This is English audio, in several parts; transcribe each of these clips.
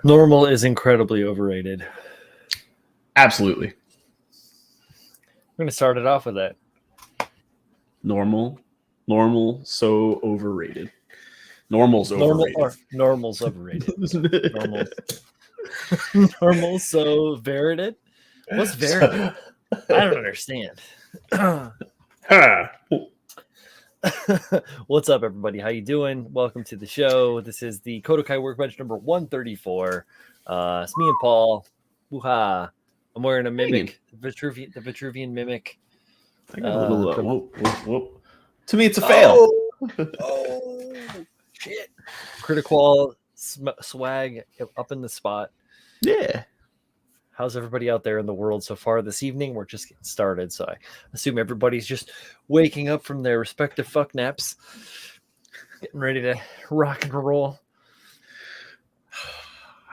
Normal is incredibly overrated. Absolutely. We're going to start it off with that. Normal, so overrated. Normal's overrated. Normal's overrated. Normal's so varied. What's varied? I don't understand. What's up, everybody? How you doing? Welcome to the show. This is the KotoKai Workbench number 134. It's me and Paul. Woo-ha. I'm wearing a mimic, the Vitruvian mimic. I got a little. Whoa. To me, it's a fail. Oh shit! Critical swag up in the spot. Yeah. How's everybody out there in the world so far this evening? We're just getting started, so I assume everybody's just waking up from their respective fuck naps, getting ready to rock and roll.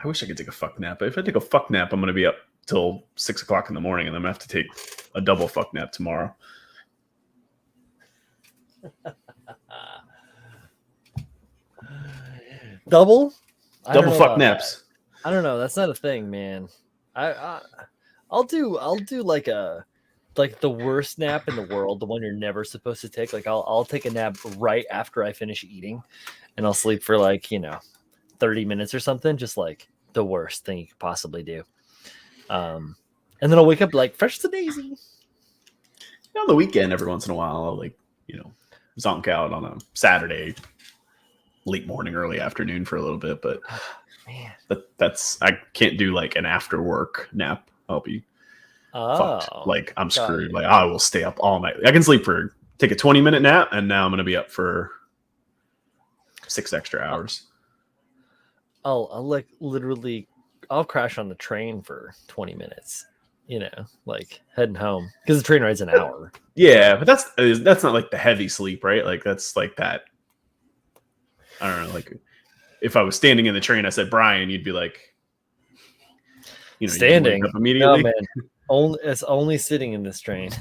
I wish I could take a fuck nap. If I take a fuck nap, I'm going to be up till 6 o'clock in the morning, and I'm going to have to take a double fuck nap tomorrow. Double fuck naps. I don't know. That's not a thing, man. I'll do like the worst nap in the world, the one you're never supposed to take. Like I'll take a nap right after I finish eating, and I'll sleep for 30 minutes or something. Just like the worst thing you could possibly do. And then I'll wake up fresh as a daisy. On the weekend, every once in a while, I'll zonk out on a Saturday, late morning, early afternoon for a little bit, but. Man. That's I can't do an after work nap. I'll be fucked. I'm screwed. I will stay up all night. I can take a 20-minute nap, and now I'm gonna be up for 6 extra hours. I'll literally I'll crash on the train for 20 minutes. Heading home because the train ride's an hour. Yeah, but that's not the heavy sleep, right? That's that. I don't know, if I was standing in the train, I said, Brian, you'd be standing up immediately. No, man. It's only sitting in this train.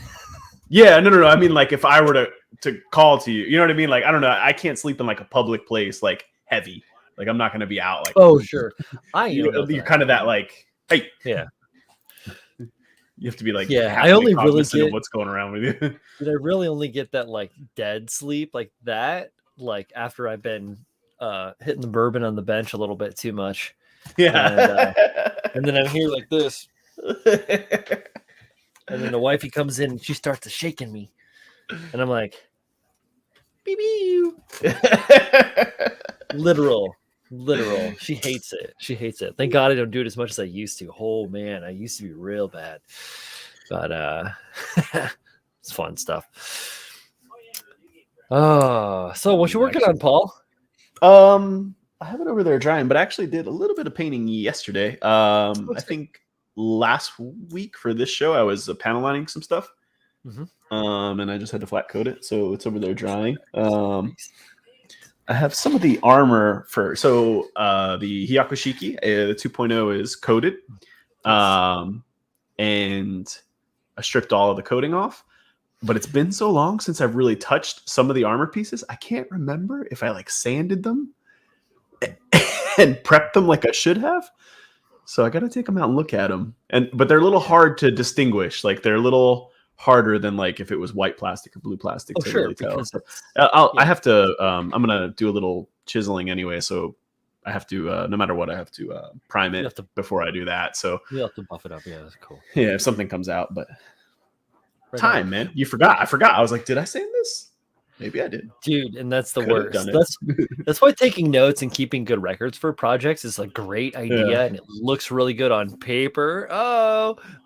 Yeah, no. I mean, if I were to call to you, you know what I mean? I don't know. I can't sleep in a public place, heavy. I'm not going to be out. Oh, sure. You're kind of that hey. Yeah. You have to be I only really get of what's going around with you. Did I really only get that dead sleep that after I've been hitting the bourbon on the bench a little bit too much. Yeah. And then I'm here like this. And then the wifey comes in and she starts to shaking me. And I'm like, beep. Literal. She hates it. Thank God I don't do it as much as I used to. Oh man, I used to be real bad. But it's fun stuff. Oh, so what you working on, Paul? I have it over there drying, but I actually did a little bit of painting yesterday. I think last week for this show, I was panel lining some stuff. Mm-hmm. And I just had to flat coat it, so it's over there drying. I have some of the armor the Hyakushiki, the 2.0 is coated. And I stripped all of the coating off. But it's been so long since I've really touched some of the armor pieces. I can't remember if I sanded them and prepped them like I should have. So I got to take them out and look at them. But they're a little hard to distinguish. They're a little harder than if it was white plastic or blue plastic to really tell. So I have to. I'm gonna do a little chiseling anyway. So I have to. No matter what, I have to prime it before I do that. So you have to buff it up. Yeah, that's cool. Yeah, if something comes out, but. Time, man. You forgot. I forgot. I was like, did I sand this? Maybe I did. Dude, and that's the worst. That's why taking notes and keeping good records for projects is a great idea, and it looks really good on paper.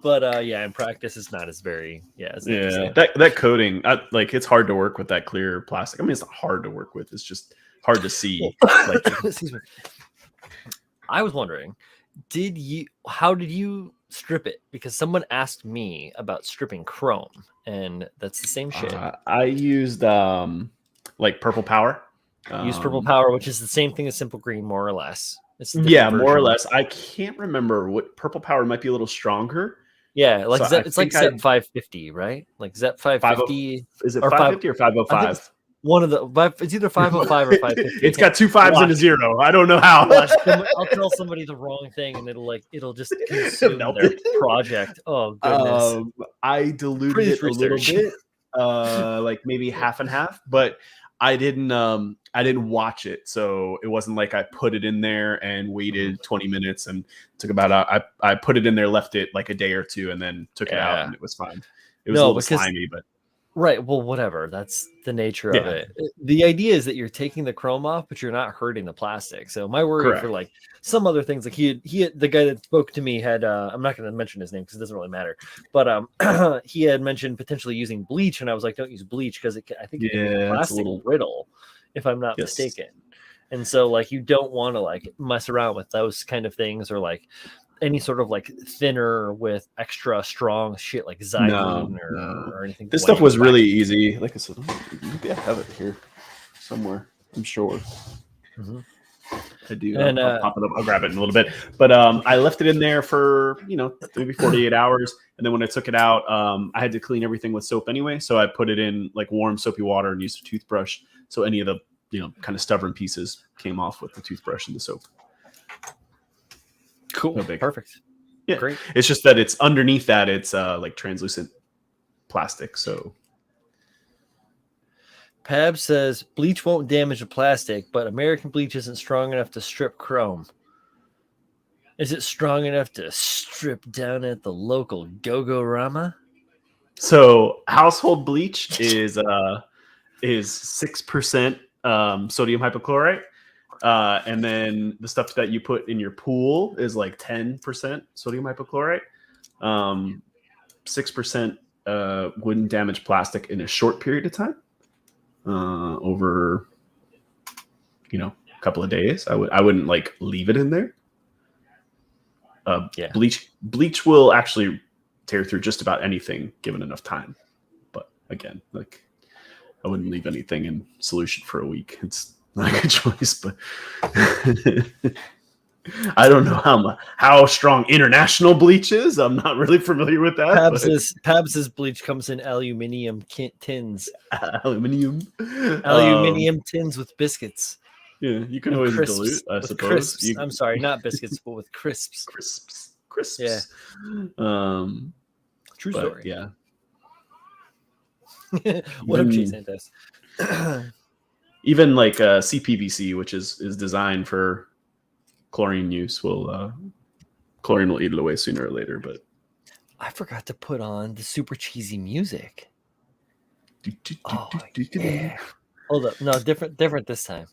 But in practice it's not as very that coating, it's hard to work with that clear plastic. I mean, it's not hard to work with, it's just hard to see. Excuse me. I was wondering, how did you strip it? Because someone asked me about stripping chrome, and that's the same shit. I used Purple Power. Use Purple Power, which is the same thing as Simple Green, more or less. It's more or less. I can't remember what Purple Power might be a little stronger. Yeah, it's like ZEP 550, right? Like ZEP 550. Is it 550 or 505? One of the it's either 505 or 550. It's got 2 5s and a 0. I don't know how. I'll tell somebody the wrong thing and it'll just consume Melt their it. project. Oh goodness. I diluted Please it a little research. bit, like maybe half and half, but I didn't watch it, so it wasn't like I put it in there and waited 20 minutes and took about I put it in there, left it like a day or two, and then took it out, and it was fine. It was a little slimy, but right. Well, whatever. That's the nature of Yeah. it. The idea is that you're taking the chrome off, but you're not hurting the plastic. So my worry Correct. for like some other things, like he the guy that spoke to me had I'm not going to mention his name because it doesn't really matter, but he had mentioned potentially using bleach, and I was like, don't use bleach because I think it can make the plastic brittle, if I'm not mistaken. And so like you don't want to like mess around with those kind of things, or like any sort of like thinner with extra strong shit like Xylene or anything. This stuff was really easy. Like I said, maybe I have it here somewhere. I'm sure. Mm-hmm. I do. And I'll pop it up. I'll grab it in a little bit. But I left it in there for maybe 48 hours, and then when I took it out, I had to clean everything with soap anyway. So I put it in like warm soapy water and used a toothbrush. So any of the kind of stubborn pieces came off with the toothbrush and the soap. Cool. No big. Perfect. Yeah. Great. It's just that it's underneath that it's like translucent plastic. So Pab says bleach won't damage the plastic, but American bleach isn't strong enough to strip chrome. Is it strong enough to strip down at the local Go-Go-Rama? So household bleach is 6% sodium hypochlorite. And then the stuff that you put in your pool is like 10% sodium hypochlorite. 6% wouldn't damage plastic in a short period of time. Over a couple of days, I wouldn't like leave it in there. Bleach will actually tear through just about anything given enough time. But again, like I wouldn't leave anything in solution for a week. It's not a good choice, but I don't know how strong international bleach is. I'm not really familiar with that. Pabs's bleach comes in aluminium tins. Aluminium tins with biscuits. Yeah, you can always dilute, I suppose. I'm sorry, not biscuits, but with crisps. Crisps. Yeah. True story. Yeah. What up, Jay Santos? Even like CPVC, which is designed for chlorine use, chlorine will eat it away sooner or later. But I forgot to put on the super cheesy music. Yeah. Hold up, no, different this time.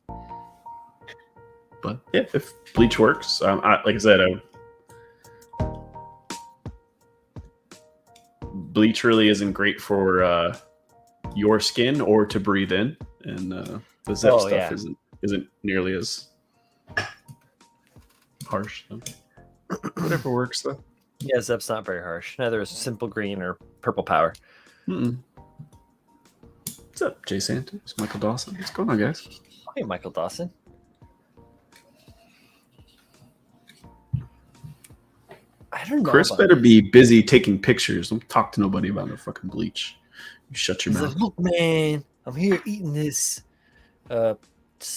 But yeah, if bleach works, like I said, bleach really isn't great for your skin or to breathe in, and the Zep stuff isn't nearly as harsh. So. Whatever works though. Yeah, Zep's not very harsh. Neither is Simple Green or Purple Power. What's up, Jay Santos, Michael Dawson? What's going on, guys? Hey, Michael Dawson. I don't know. Chris better be busy taking pictures. Don't talk to nobody about no fucking bleach. You shut your mouth. Like, look, man, I'm here eating this. I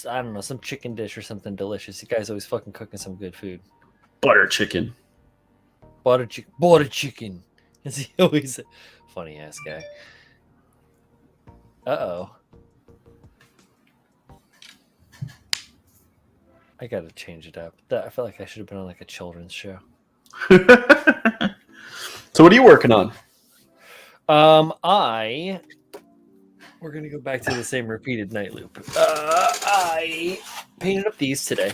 don't know, some chicken dish or something delicious. You guys always fucking cooking some good food. Butter chicken. Butter chicken. Is he always a funny ass guy? Uh-oh. I gotta change it up. I felt like I should have been on like a children's show. So what are you working on? We're gonna go back to the same repeated night loop. I painted up these today.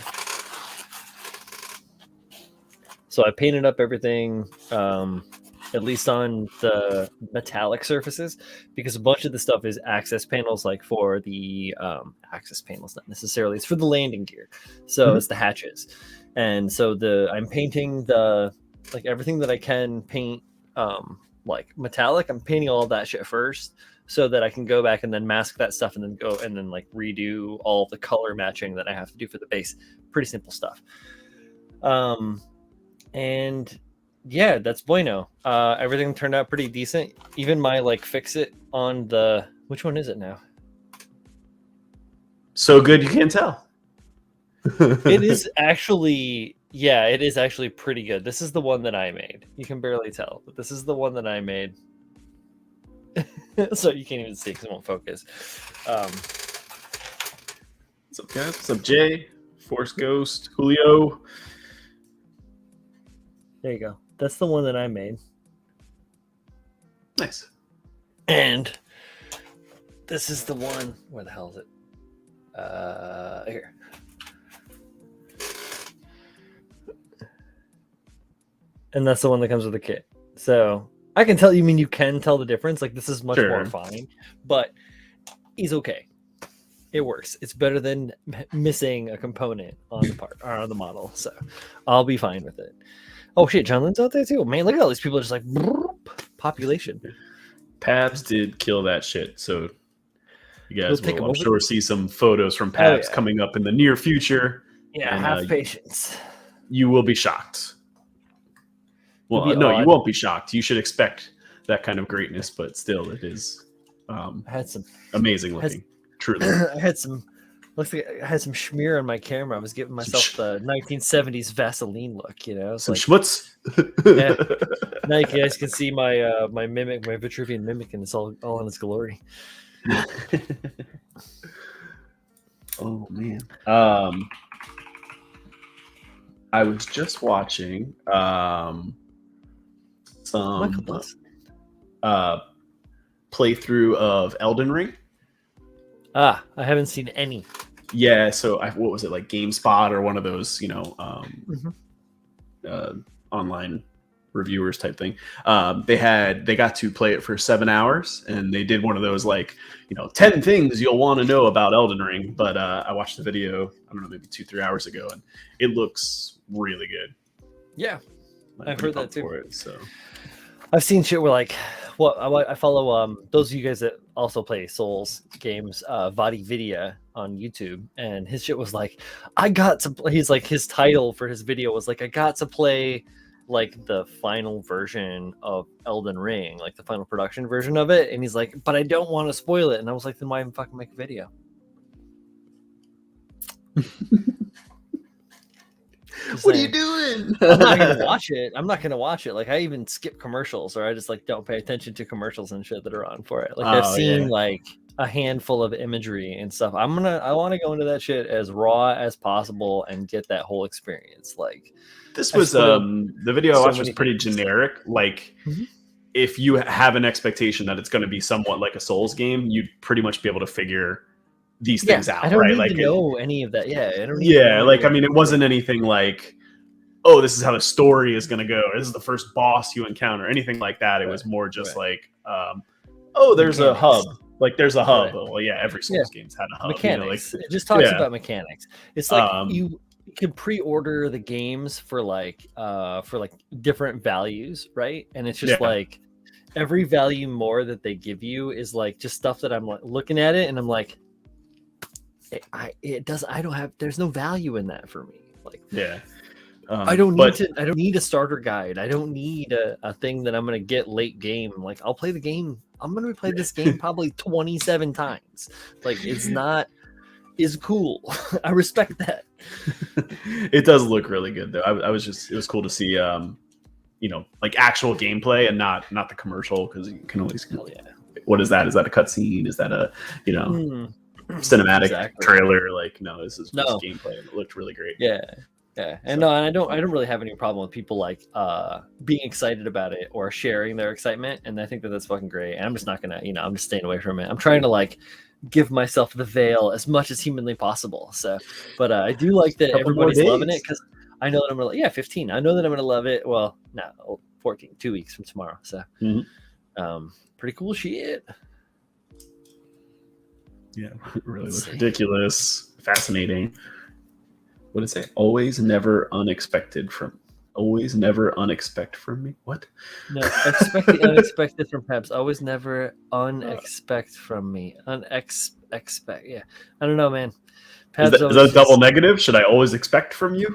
So I painted up everything, at least on the metallic surfaces, because a bunch of the stuff is access panels, like for the access panels, not necessarily. It's for the landing gear. So it's the hatches. And so I'm painting like everything that I can paint like metallic. I'm painting all of that shit first so that I can go back and then mask that stuff and then go and then like redo all the color matching that I have to do for the base. Pretty simple stuff. And yeah, that's bueno. Everything turned out pretty decent. Even my like fix it on which one is it now? So good you can't tell. It is actually, yeah, it is actually pretty good. This is the one that I made. You can barely tell, but this is the one that I made. So you can't even see because it won't focus. What's up, guys? What's up, Jay? Force Ghost, Julio. There you go. That's the one that I made. Nice. And this is the one. Where the hell is it? Here. And that's the one that comes with the kit. So I can tell you. I mean, you can tell the difference. Like this is much more fine, but he's okay. It works. It's better than missing a component on the part or on the model. So I'll be fine with it. Oh shit, John Lynn's out there too. Man, look at all these people just like population. Pabs did kill that shit. So you guys We'll will, I'm sure, see some photos from Pabs coming up in the near future. Yeah, and, have patience. You will be shocked. Well, no, you won't be shocked. You should expect that kind of greatness, but still, it is I had some amazing looking. Truly, I had some. Looks like I had some schmear on my camera. I was giving myself the 1970s Vaseline look, you know. Some schmutz. Yeah. Now you guys can see my my mimic, my Vitruvian mimic, and it's all in its glory. Oh man. I was just watching some playthrough of Elden Ring. I haven't seen any. Yeah, so what was it, like GameSpot or one of those, you know, online reviewers type thing. They got to play it for 7 hours, and they did one of those, like, you know, 10 things you'll want to know about Elden Ring. But I watched the video, I don't know, maybe 2-3 hours ago, and it looks really good. Yeah, I've heard that too. So I've seen shit where, like, well, I follow those of you guys that also play Souls games, Vadi Vidya on YouTube, and his shit was like, he's like, his title for his video was like, I got to play like the final version of Elden Ring, like the final production version of it, and he's like, but I don't want to spoil it, and I was like, then why even fucking make a video? What are you doing? I'm not gonna watch it. I'm not gonna watch it. Like, I even skip commercials, or I just like don't pay attention to commercials and shit that are on for it. Like, I've seen like a handful of imagery and stuff. I want to go into that shit as raw as possible and get that whole experience. Like, this was the video I watched was pretty generic. Like, if you have an expectation that it's going to be somewhat like a Souls game, you'd pretty much be able to figure these things out. I don't right? need like to know any of that. Yeah, I don't. Like, I mean, it wasn't anything like, oh, this is how the story is going to go, or this is the first boss you encounter, anything like that. It was more just like, oh, there's a hub. Like, there's a hub. Well, yeah, every Souls game's had a hub. Mechanics. You know, like, it just talks about mechanics. It's like you can pre-order the games for like different values, right? And it's just like every value more that they give you is like just stuff that I'm like looking at it and I'm like, there's no value in that for me. Like, I don't need a starter guide. I don't need a thing that I'm going to get late game. Like, I'll play the game. I'm going to play this game probably 27 times. Like, is cool. I respect that. It does look really good though. It was cool to see, you know, like actual gameplay and not the commercial. Cause you can always, what is that? Is that a cutscene? Is that a, you know, cinematic trailer? Like, no, this is just gameplay, and it looked really great. And I don't really have any problem with people like being excited about it or sharing their excitement, and I think that that's fucking great. And I'm just not gonna, I'm just staying away from it. I'm trying to like give myself the veil as much as humanly possible. So, but I do like that everybody's loving it, because I know that I'm gonna 15. I know that I'm gonna love it. Well, no, 14, 2 weeks from tomorrow. So, pretty cool shit. Yeah, really looks ridiculous, fascinating. What did it say? Always, never, unexpected from. Always, never, unexpected from me. What? No, expect the unexpected from Peps. Always, never, unexpect from me. Expect. Yeah, I don't know, man. Is that a double negative? Should I always expect from you?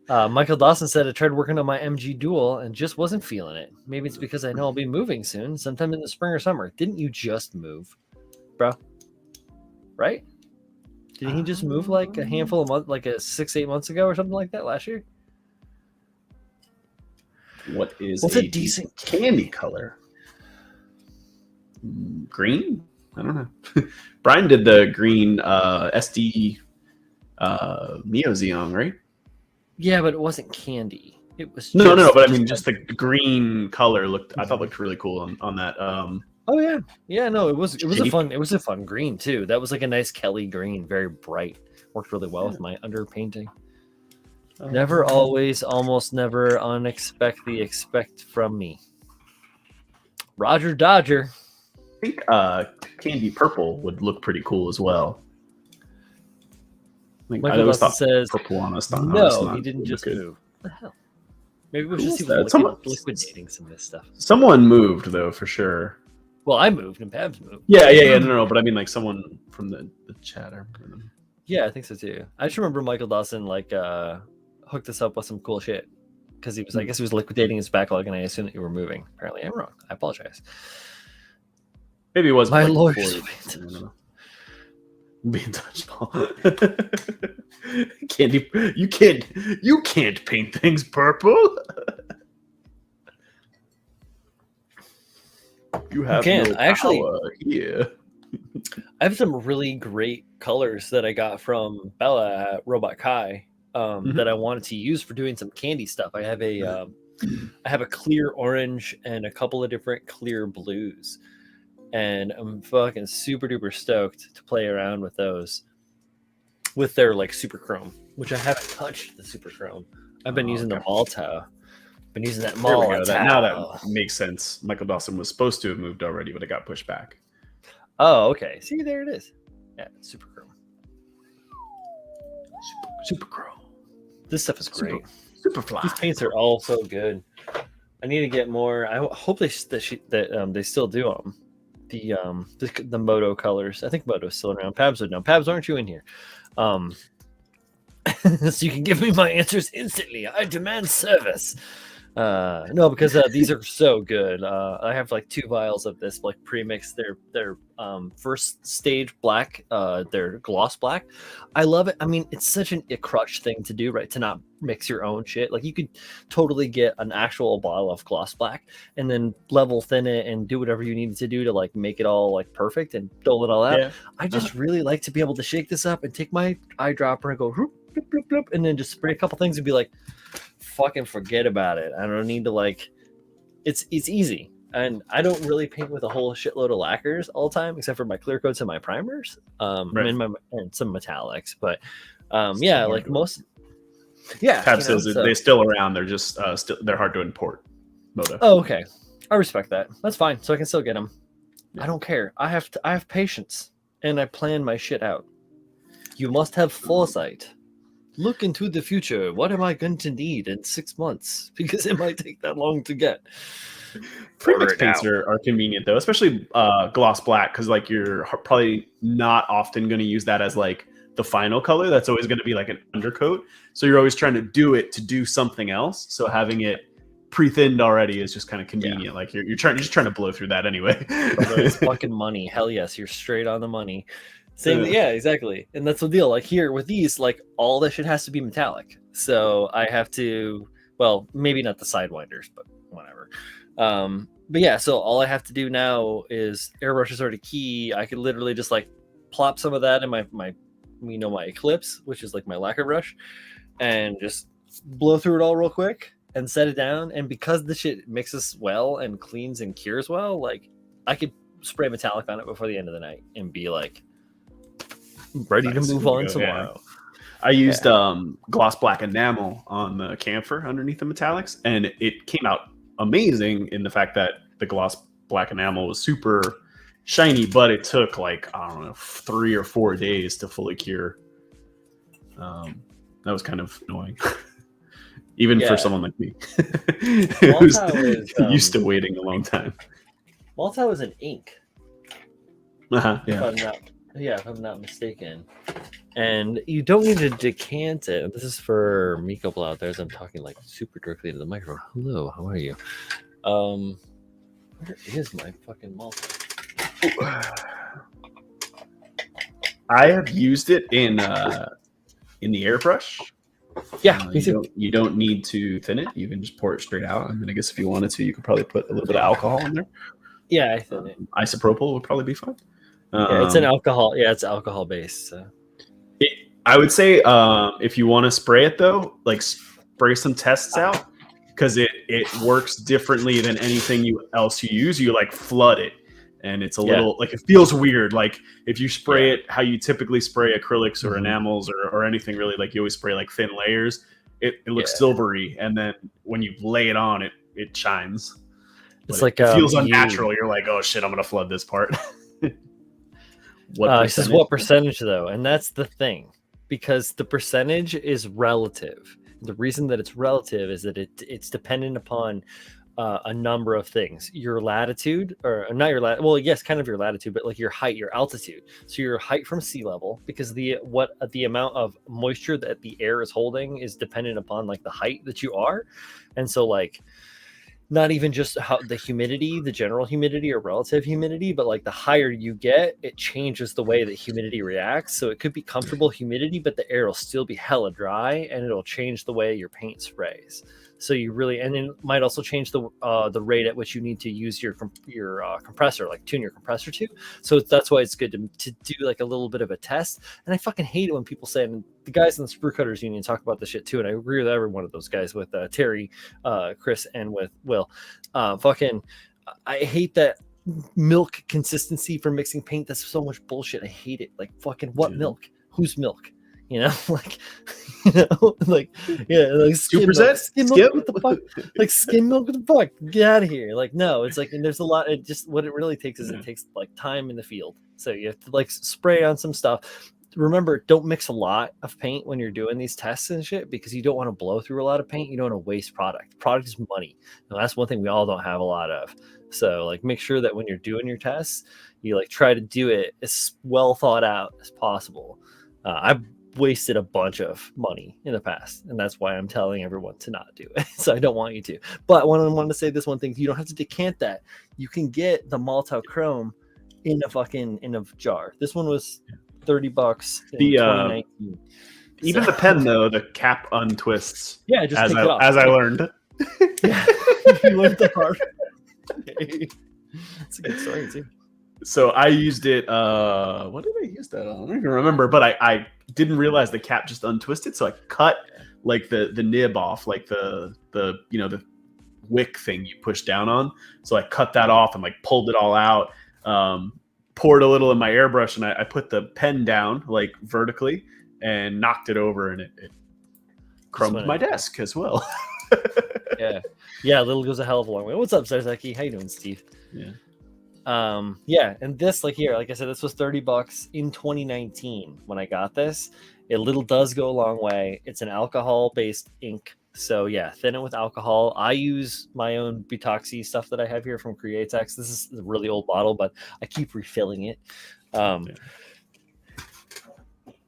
Michael Dawson said, I tried working on my MG Dual and just wasn't feeling it. Maybe it's because I know I'll be moving soon, sometime in the spring or summer. Didn't you just move? bro. Right? Did he just move like a handful of months, like 6-8 months ago or something like that last year? What is What's a decent candy color? Green? I don't know. Brian did the green SD Neo Xeon, right? Yeah, but it wasn't candy. It was No, but I just mean, just the green color I thought looked really cool on that. Oh yeah. No, it was a fun green too. That was like a nice Kelly green, very bright. Worked really well with my underpainting. Never, always, almost never, unexpect the expect from me. Roger Dodger. I think candy purple would look pretty cool as well. I Michael always Dawson thought says, purple on a no, he didn't just move. What the hell? Maybe it was just that? liquidating some of this stuff. Someone moved though, for sure. Well, I moved and Pabs moved. Yeah. No, but I mean, like someone from the chat. I remember them. Yeah, I think so too. I just remember Michael Dawson like hooked us up with some cool shit because he was, I guess, he was liquidating his backlog, and I assumed that you were moving. Apparently, I'm wrong. I apologize. Maybe it was my like lawyers. Being touched. Candy, you can't paint things purple. You have no power here. I have some really great colors that I got from Bella at Robot Kai that I wanted to use for doing some candy stuff. I have a clear orange and a couple of different clear blues, and I'm fucking super duper stoked to play around with those with their like super chrome, which I haven't touched the super chrome. I've been using the Malta. Been using that Malta. Now that makes sense. Michael Dawson was supposed to have moved already, but it got pushed back. Oh, okay. See, there it is. Yeah, super chrome. Super chrome. This stuff is great. Super fly. These paints are all so good. I need to get more. I hope they still do them. The Moto colors. I think Moto's still around. Pabs would know. Pabs, aren't you in here? So you can give me my answers instantly. I demand service. No, because these are so good. I have like 2 vials of this like pre-mixed. They're first stage black. They're gloss black. I love it. I mean, it's such a crutch thing to do, right? To not mix your own shit. Like you could totally get an actual bottle of gloss black and then level thin it and do whatever you needed to do to like make it all like perfect and dole it all out. Yeah. I just really like to be able to shake this up and take my eyedropper and go whoop, bloop, bloop, bloop, and then just spray a couple things and be like, fucking forget about it. I don't need to like. It's easy, and I don't really paint with a whole shitload of lacquers all the time, except for my clear coats and my primers, and some metallics. But yeah, like most. Yeah, Tab says they're still around. They're just they're hard to import. Moto. Oh, okay. I respect that. That's fine. So I can still get them. Yeah. I don't care. I have patience, and I plan my shit out. You must have foresight. Look into the future. What am I going to need in 6 months? Because it might take that long to get. Premix paints are convenient though, especially gloss black, because like you're probably not often going to use that as like the final color. That's always going to be like an undercoat. So you're always trying to do it to do something else. So having it pre-thinned already is just kind of convenient. Yeah. Like you're just trying to blow through that anyway. It's fucking money. Hell yes, you're straight on the money. Same, yeah, exactly. And that's the deal. Like here with these, like all that shit has to be metallic. So I have to, well, maybe not the sidewinders, but whatever. But yeah, so all I have to do now is airbrush is already key. I could literally just like plop some of that in my Eclipse, which is like my lacquer brush, and just blow through it all real quick and set it down. And because the shit mixes well and cleans and cures well, like I could spray metallic on it before the end of the night and be like, ready to move on tomorrow. Yeah. I used gloss black enamel on the camphor underneath the metallics, and it came out amazing in the fact that the gloss black enamel was super shiny, but it took like, I don't know, 3 or 4 days to fully cure. That was kind of annoying. Even for someone like me who's used to waiting a long time. Malta was an ink. Yeah. If I'm not mistaken. And you don't need to decant it. This is for Miko Blau out there as I'm talking like super directly to the microphone. Hello, how are you? Where is my fucking Malta? I have used it in the airbrush. Yeah, me too. You don't need to thin it. You can just pour it straight out. I mean, I guess if you wanted to, you could probably put a little bit of alcohol in there. Yeah, I thin it. Isopropyl would probably be fine. Yeah, it's an alcohol. Yeah, it's alcohol based. So. I would say if you want to spray it though, like spray some tests out because it works differently than anything else you use. You like flood it, and it's a little like it feels weird. Like if you spray it how you typically spray acrylics or enamels or anything really, like you always spray like thin layers. It looks silvery, and then when you lay it on, it shines. It's like it feels unnatural. You're like, oh shit, I'm gonna flood this part. It says what percentage though, and that's the thing, because the percentage is relative. The reason that it's relative is that it's dependent upon a number of things. Your latitude, or not your latitude. Well, yes, kind of your latitude, but like your height, your altitude. So your height from sea level, because the amount of moisture that the air is holding is dependent upon like the height that you are, and so like. Not even just how the humidity, the general humidity or relative humidity, but like the higher you get, it changes the way that humidity reacts. So it could be comfortable humidity, but the air will still be hella dry, and it'll change the way your paint sprays. So you really, and it might also change the rate at which you need to use your compressor, like tune your compressor to. So that's why it's good to do like a little bit of a test. And I fucking hate it when people say, and the guys in the Sprue Cutters Union talk about this shit too. And I agree with every one of those guys, with Terry, Chris, and with Will. I hate that milk consistency for mixing paint. That's so much bullshit. I hate it. Like fucking what milk? Whose milk? You know, like, like, yeah, like skim milk, what the fuck? Like skim milk, what the fuck? Get out of here. Like, no, it's like, and there's a lot. It just, what it really takes is it takes like time in the field. So you have to like spray on some stuff. Remember, don't mix a lot of paint when you're doing these tests and shit, because you don't want to blow through a lot of paint. You don't want to waste product. Product is money. And that's one thing we all don't have a lot of. So like, make sure that when you're doing your tests, you like try to do it as well thought out as possible. I've wasted a bunch of money in the past, and that's why I'm telling everyone to not do it. So I don't want you to. But I wanted to say this one thing: you don't have to decant that. You can get the Maltau Chrome in a jar. This one was $30 in 2019. Even the pen though, the cap untwists. Yeah, just as I learned. Yeah, you learned the hard way. It's a good story too. So I used it. What did I use that on? I don't even remember. But I didn't realize the cap just untwisted, so I cut like the nib off, like the the wick thing you push down on. So I cut that off and like pulled it all out. Poured a little in my airbrush, and I put the pen down like vertically and knocked it over, and it crumbed my desk as well. Yeah. Little goes a hell of a long way. What's up, Zarzaki? How you doing, Steve? Yeah. And this, like here, like I said, this was $30 in 2019 when I got this. It little does go a long way. It's an alcohol-based ink, so yeah, thin it with alcohol. I use my own Butoxy stuff that I have here from Createx. This is a really old bottle, but I keep refilling it.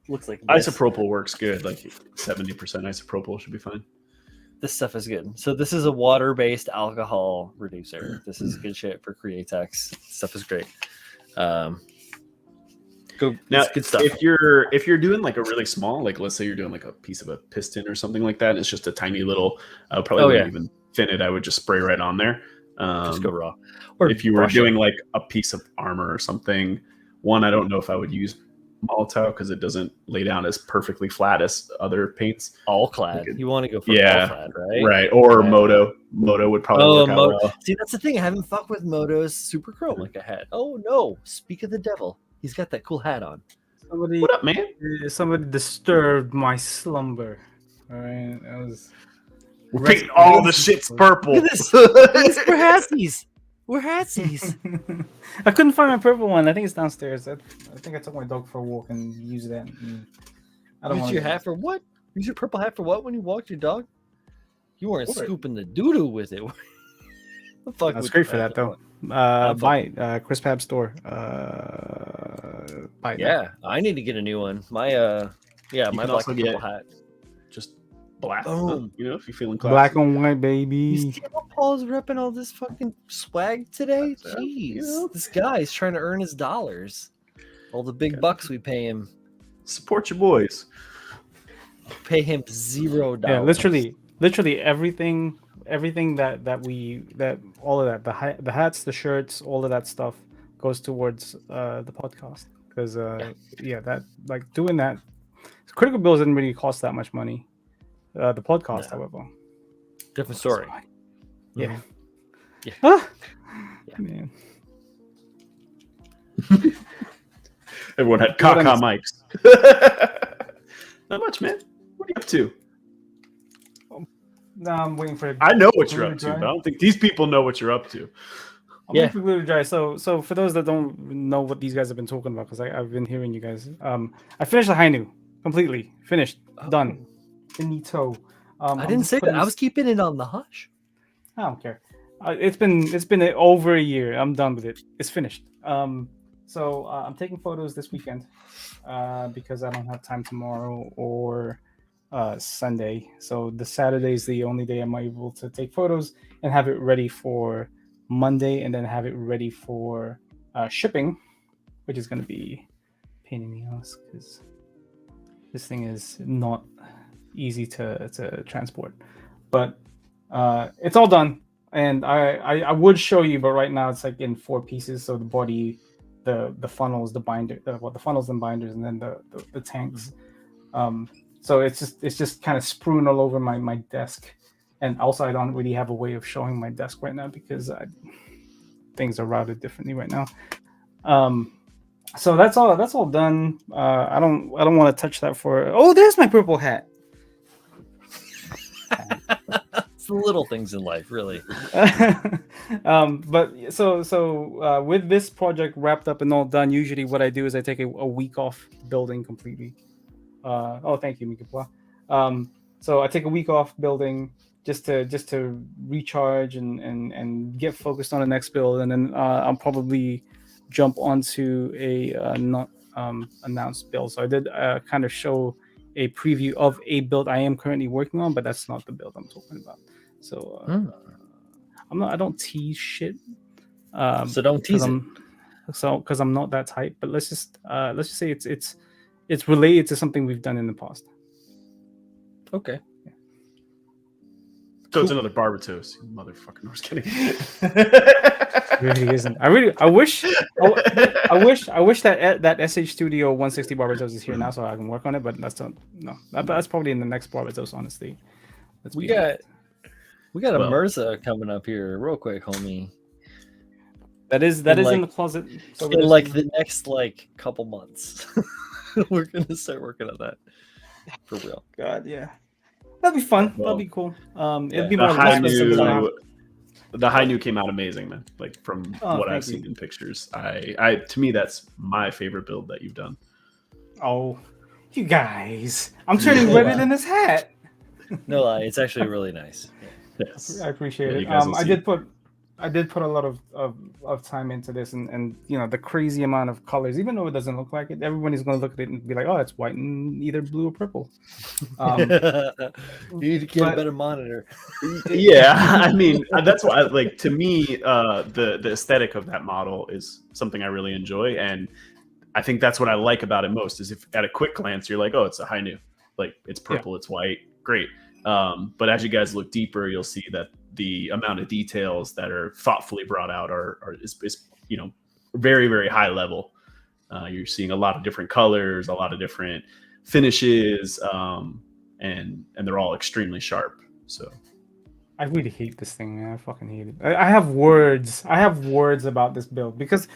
Looks like this. Isopropyl works good, like 70% isopropyl should be fine. This stuff is good. So this is a water-based alcohol reducer. This is good shit for Createx. Stuff is great. Now, good stuff. If you're doing like a really small, like let's say you're doing like a piece of a piston or something like that, and it's just a tiny little. I would probably wouldn't even thin it. I would just spray right on there. Just go raw. Or if you were doing like a piece of armor or something, I don't know if I would use Maltau because it doesn't lay down as perfectly flat as other paints. All clad. You want to go for all clad, right? Right. Or Moto. Moto would probably work out well. See, that's the thing. I haven't fucked with Moto's Super Chrome like I had. Oh no! Speak of the devil. He's got that cool hat on. What up, man? Somebody disturbed my slumber. All right, we're painting all the shit's purple. Look at this. We're hatsies. We're hatsies. I couldn't find my purple one. I think it's downstairs. I think I took my dog for a walk and used that. I don't use your hat for what? Use your purple hat for what when you walked your dog? You weren't scooping the doo-doo with it. The fuck? That's great for that though. Buy it. Chris Pab store. Buy it. Yeah, I need to get a new one. My my black and purple hat. Just black. Oh, if you're feeling classy. Black and white, baby. You see how Paul's repping all this fucking swag today? Jeez, this guy's trying to earn his dollars. All the big bucks we pay him. Support your boys. Pay him $0. Yeah, literally everything that all of that, the hats, the shirts, all of that stuff goes towards the podcast, because that, like, doing that, critical builds didn't really cost that much money. The podcast, however, different story. Yeah. Yeah. Ah! Yeah. Man. Everyone had What caca else? mics. Not much, man. What are you up to? No, I'm waiting for. I know what you're glue up to, dry. but I don't think these people know what you're up to. I'm waiting for glue to dry. So for those that don't know what these guys have been talking about, because I've been hearing you guys. I finished the Hainu completely. Finished. Done. Finito. I didn't say that. I was keeping it on the hush. I don't care. It's been over a year. I'm done with it. It's finished. So I'm taking photos this weekend because I don't have time tomorrow or Sunday. So the Saturday is the only day I'm able to take photos and have it ready for Monday, and then have it ready for shipping, which is going to be a pain in the ass because this thing is not easy to transport. But it's all done. And I would show you, but right now it's like in 4 pieces. So the body, the funnels, the binder, the funnels and binders, and then the tanks. So it's just kind of strewn all over my desk. And also I don't really have a way of showing my desk right now because things are routed differently right now. So that's all done. I don't want to touch that for. Oh, there's my purple hat. It's the little things in life, really. But so with this project wrapped up and all done, usually what I do is I take a week off building completely. Thank you, Mikapua. So I take a week off building just to recharge and get focused on the next build, and then I'll probably jump onto a not announced build. So I did kind of show a preview of a build I am currently working on, but that's not the build I'm talking about. So I don't tease shit. So don't tease it. Because I'm not that type. But let's just say it's related to something we've done in the past. Okay. So it's another Barbatos, you motherfucker. No, I was kidding. It really isn't. I wish that SH Studio 160 Barbatos is here now, so I can work on it. But that's probably in the next Barbatos, honestly. We got a Mirza coming up here real quick, homie. That is in the closet. So in like the next couple months, we're gonna start working on that for real. God, yeah, that'd be fun. That'd be cool. It'd be more the Hainu came out amazing, man. Like from what I've seen in pictures, to me that's my favorite build that you've done. Oh, you guys! I'm turning red in this hat. No lie, it's actually really nice. Yes. I appreciate it. I did put a lot of time into this, and the crazy amount of colors. Even though it doesn't look like it, everyone is going to look at it and be like, "Oh, it's white and either blue or purple." You need to get a better monitor. Yeah, I mean that's why. To me, the aesthetic of that model is something I really enjoy, and I think that's what I like about it most. Is if at a quick glance you're like, "Oh, it's a Hainu, it's purple, it's white, great." But as you guys look deeper, you'll see that the amount of details that are thoughtfully brought out is very, very high level. You're seeing a lot of different colors, a lot of different finishes, and they're all extremely sharp. So I really hate this thing, man. I fucking hate it. I have words. About this build because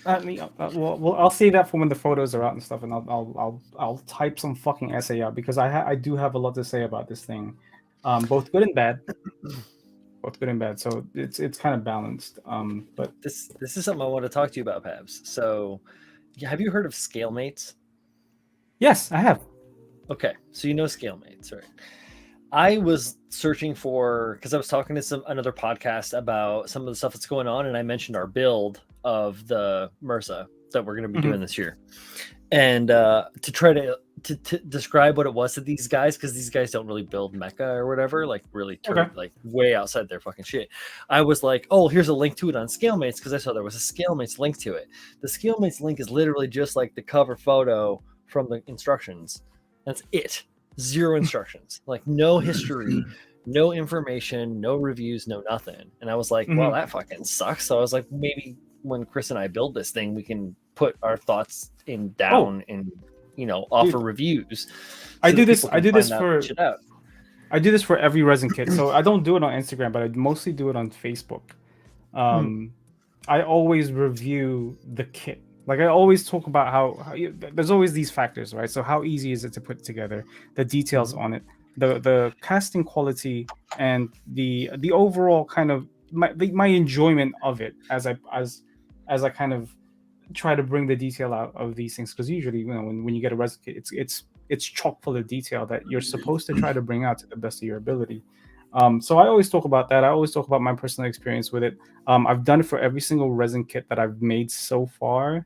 I'll say that for when the photos are out and stuff, and I'll type some fucking essay out because I do have a lot to say about this thing, both good and bad. So it's kind of balanced. But this is something I want to talk to you about, Pabs. So, have you heard of scale mates? Yes, I have. Okay, so you know scale mates, right? I was searching because I was talking to another podcast about some of the stuff that's going on, and I mentioned our build of the MRSA that we're going to be doing this year. and to try to describe what it was to these guys, because these guys don't really build mecha or whatever, like really like way outside their fucking shit. I was like, oh, here's a link to it on Scalemates, because I saw there was a Scalemates link to it. The Scalemates link is literally just like the cover photo from the instructions. That's it. Zero instructions, like no history, no information, no reviews, no nothing. And I was like, well, that fucking sucks. So I was like, maybe when Chris and I build this thing, we can put our thoughts down and offer reviews. I do this for every resin kit. So I don't do it on Instagram, but I mostly do it on Facebook. I always review the kit. Like I always talk about how there's always these factors, right? So how easy is it to put together, the details on it, the casting quality, and the overall kind of my enjoyment of it as I kind of try to bring the detail out of these things, because usually when you get a resin kit, it's chock full of detail that you're supposed to try to bring out to the best of your ability. So I always talk about that. I always talk about my personal experience with it. I've done it for every single resin kit that I've made so far.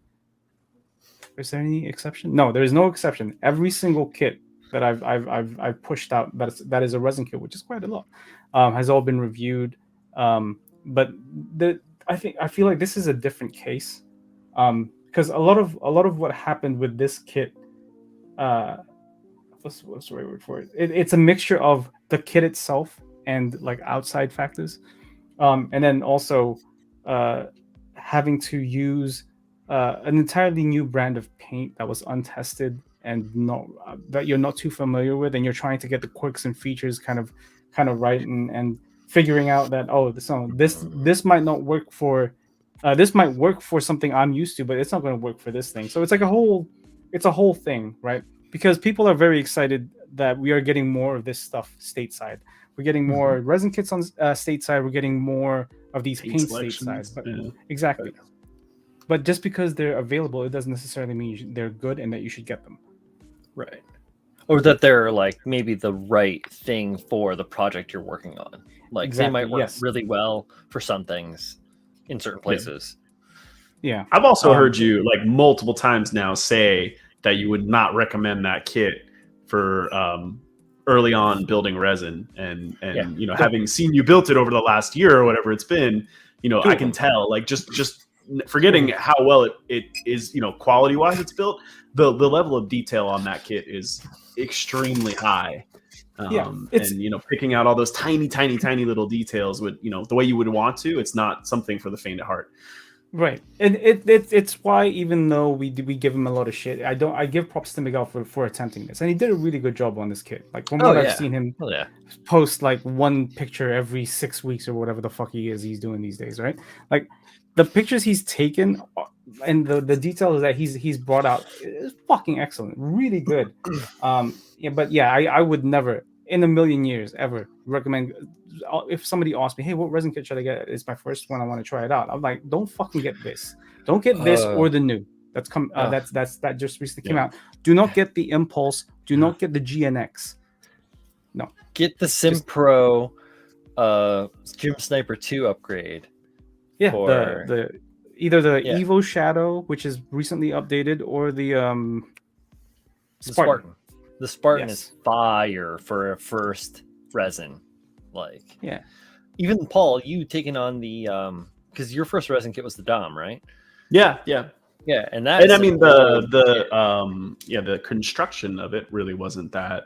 Is there any exception? No, there is no exception. Every single kit that I've pushed out that is a resin kit, which is quite a lot, has all been reviewed. But I feel like this is a different case, because a lot of what happened with this kit, what's the right word for it? It's a mixture of the kit itself and like outside factors, and then also having to use an entirely new brand of paint that was untested and that you're not too familiar with, and you're trying to get the quirks and features kind of right, and figuring out that this might not work for this might work for something I'm used to, but it's not going to work for this thing. So it's like a whole thing, right? Because people are very excited that we are getting more of this stuff stateside. We're getting more resin kits on stateside. We're getting more of these paint stateside. But, exactly. But just because they're available, it doesn't necessarily mean they're good and that you should get them. Right. Or that they're like maybe the right thing for the project you're working on. Like they might work really well for some things in certain places. Yeah. I've also heard you like multiple times now say that you would not recommend that kit for early on building resin, and having seen you built it over the last year or whatever it's been, I can tell, like just forgetting how well it is, quality wise it's built, the level of detail on that kit is extremely high. And picking out all those tiny little details with the way you would want to, it's not something for the faint of heart. Right, and it's why, even though we give him a lot of shit, I give props to Miguel for attempting this, and he did a really good job on this kit. Like from what I've seen him post like one picture every 6 weeks or whatever the fuck he's doing these days, right? Like the pictures he's taken and the details that he's brought out is fucking excellent, really good. I would never in a million years ever recommend. If somebody asks me, hey, what resin kit should I get? It's my first one. I want to try it out. I'm like, don't fucking get this. Don't get this or the new. That just recently came out. Do not get the Impulse. Do not get the GNX. No. Get the Simpro Gym Sniper 2 upgrade. Yeah, the either the Evo Shadow, which is recently updated, or the Spartan. The Spartan is fire for a first resin. Like, even Paul, you taking on the because your first resin kit was the Dom, right? Yeah, and I mean the construction of it really wasn't that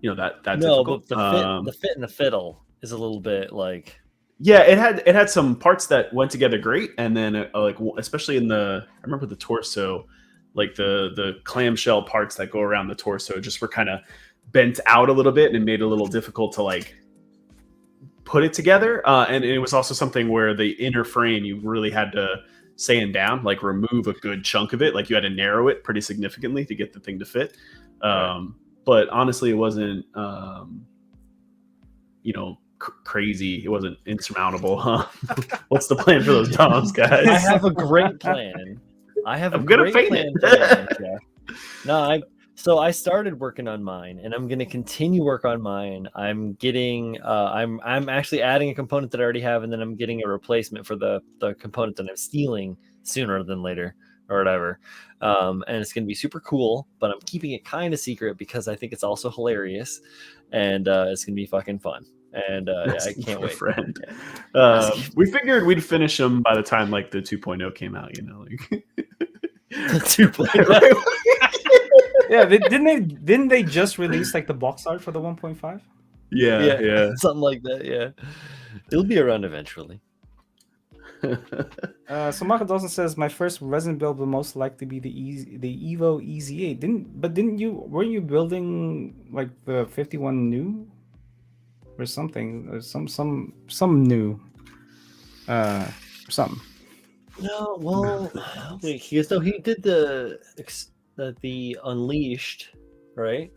that difficult. But the fit and the fiddle is a little bit like it had some parts that went together great, and then like especially in I remember the torso, like the clamshell parts that go around the torso just were kind of bent out a little bit, and it made it a little difficult to like put it together. And it was also something where the inner frame, you really had to sand down, like remove a good chunk of it. Like you had to narrow it pretty significantly to get the thing to fit. But honestly, it wasn't, crazy. It wasn't insurmountable. What's the plan for those DOMs, guys? I have a great plan. I'm gonna paint it. So I started working on mine, and I'm going to continue work on mine. I'm getting, I'm actually adding a component that I already have, and then I'm getting a replacement for the component that I'm stealing sooner than later or whatever. And it's going to be super cool, but I'm keeping it kind of secret because I think it's also hilarious, and it's going to be fucking fun. And yeah, I can't wait. Friend. Yeah. We figured we'd finish them by the time like the 2.0 came out, you know, like The 2.0. Yeah, didn't they just release like the box art for the 1.5? yeah. Something like that. Yeah, it'll be around eventually. So Michael Dawson says my first resin build will most likely be the Evo EZ8. Weren't you building like the 51 new or something, or some new something? No, well, wait, he did the Unleashed, right?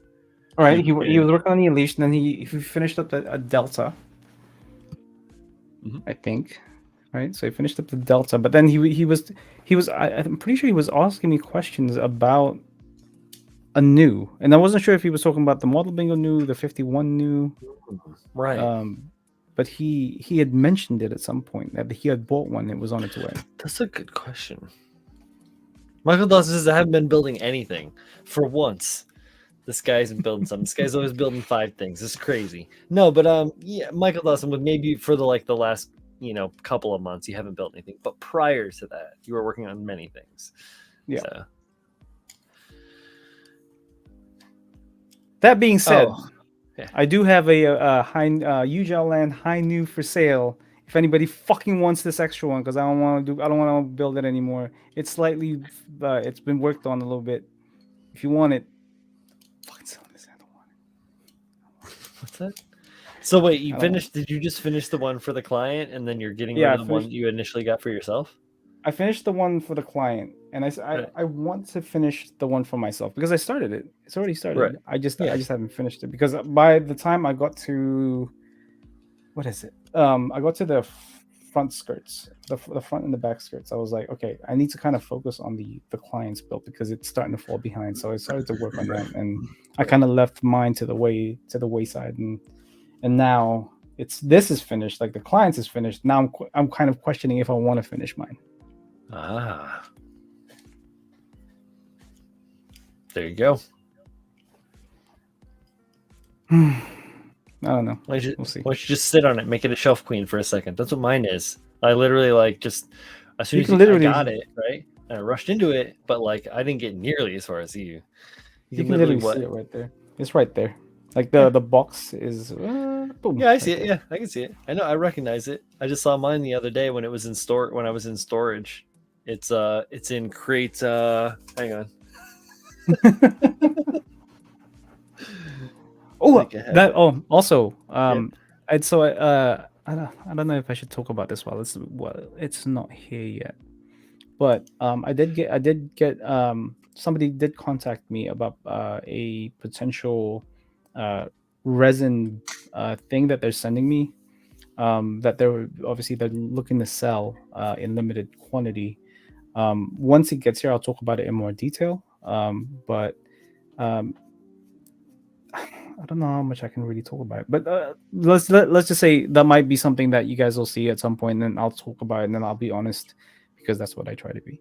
All right, he was working on the Unleashed, and then he finished up a Delta, I think. Right, so he finished up the Delta, but then I'm pretty sure he was asking me questions about a new, and I wasn't sure if he was talking about the Model Bingo new, the 51 new, right? But he had mentioned it at some point that he had bought one. It was on its way. That's a good question. Michael Dawson says I haven't been building anything for once. This guy's been building something. This guy's always building 5 things. It's crazy. No, but yeah, Michael Dawson would maybe for the last couple of months you haven't built anything, but prior to that you were working on many things. Yeah. So. That being said, yeah. I do have a high UGL land high new for sale. If anybody fucking wants this extra one, because I don't want to build it anymore. It's slightly it's been worked on a little bit. If you want it, fucking sell this. I don't want it. What's that? So wait, did you just finish the one for the client and then you're getting rid of the one you initially got for yourself? I finished the one for the client, and I want to finish the one for myself because I started it. It's already started. Right. I just haven't finished it because by the time I got to what is it? I got to the front skirts, the front and the back skirts. I was like, okay, I need to kind of focus on the client's build because it's starting to fall behind. So I started to work on that, and I kind of left mine to the wayside, and now this is finished. Like the client's is finished. Now I'm kind of questioning if I want to finish mine. There you go. I don't know. We'll see. Why don't you just sit on it, make it a shelf queen for a second? That's what mine is. I literally just as soon as I got it, right? And I rushed into it, but I didn't get nearly as far as you. You can literally see it right there. It's right there. Like the box is. Boom, yeah, I see it. Yeah, I can see it. I know. I recognize it. I just saw mine the other day when it was in store. When I was in storage, it's in crate. Hang on. Also, I don't know if I should talk about this while it's not here yet, but I did get somebody did contact me about a potential resin thing that they're sending me, that they're looking to sell in limited quantity. Once it gets here, I'll talk about it in more detail. But I don't know how much I can really talk about it. But let's just say that might be something that you guys will see at some point, and then I'll talk about it, and then I'll be honest because that's what I try to be.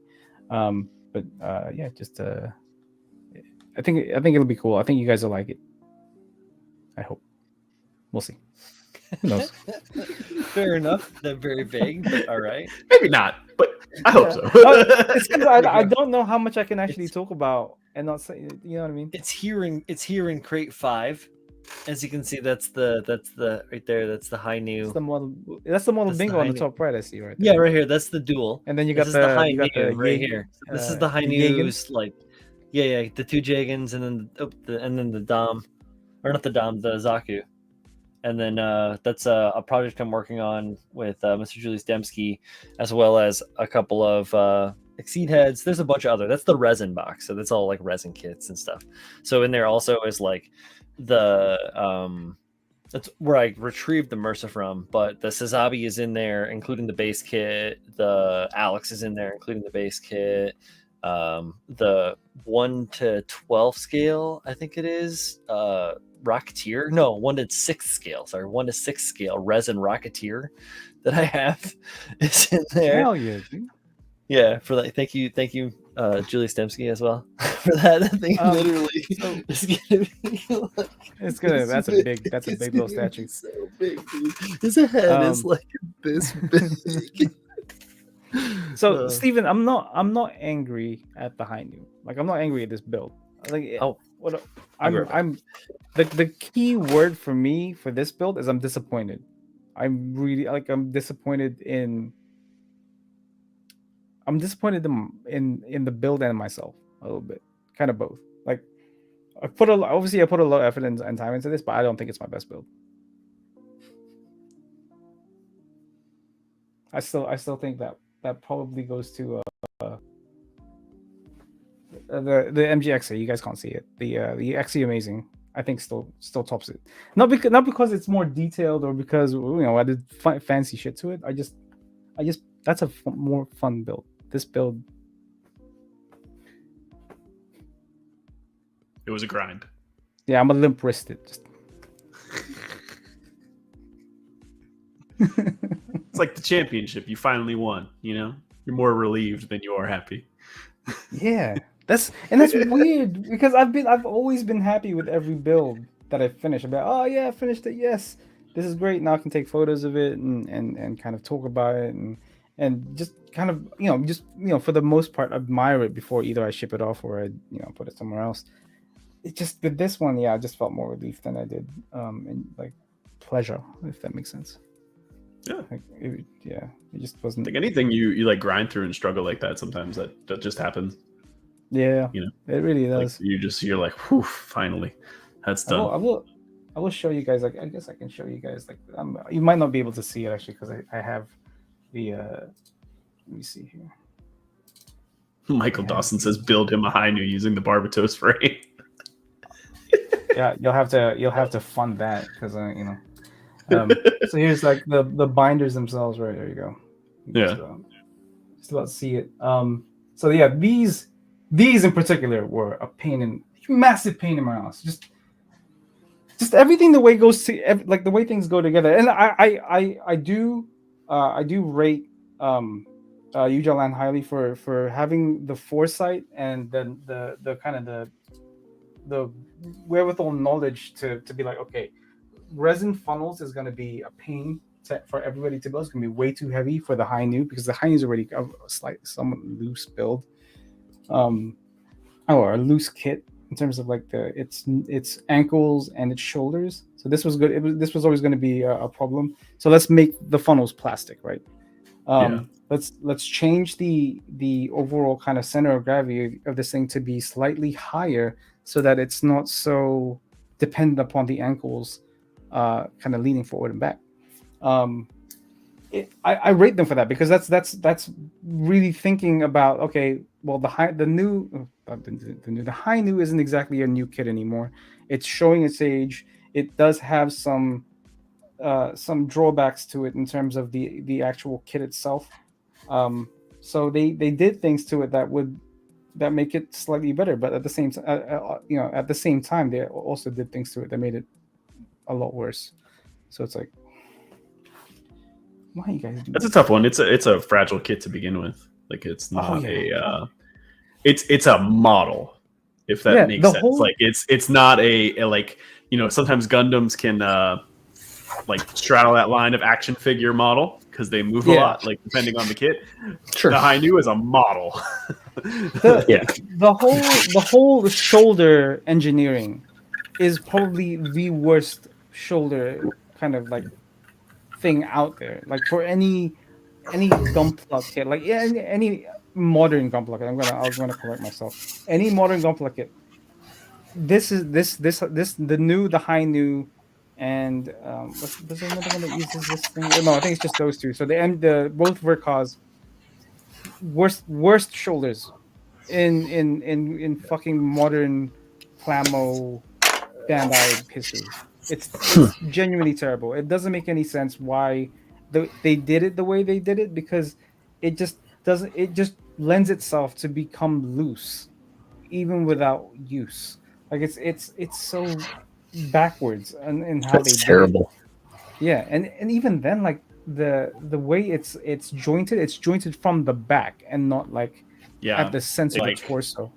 But yeah, just I think it'll be cool. I think you guys will like it. I hope. We'll see. Who knows? Fair enough. They're very vague, but all right. Maybe not, but I hope so. It's because I don't know how much I can actually talk about and not say. You know what I mean? It's here in crate 5. As you can see, that's the right there. That's the high new. That's the model bingo on the top right. I see right there. Yeah, right here. That's the dual. And then you got the high new right here. So this is the high news. The 2 Jagans and then the Dom, or not the Dom, the Zaku. And then that's a project I'm working on with Mr. Julius Dembski, as well as a couple of Exceed heads. There's a bunch of other. That's the resin box, so that's all resin kits and stuff. So in there also is the that's where I retrieved the MRSA from. But the Sazabi is in there, including the base kit. The Alex is in there, including the base kit. The 1 to 12 scale, I think it is. Rocketeer, no, 1 to 6 scale. Sorry, 1 to 6 scale resin Rocketeer that I have is in there. Hell yeah, dude. Yeah, for that. Thank you, Julie Stemsky as well. For that thing, literally, so- is gonna be like, It's gonna. this That's a big. big. That's a It's big little gonna be statue. so big, dude. His head is like this big. So Steven, I'm not angry at the high new. Like I'm not angry at this build. Like Oh, what I'll be right back. I'm the key word for me for this build is I'm disappointed. I'm really I'm disappointed in in the build and myself a little bit. Kind of both. Like I put a lot of effort and time into this, but I don't think it's my best build. I still think that probably goes to the MGXA. You guys can't see it. The XE Amazing, I think still tops it. Not because it's more detailed or because I did fancy shit to it. I just that's a more fun build. This build, It was a grind. yeah, I'm a limp wristed. It's like the championship. You finally won. You're more relieved than you are happy. Yeah, that's weird because I've always been happy with every build that I finish. I'm like, oh yeah, I finished it. Yes, this is great. Now I can take photos of it and kind of talk about it and just kind of for the most part admire it before either I ship it off or I put it somewhere else. It just with this one, I just felt more relief than I did and like pleasure, if that makes sense. Yeah. It just wasn't. Like anything you like grind through and struggle like that, sometimes that just happens. Yeah, it really does. Like you're like, whew, finally, that's done. I will show you guys. Like, I guess I can show you guys. Like, you might not be able to see it actually because I have the. Let me see here. Michael Dawson says, "Build him a high new using the Barbatos frame." Yeah, you'll have to fund that because so here's like the binders themselves. Right there you go. Yeah. Just about to see it. So yeah, these in particular were a massive pain in my ass. Just everything the way goes to like the way things go together. And I do rate Ujalan highly for having the foresight and then the kind of the wherewithal knowledge to be like, okay, resin funnels is going to be a pain for everybody to build. It's going to be way too heavy for the high new because the high new is already a somewhat loose build, or a loose kit in terms of like its ankles and its shoulders. So this was good. This was always going to be a problem. So let's make the funnels plastic, right? Let's change the overall kind of center of gravity of this thing to be slightly higher so that it's not so dependent upon the ankles kind of leaning forward and back. I rate them for that because that's really thinking about, okay, well the high new isn't exactly a new kit anymore. It's showing its age. It does have some drawbacks to it in terms of the actual kit itself. So they did things to it that make it slightly better, but at the same at the same time they also did things to it that made it a lot worse. So it's like, why you guys do That's a tough one. It's a fragile kit to begin with. Like it's not it's a model, if that makes sense. Like it's not a like sometimes Gundams can like straddle that line of action figure model because they move a lot, like depending on the kit. Sure. The high new is a model. The whole shoulder engineering is probably the worst shoulder kind of like thing out there. Like for any Gunpla kit, like any modern Gunpla kit. I was gonna correct myself. Any modern Gunpla kit. This the high new, and there's another one that uses this thing. No, I think it's just those two. So the both Verkaz worst shoulders in fucking modern Plamo Bandai history. It's genuinely terrible. It doesn't make any sense why they did it the way they did it, because it just doesn't. It just lends itself to become loose, even without use. Like it's so backwards in how That's they terrible. did it. Yeah, and even then, like the way it's jointed from the back and not like Yeah, at the center like- of the torso.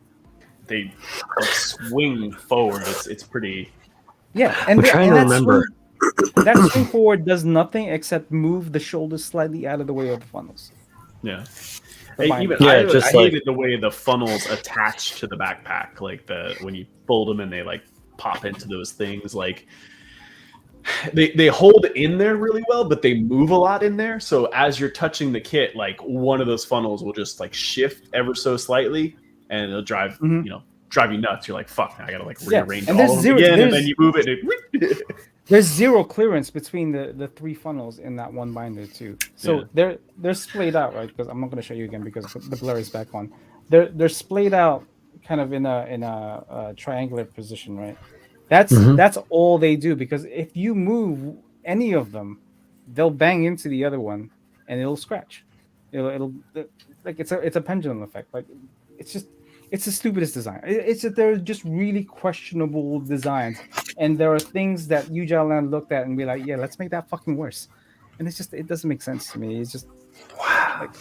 they like swing forward. It's pretty. Yeah, and, I'm trying to remember. That swing forward does nothing except move the shoulders slightly out of the way of the funnels. Yeah. The binder. Yeah, I just hated the way the funnels attach to the backpack, like when you fold them and they like pop into those things. Like they hold in there really well, but they move a lot in there. So as you're touching the kit, like one of those funnels will just like shift ever so slightly, and it'll drive drive you nuts. You're like, fuck, I gotta like rearrange and all there's of them again, and then you move it. And There's zero clearance between the three funnels in that one binder too. So they're splayed out, right? Because I'm not going to show you again because the blur is back on. They're splayed out kind of in a triangular position, right? That's all they do, because if you move any of them, they'll bang into the other one and it'll scratch. It'll like it's a pendulum effect. Like it's the stupidest design. It's that they're just really questionable designs, and there are things that Ujalan looked at and be like, yeah, let's make that fucking worse. And it doesn't make sense to me. It's just like,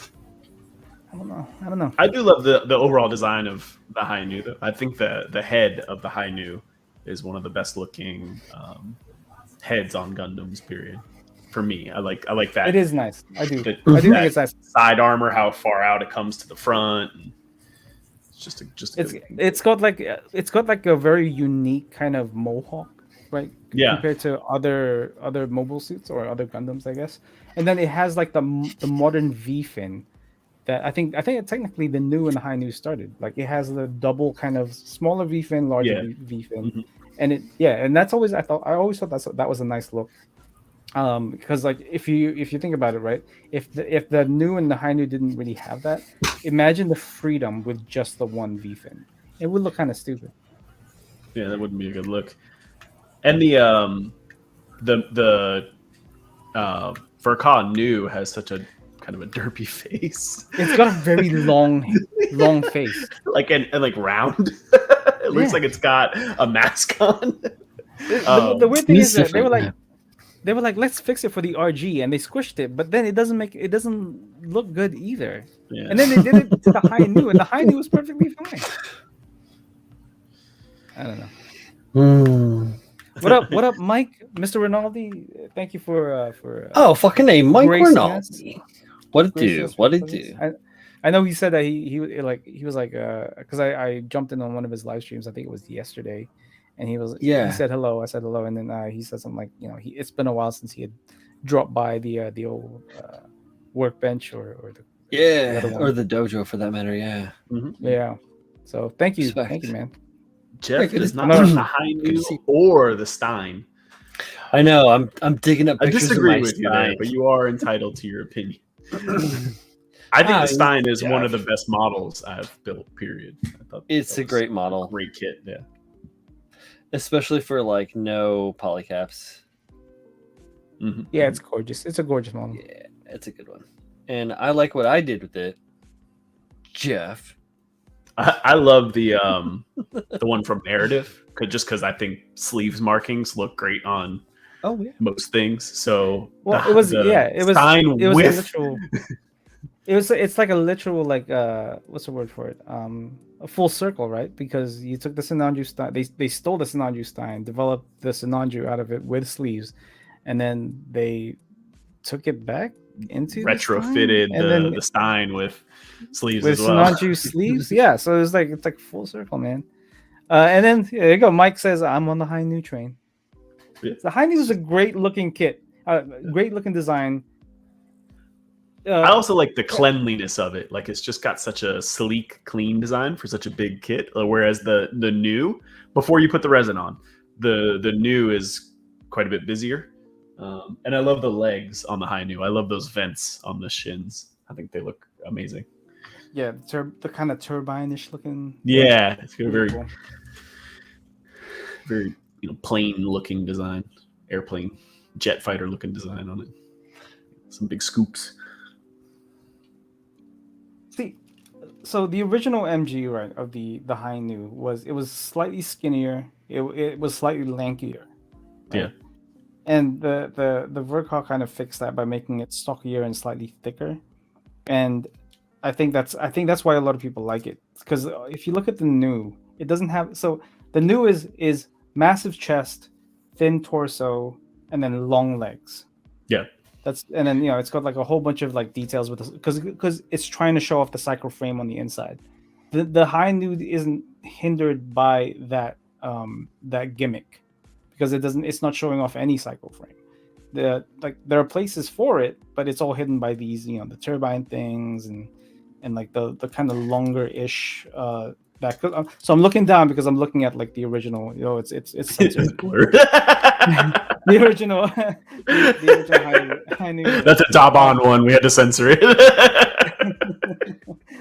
I don't know. I do love the overall design of the Hainu though. I think the head of the Hainu is one of the best looking heads on Gundams. Period. For me, I like that. It is nice. I do think it's nice. Side armor, how far out it comes to the front. It's got like a very unique kind of mohawk, right? Yeah. Compared to other mobile suits or other Gundams, I guess. And then it has like the modern V fin that I think it technically the new and the Hainu started. Like it has the double kind of smaller V fin, larger V fin, and and that's always I always thought that was a nice look. Because like if you think about it, right, if the new and the Hainu didn't really have that, imagine the freedom with just the one V fin. It would look kind of stupid. Yeah, that wouldn't be a good look. And the Furka new has such a kind of a derpy face. It's got a very long face, and like round. It looks like it's got a mask on. The weird thing is that they were like, let's fix it for the RG, and they squished it, but then it doesn't look good either. Yeah. And then they did it to the Hainu, and the Hainu was perfectly fine. I don't know. What up, Mike, Mr. Rinaldi? Thank you for fucking A, Mike Rinaldi. What it do? I know he said that he was like because I jumped in on one of his live streams. I think it was yesterday. And he said hello. I said hello, and then he said something like, it's been a while since he had dropped by the old workbench or the dojo for that matter. Yeah, yeah. So thank you, man. Jeff is not the Hainu or the Stein. I know. I'm digging up. I pictures disagree of with you there, but you are entitled to your opinion. I think the Stein is one of the best models I've built. Period. I thought it's a great model, great kit. Yeah. Especially for like no polycaps. Yeah, it's gorgeous. It's a gorgeous model. Yeah, it's a good one. And I like what I did with it. Jeff. I love the one from Narrative, because I think sleeves markings look great on most things. So it's like a literal like what's the word for it? A full circle, right? Because you took the Sinanju Stein, they stole the Sinanju Stein, developed the Sinanju out of it with sleeves, and then they took it back into retrofitted the Stein with sleeves with as well. Sinanju sleeves. Yeah, so it's like full circle, man. And then there you go. Mike says I'm on the Hainu train. Yeah. The Hainu is a great looking kit, great looking design. I also like the cleanliness of it. Like it's just got such a sleek, clean design for such a big kit. Whereas the new, before you put the resin on, the new is quite a bit busier. And I love the legs on the Hainu. I love those vents on the shins. I think they look amazing. Yeah, the kind of turbine-ish looking. Yeah, it's got a very, very plain looking design, airplane, jet fighter looking design on it. Some big scoops. See, so the original MG, right, of the Hainu was slightly skinnier. It was slightly lankier. Right? Yeah. And the Verkau kind of fixed that by making it stockier and slightly thicker. And I think that's why a lot of people like it, because if you look at the new, it doesn't have, so the new is massive chest, thin torso, and then long legs. Yeah. That's, and then it's got like a whole bunch of like details with this, because it's trying to show off the cycle frame on the inside. The high nu isn't hindered by that that gimmick, because it's not showing off any cycle frame. There are places for it, but it's all hidden by these the turbine things and like the kind of longer ish back. So I'm looking down because I'm looking at like the original. It's censored. The original, the original high nu. That's a Daban one. We had to censor it.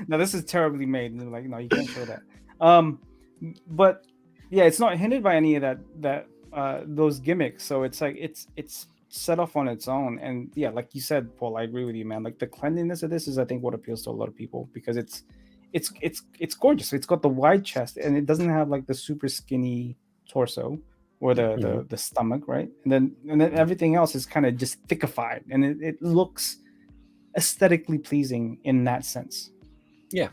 Now this is terribly made. Like, no, you can't show that. But yeah, it's not hindered by any of that those gimmicks. So it's like it's set off on its own. And yeah, like you said, Paul, I agree with you, man. Like the cleanliness of this is, I think, what appeals to a lot of people, because it's gorgeous. It's got the wide chest, and it doesn't have like the super skinny torso or the stomach, right? And then everything else is kind of just thickified, and it looks aesthetically pleasing in that sense. Yeah,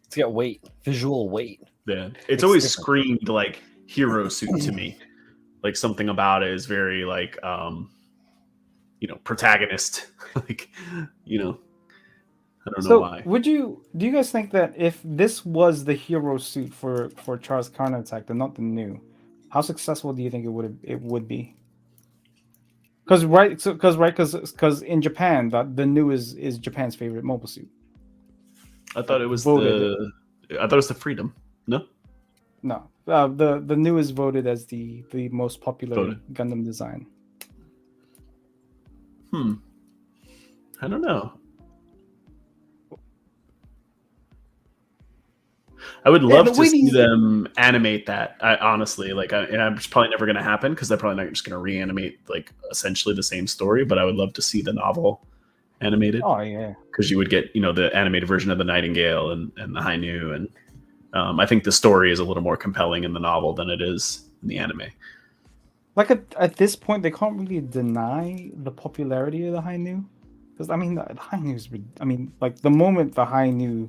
it's got weight, visual weight. Yeah, it's always different. screamed like hero suit to me. Like something about it is very like protagonist. Like I don't know why. Do you guys think that if this was the hero suit for Char's counterattack, and not the new, how successful do you think it would be? Because in Japan, the new is Japan's favorite mobile suit. I thought it was voted. the Freedom. No. No, the new is voted as the most popular Gundam design. I don't know. I would love to see them animate that. Honestly, and it's probably never going to happen because they're probably not just going to reanimate like essentially the same story. But I would love to see the novel animated. Oh yeah, because you would get the animated version of the Nightingale and the Hainu, and I think the story is a little more compelling in the novel than it is in the anime. Like at this point, they can't really deny the popularity of the Hainu, because I mean the Hainu is, like the moment the Hainu.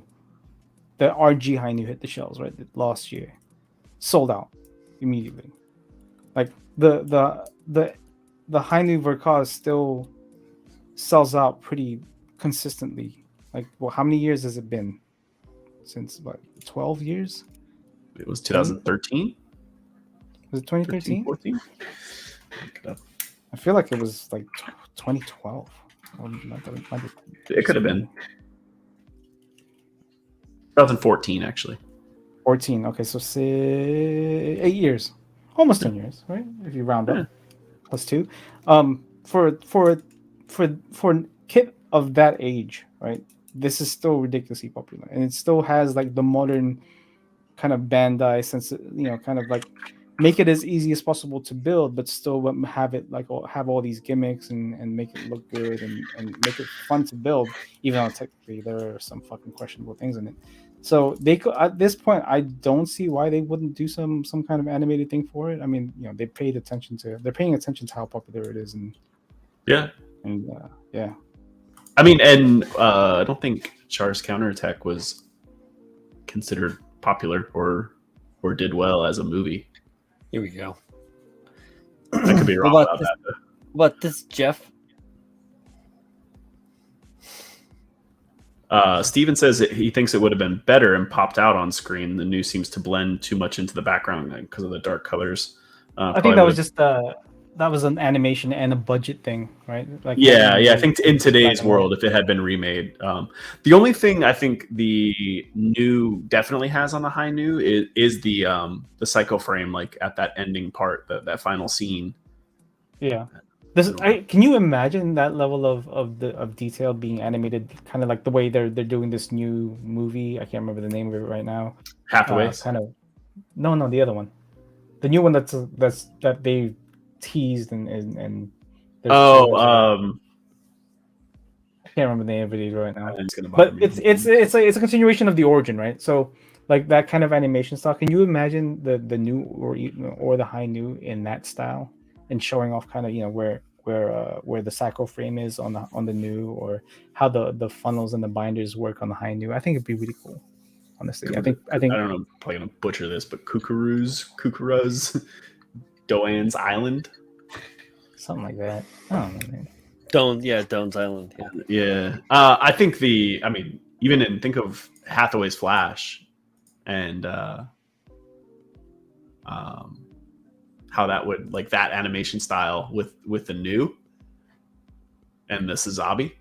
The RG Hainu hit the shelves, right, last year, sold out immediately. Like the Hainu Verkaz still sells out pretty consistently. Like, well, how many years has it been? Since what, 12 years? It was 2013. Was it 2013? 14? I feel like it was like 2012. It could have been 2014, actually. 14. Okay, so say 8 years, almost 10 years, right? If you round up, plus 2. For kit of that age, right? This is still ridiculously popular, and it still has like the modern kind of Bandai sense. Kind of like make it as easy as possible to build, but still have it like have all these gimmicks and make it look good and make it fun to build, even though technically there are some fucking questionable things in it. So they could, at this point, I don't see why they wouldn't do some kind of animated thing for it. I mean, they're paying attention to how popular it is, and yeah. I mean, and I don't think Char's counterattack was considered popular or did well as a movie. Here we go. I could be wrong about that. What this, Jeff? Steven says he thinks it would have been better and popped out on screen. The new seems to blend too much into the background because of the dark colors. I think that was just that was an animation and a budget thing, right? Like I think in today's world, if it had been remade, the only thing I think the new definitely has on the Hainu is the psycho frame, like at that ending part, that final scene. Yeah. Can you imagine that level of detail being animated, kind of like the way they're doing this new movie? I can't remember the name of it right now. Hathaway. No, the other one, the new one that they teased and. I can't remember the name of it right now. But it's a continuation of the origin, right? So like that kind of animation style. Can you imagine the new or the Hainu in that style? And showing off kind of where where the cycle frame is on the new, or how the funnels and the binders work on the high new. I think it'd be really cool. Honestly, I think I don't know. I'm probably gonna butcher this, but Kukuru's Doan's Island. something like that. I don't know, man. Doan's Island. Yeah. Yeah. I think think of Hathaway's Flash and how that would, like, that animation style with the new and the Sazabi.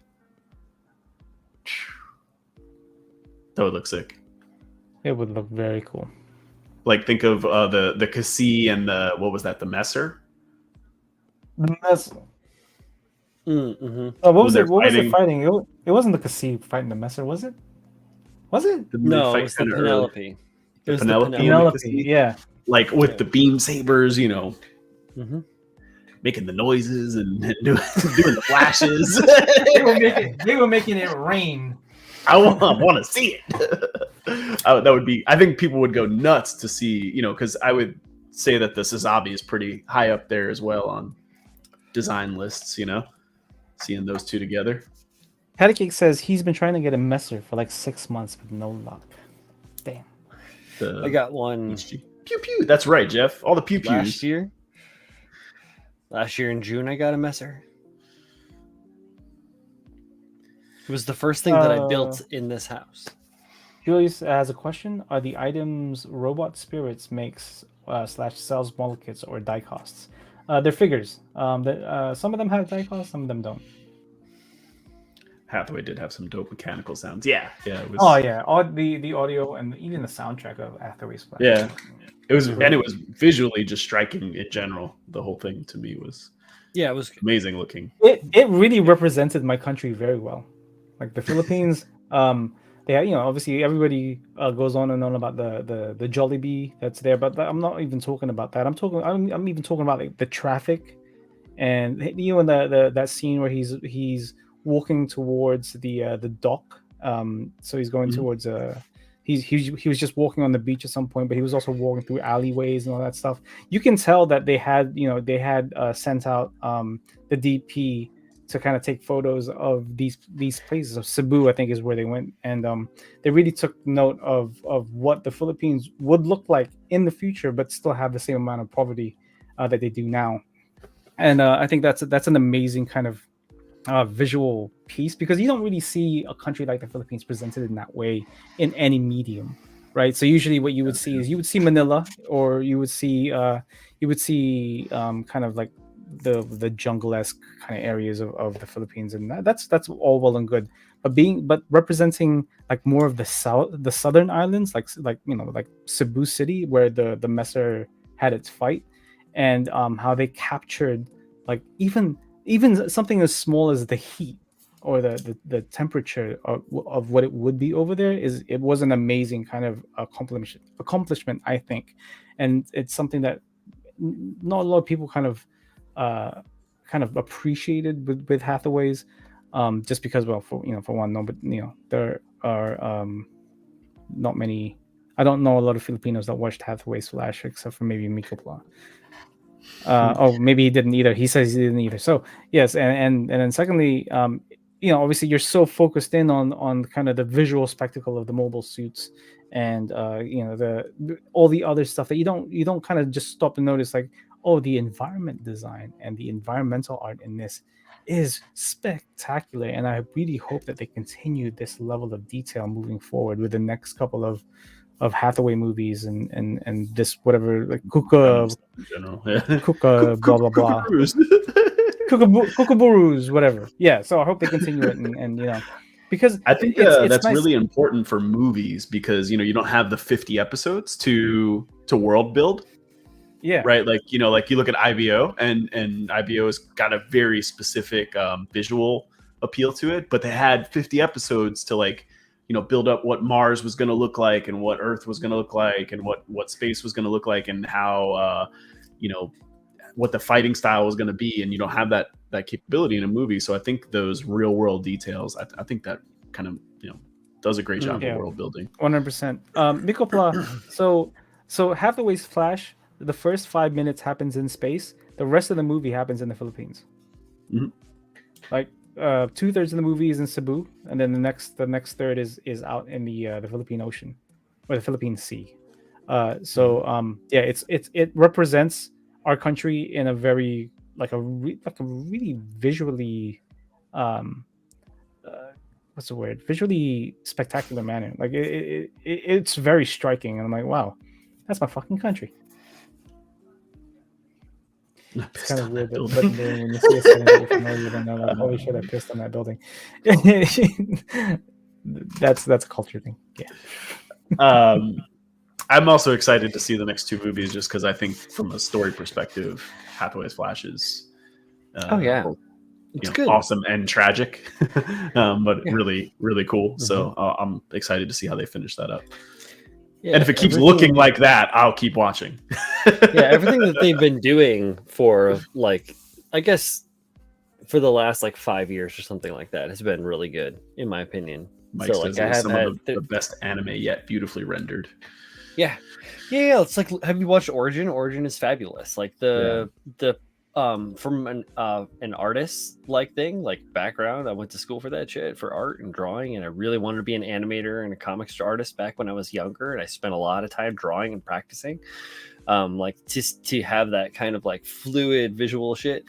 That would look sick. It would look very cool. Like, think of the Cassie and the, what was that, the Messer? Mm-hmm. Oh, what was When it? What was they're it fighting? It wasn't the Cassie fighting the Messer, was it? Was it? Didn't they No, fight it was the kinda early? Penelope. It was the Penelope. Penelope, Cassie? yeah. Like with Yeah. the beam sabers, Mm-hmm. making the noises and doing the flashes. They were making it rain. I want to see it. That would be. I think people would go nuts to see, because I would say that the Sazabi is pretty high up there as well on design lists. Seeing those two together. Patacake says he's been trying to get a Messer for like 6 months with no luck. Damn. I got one Pew pew. That's right, Jeff. All the pew pews. last year. Last year in June, I got a Messer. It was the first thing that I built in this house. Julius has a question. Are the items Robot Spirits makes / sells model kits or die costs? They're figures. Some of them have die costs, some of them don't. Hathaway did have some dope mechanical sounds. Yeah. It was, Oh yeah, all the audio and even the soundtrack of Hathaway's Flash. Yeah. It was visually just striking in general. The whole thing to me was It was amazing looking. It really represented my country very well. Like the Philippines, they obviously everybody goes on and on about the Jollibee that's there, but I'm not even talking about that. I'm even talking about like the traffic, and in that scene where he's walking towards the dock. So he's going towards he was just walking on the beach at some point, but he was also walking through alleyways and all that stuff. You can tell that they had sent out the DP to kind of take photos of these places. Of Cebu, I think, is where they went, and they really took note of what the Philippines would look like in the future, but still have the same amount of poverty that they do now. And I think that's an amazing kind of visual piece, because you don't really see a country like the Philippines presented in that way in any medium, right? So usually what you would see is Manila, or you would see kind of like the jungle-esque kind of areas of the Philippines, and that's all well and good, but representing like more of the southern islands, like Cebu City, where the Messer had its fight, and how they captured like even something as small as the heat or the temperature of what it would be over there. It was an amazing kind of accomplishment, I think, and it's something that not a lot of people kind of appreciated with Hathaway's, just because, well, for one, no, but there are not many. I don't know a lot of Filipinos that watched Hathaway's Flash, except for maybe Miko Pla. Maybe he didn't either. He says he didn't either. So yes, and then secondly, obviously you're so focused in on kind of the visual spectacle of the mobile suits, and all the other stuff that you don't kind of just stop and notice, like, oh, the environment design and the environmental art in this is spectacular, and I really hope that they continue this level of detail moving forward with the next couple of Hathaway movies and this whatever, like Kuka in general. Kuka blah blah blah Kookaburus, whatever. Yeah, so I hope they continue it, and because I think it's that's nice. really important for movies, because you don't have the 50 episodes to world build. Yeah. Right. Like, you look at IBO, and IBO has got a very specific visual appeal to it, but they had 50 episodes to build up what Mars was going to look like, and what Earth was going to look like, and what space was going to look like, and how, what the fighting style was going to be. And you don't have that capability in a movie. So I think those real world details, I think that kind of, does a great job of world building. 100%. Mikopla, so Hathaway's Flash, the first 5 minutes happens in space. The rest of the movie happens in the Philippines. Mhm. Like 2/3 of the movie is in Cebu, and then the next third is out in the Philippine Ocean or the Philippine Sea. It represents our country in a very like a really visually um what's the word, visually spectacular manner. Like it's very striking, and I'm like, wow, that's my fucking country. I It's pissed kind of on weird that that building. when you see a setting that you're familiar with, and they're like, holy shit, I pissed on that building. That's a culture thing. Yeah. I'm also excited to see the next two movies, just because I think, from a story perspective, Hathaway's Flash is Oh yeah, both, it's good. awesome and tragic, but Yeah. really, really cool. So I'm excited to see how they finish that up. Yeah, And if it keeps everything- looking like that, I'll keep watching. yeah, everything that they've been doing for like, I guess, for the last like 5 years or something like that has been really good, in my opinion. Mike So says like, it I was have some had, of the best anime yet, beautifully rendered. yeah. It's like, have you watched Origin? Origin is fabulous. Like the from an artist like thing, like background. I went to school for that shit, for art and drawing, and I really wanted to be an animator and a comics artist back when I was younger, and I spent a lot of time drawing and practicing. Like just to have that kind of like fluid visual shit,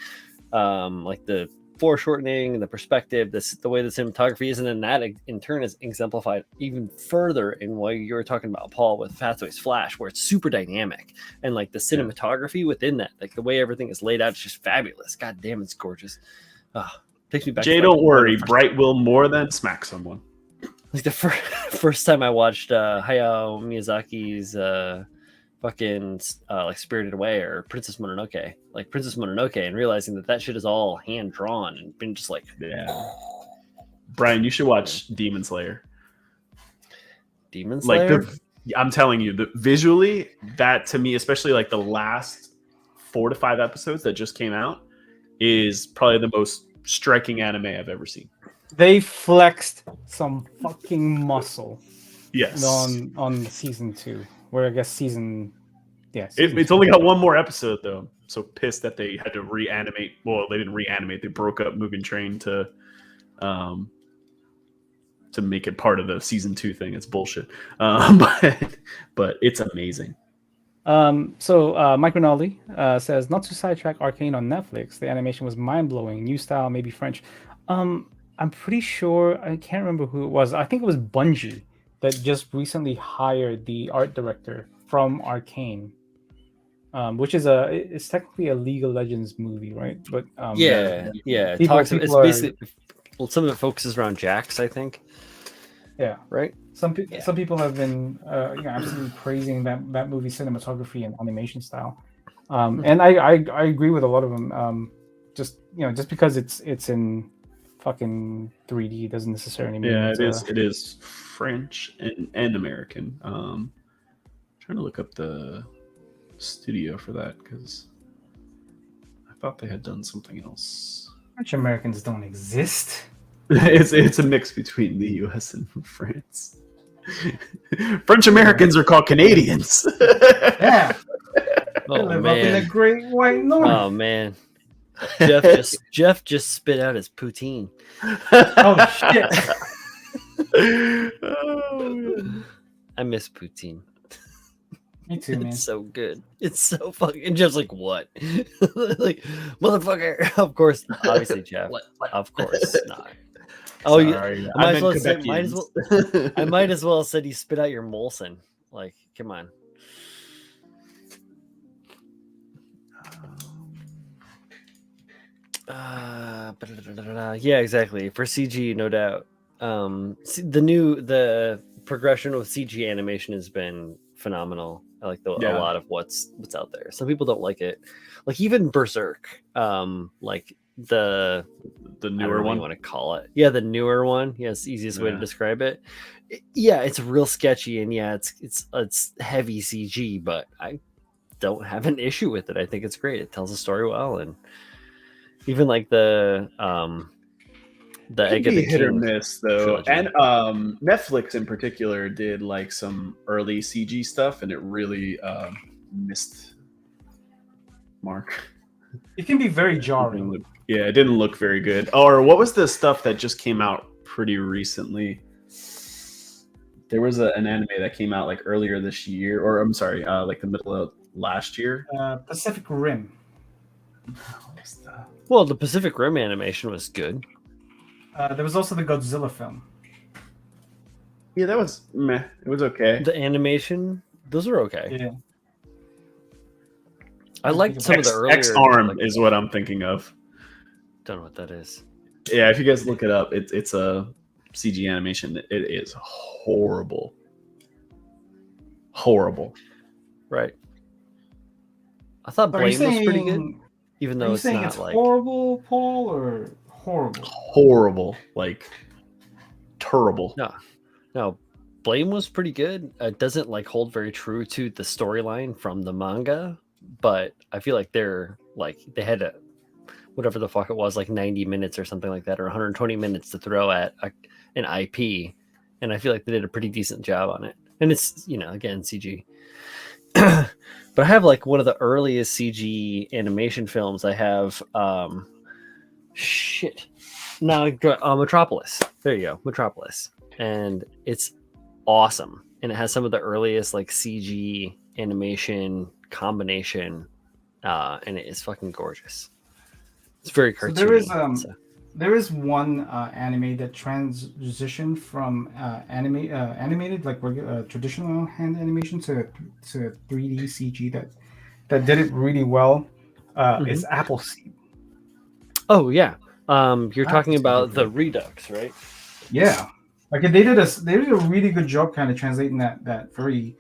like the foreshortening and the perspective, the way the cinematography is, and then that in turn is exemplified even further in what you were talking about, Paul, with Hathaway's Flash, where it's super dynamic, and like the cinematography within that, like the way everything is laid out, is just fabulous. God damn, it's gorgeous. Takes me back. Jay, to, like, don't worry, Bright will more than smack someone. like the first time I watched Hayao Miyazaki's fucking like Spirited Away or Princess Mononoke, and realizing that shit is all hand drawn and been just like, yeah. Brian, you should watch Demon Slayer. Demon Slayer. I'm telling you, visually, that to me, especially like the last 4 to 5 episodes that just came out, is probably the most striking anime I've ever seen. They flexed some fucking muscle. Yes. On season 2. Where I guess it's only got one more episode though. So pissed that they had to reanimate. Well, they didn't reanimate. They broke up Mugen Train to make it part of the season 2 thing. It's bullshit. But it's amazing. So Mike Rinaldi says, not to sidetrack Arcane on Netflix, the animation was mind blowing. New style, maybe French. I'm pretty sure, I can't remember who it was. I think it was Bungie that just recently hired the art director from Arcane, which is it's technically a League of Legends movie, right? But yeah. It's basically, some of it focuses around Jax, I think. Yeah, right. Some people have been absolutely praising that movie cinematography and animation style, and I agree with a lot of them. Just because it's in fucking 3D doesn't necessarily mean it is French and American. Trying to look up the studio for that because I thought they had done something else. French Americans don't exist. It's a mix between the U.S. and France. French Americans are called Canadians. Yeah. Oh, they live man. up in the Great White North. Oh man. Jeff just spit out his poutine. Oh shit. Oh, I miss poutine. Me too, man. It's so good. It's so fucking. Jeff's like, what? Like, motherfucker. Of course, obviously, Jeff. What? Of course not. Oh, sorry. I might as well have said you spit out your Molson. Like, come on. Yeah, exactly. For CG, no doubt. The progression with CG animation has been phenomenal. I like a lot of what's out there. Some people don't like it, like even Berserk. Like the newer one, you want to call it. Yeah, the newer one. Yeah, it's the easiest way to describe it. Yeah, it's real sketchy, and yeah, it's heavy CG, but I don't have an issue with it. I think it's great. It tells the story well, and even like the Egg of the hit King or miss though, trilogy. and Netflix in particular did like some early CG stuff, and it really missed mark. It can be very jarring. Yeah, it didn't look very good. Or what was the stuff that just came out pretty recently? There was an anime that came out like earlier this year, or I'm sorry, like the middle of last year. Pacific Rim. Well, the Pacific Rim animation was good. There was also the Godzilla film. Yeah, that was meh. It was okay. The animation, those are okay. Yeah. I liked some of the earlier. X-Arm is what I'm thinking of. Don't know what that is. Yeah, if you guys look it up, it's a CG animation. It is horrible. Horrible. Right. I thought Blame was pretty good, even though it's not like horrible, Paul, or horrible. Horrible, like terrible. No, Blame was pretty good. It doesn't like hold very true to the storyline from the manga, but I feel like they had a whatever the fuck it was, like 90 minutes or something like that, or 120 minutes to throw at an IP, and I feel like they did a pretty decent job on it. And it's, again, CG. But I have like one of the earliest CG animation films. I have Metropolis. There you go, Metropolis. And it's awesome. And it has some of the earliest like CG animation combination, and it is fucking gorgeous. It's very cartoony. So there is one anime that transitioned from animated like traditional hand animation to 3D CG that did it really well. Is Appleseed. Oh yeah, you're talking about the Redux, right? Yeah, like they did a really good job kind of translating that very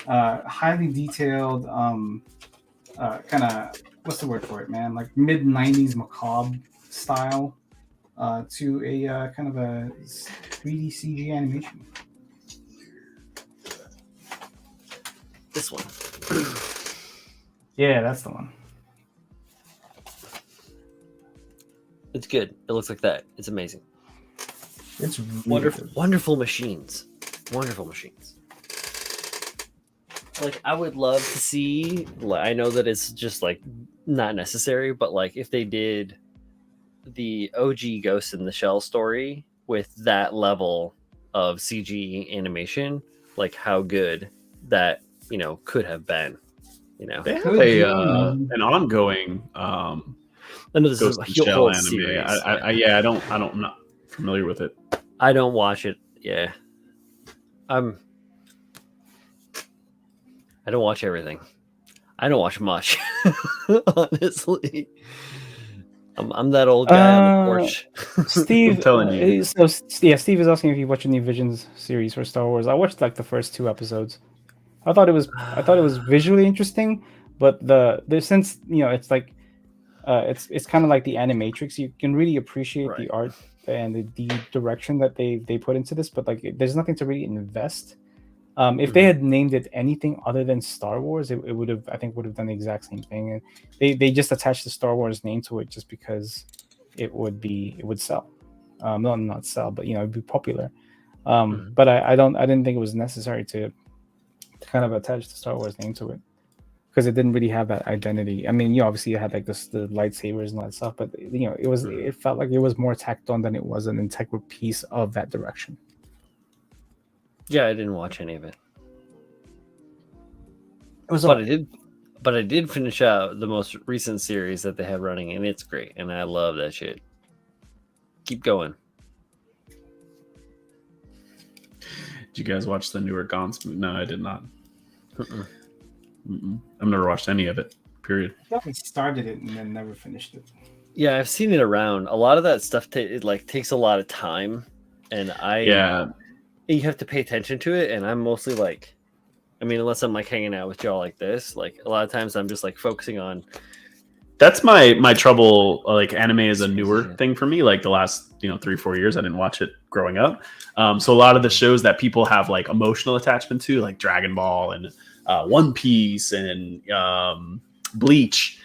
highly detailed kind of, what's the word for it, man? Like mid-90s macabre style to a kind of a 3D CG animation. This one. Yeah, that's the one. It's good. It looks like that. It's amazing. It's really wonderful, good. Wonderful machines. Wonderful machines. Like, I would love to see, I know that it's just like not necessary, but like if they did the OG Ghost in the Shell story with that level of CG animation, like how good that, could have been, They have an ongoing I know this Ghost is in a Shell whole anime. series. I'm not familiar with it. I don't watch it. Yeah. I don't watch everything. I don't watch much, honestly. I'm that old guy on the porch. Steve, I'm telling you. Steve is asking if you watch any Visions series for Star Wars. I watched like the first 2 episodes. I thought it was visually interesting, but since it's like it's kind of like the Animatrix. You can really appreciate the art and the direction that they put into this, but like there's nothing to really invest. If they had named it anything other than Star Wars, it would have done the exact same thing. And they just attached the Star Wars name to it just because it would sell. Not sell, but it'd be popular. But I didn't think it was necessary to kind of attach the Star Wars name to it because it didn't really have that identity. I mean, obviously you had like the lightsabers and all that stuff, but it felt like it was more tacked on than it was an integral piece of that direction. Yeah, I didn't watch any of it. But I did finish out the most recent series that they have running, and it's great, and I love that shit. Keep going. Did you guys watch the newer Gaunt's movie? No, I did not. I've never watched any of it. Period. I definitely started it and then never finished it. Yeah, I've seen it around. A lot of that stuff takes a lot of time, and you have to pay attention to it, and I'm mostly like, unless I'm like hanging out with y'all like this, like a lot of times I'm just like focusing on. That's my trouble. Like anime is a newer thing for me. Like the last 3-4 years, I didn't watch it growing up. So a lot of the shows that people have like emotional attachment to, like Dragon Ball and One Piece and Bleach,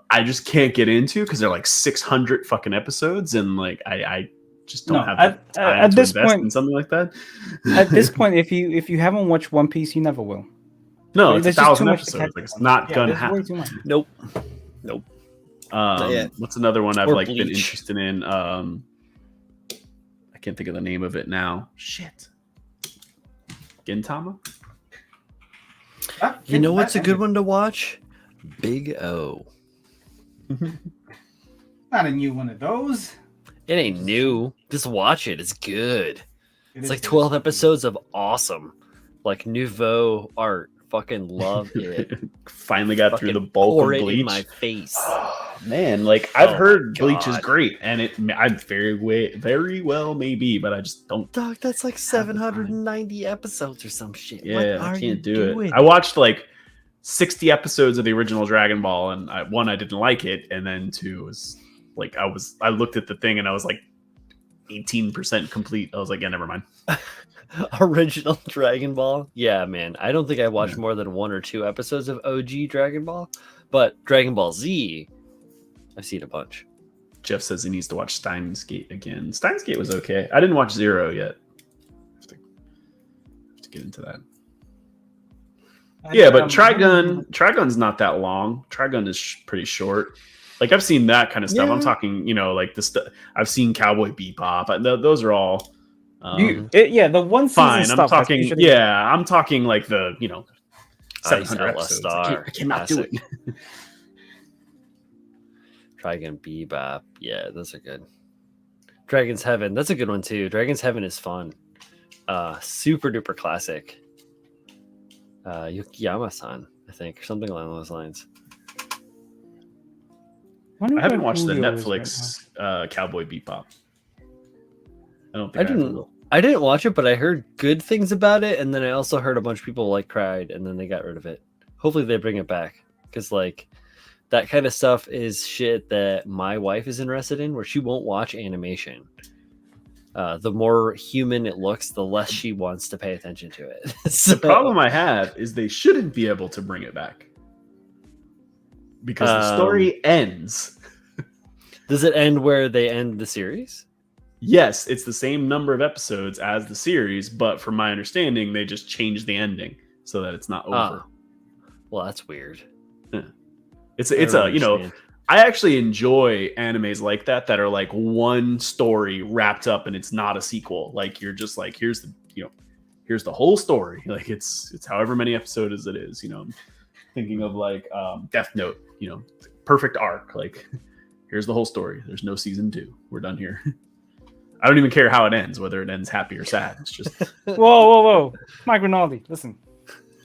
I just can't get into because they're like 600 fucking episodes, and like I just don't have the time at to this invest point in something like that. At this point, if you haven't watched One Piece, you never will. No, it's There's 1,000 just too much to episodes. catch Like, it's not gonna there's way happen. too much. Nope. yet. What's another one I've Or like been Bleach. interested in? I can't think of the name of it now. Shit. Gintama? You know what's a good one to watch? Big O. Not a new one of those. It ain't new. Just watch it. It's good. It's is like good. 12 episodes of awesome, like nouveau art. Fucking love it. Finally got through the Fucking bulk pour of it Bleach. in my face. Oh, man, like I've Oh heard my Bleach is God. great, and I'm very well maybe, but I just don't. Dog, that's like have the time. 790 episodes or some shit. Yeah, What I are you can't do doing? it. I watched like 60 episodes of the original Dragon Ball, and I didn't like it, and then two was like I looked at the thing and I was like 18% complete. I was like, yeah, never mind. Original Dragon Ball? Yeah, man. I don't think I watched more than 1 or 2 episodes of OG Dragon Ball, but Dragon Ball Z, I've seen a bunch. Jeff says he needs to watch Steins Gate again. Steins Gate was okay. I didn't watch Zero yet. Have to get into that. Yeah, but Trigun's not that long. Trigun is pretty short. Like I've seen that kind of stuff. Yeah. I'm talking, like I've seen Cowboy Bebop. Those are all the one season fine. stuff. I'm talking, usually... I'm talking like the 700 Outlaw episodes. Star, I cannot do it. Dragon Bebop. Yeah, those are good. Dragon's Heaven. That's a good one too. Dragon's Heaven is fun. Super duper classic. Yukiyama-san, I think, or something along those lines. I haven't watched the Netflix Cowboy Bebop. I don't think I didn't watch it, but I heard good things about it, and then I also heard a bunch of people cried, and then they got rid of it. Hopefully they bring it back, because that kind of stuff is shit that my wife is interested in, where she won't watch animation. The more human it looks, the less she wants to pay attention to it. The problem I have is they shouldn't be able to bring it back. Because the story ends. Does it end where they end the series? Yes, it's the same number of episodes as the series, but from my understanding, they just changed the ending so that it's not over. Well, that's weird. Yeah. I actually enjoy animes like that are like one story wrapped up and it's not a sequel. Like you're just like, here's the whole story. Like it's however many episodes it is, I'm thinking of like Death Note, perfect arc. Like here's the whole story. There's no season 2. We're done here. I don't even care how it ends, whether it ends happy or sad. It's just whoa, Mike Rinaldi, listen.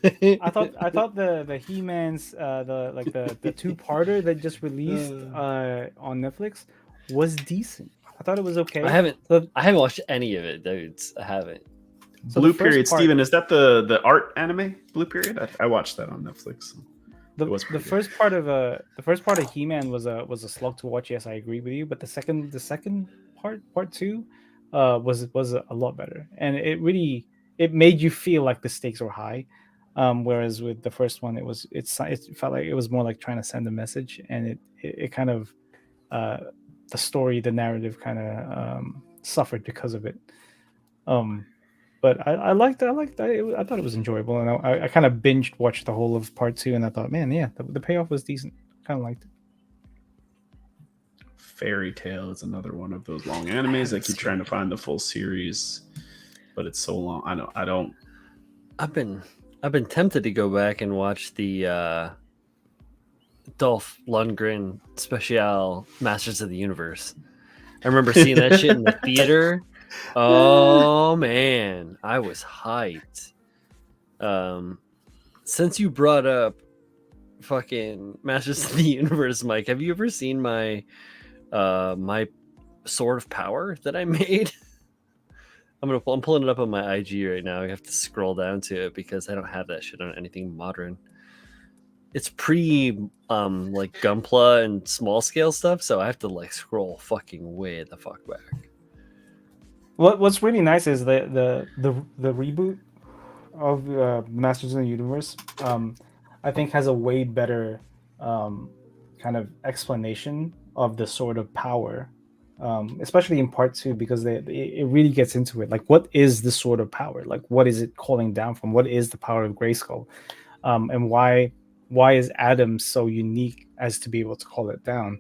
I thought the He-Man's the 2-parter that just released on Netflix was decent. I thought it was okay. I haven't watched any of it, dudes. I haven't. So Blue Period, Steven, is that the art anime? Blue Period? I watched that on Netflix. The first part of He-Man was a slog to watch. Yes, I agree with you. But the second part 2, was a lot better, and it made you feel like the stakes were high. Whereas with the first one, it felt like it was more like trying to send a message, and it kind of the narrative kind of suffered because of it. But I liked it. I thought it was enjoyable, and I kind of binged watched the whole of part 2, and I thought, man, yeah, the payoff was decent. Kind of liked it. Fairy Tail is another one of those long animes. I keep trying to find the full series, but it's so long. I don't. I've been tempted to go back and watch the Dolph Lundgren special Masters of the Universe. I remember seeing that shit in the theater. Oh man, I was hyped. Since you brought up fucking Masters of the Universe, Mike, have you ever seen my Sword of Power that I made? I'm pulling it up on my IG right now. I have to scroll down to it because I don't have that shit on anything modern. It's pre like Gunpla and small scale stuff, so I have to scroll fucking way the fuck back. What's really nice is the reboot of Masters of the Universe. I think has a way better kind of explanation of the Sword of Power, especially in part 2, because it really gets into it. Like, what is the Sword of Power? Like, what is it calling down from? What is the power of Grayskull? And why is Adam so unique as to be able to call it down?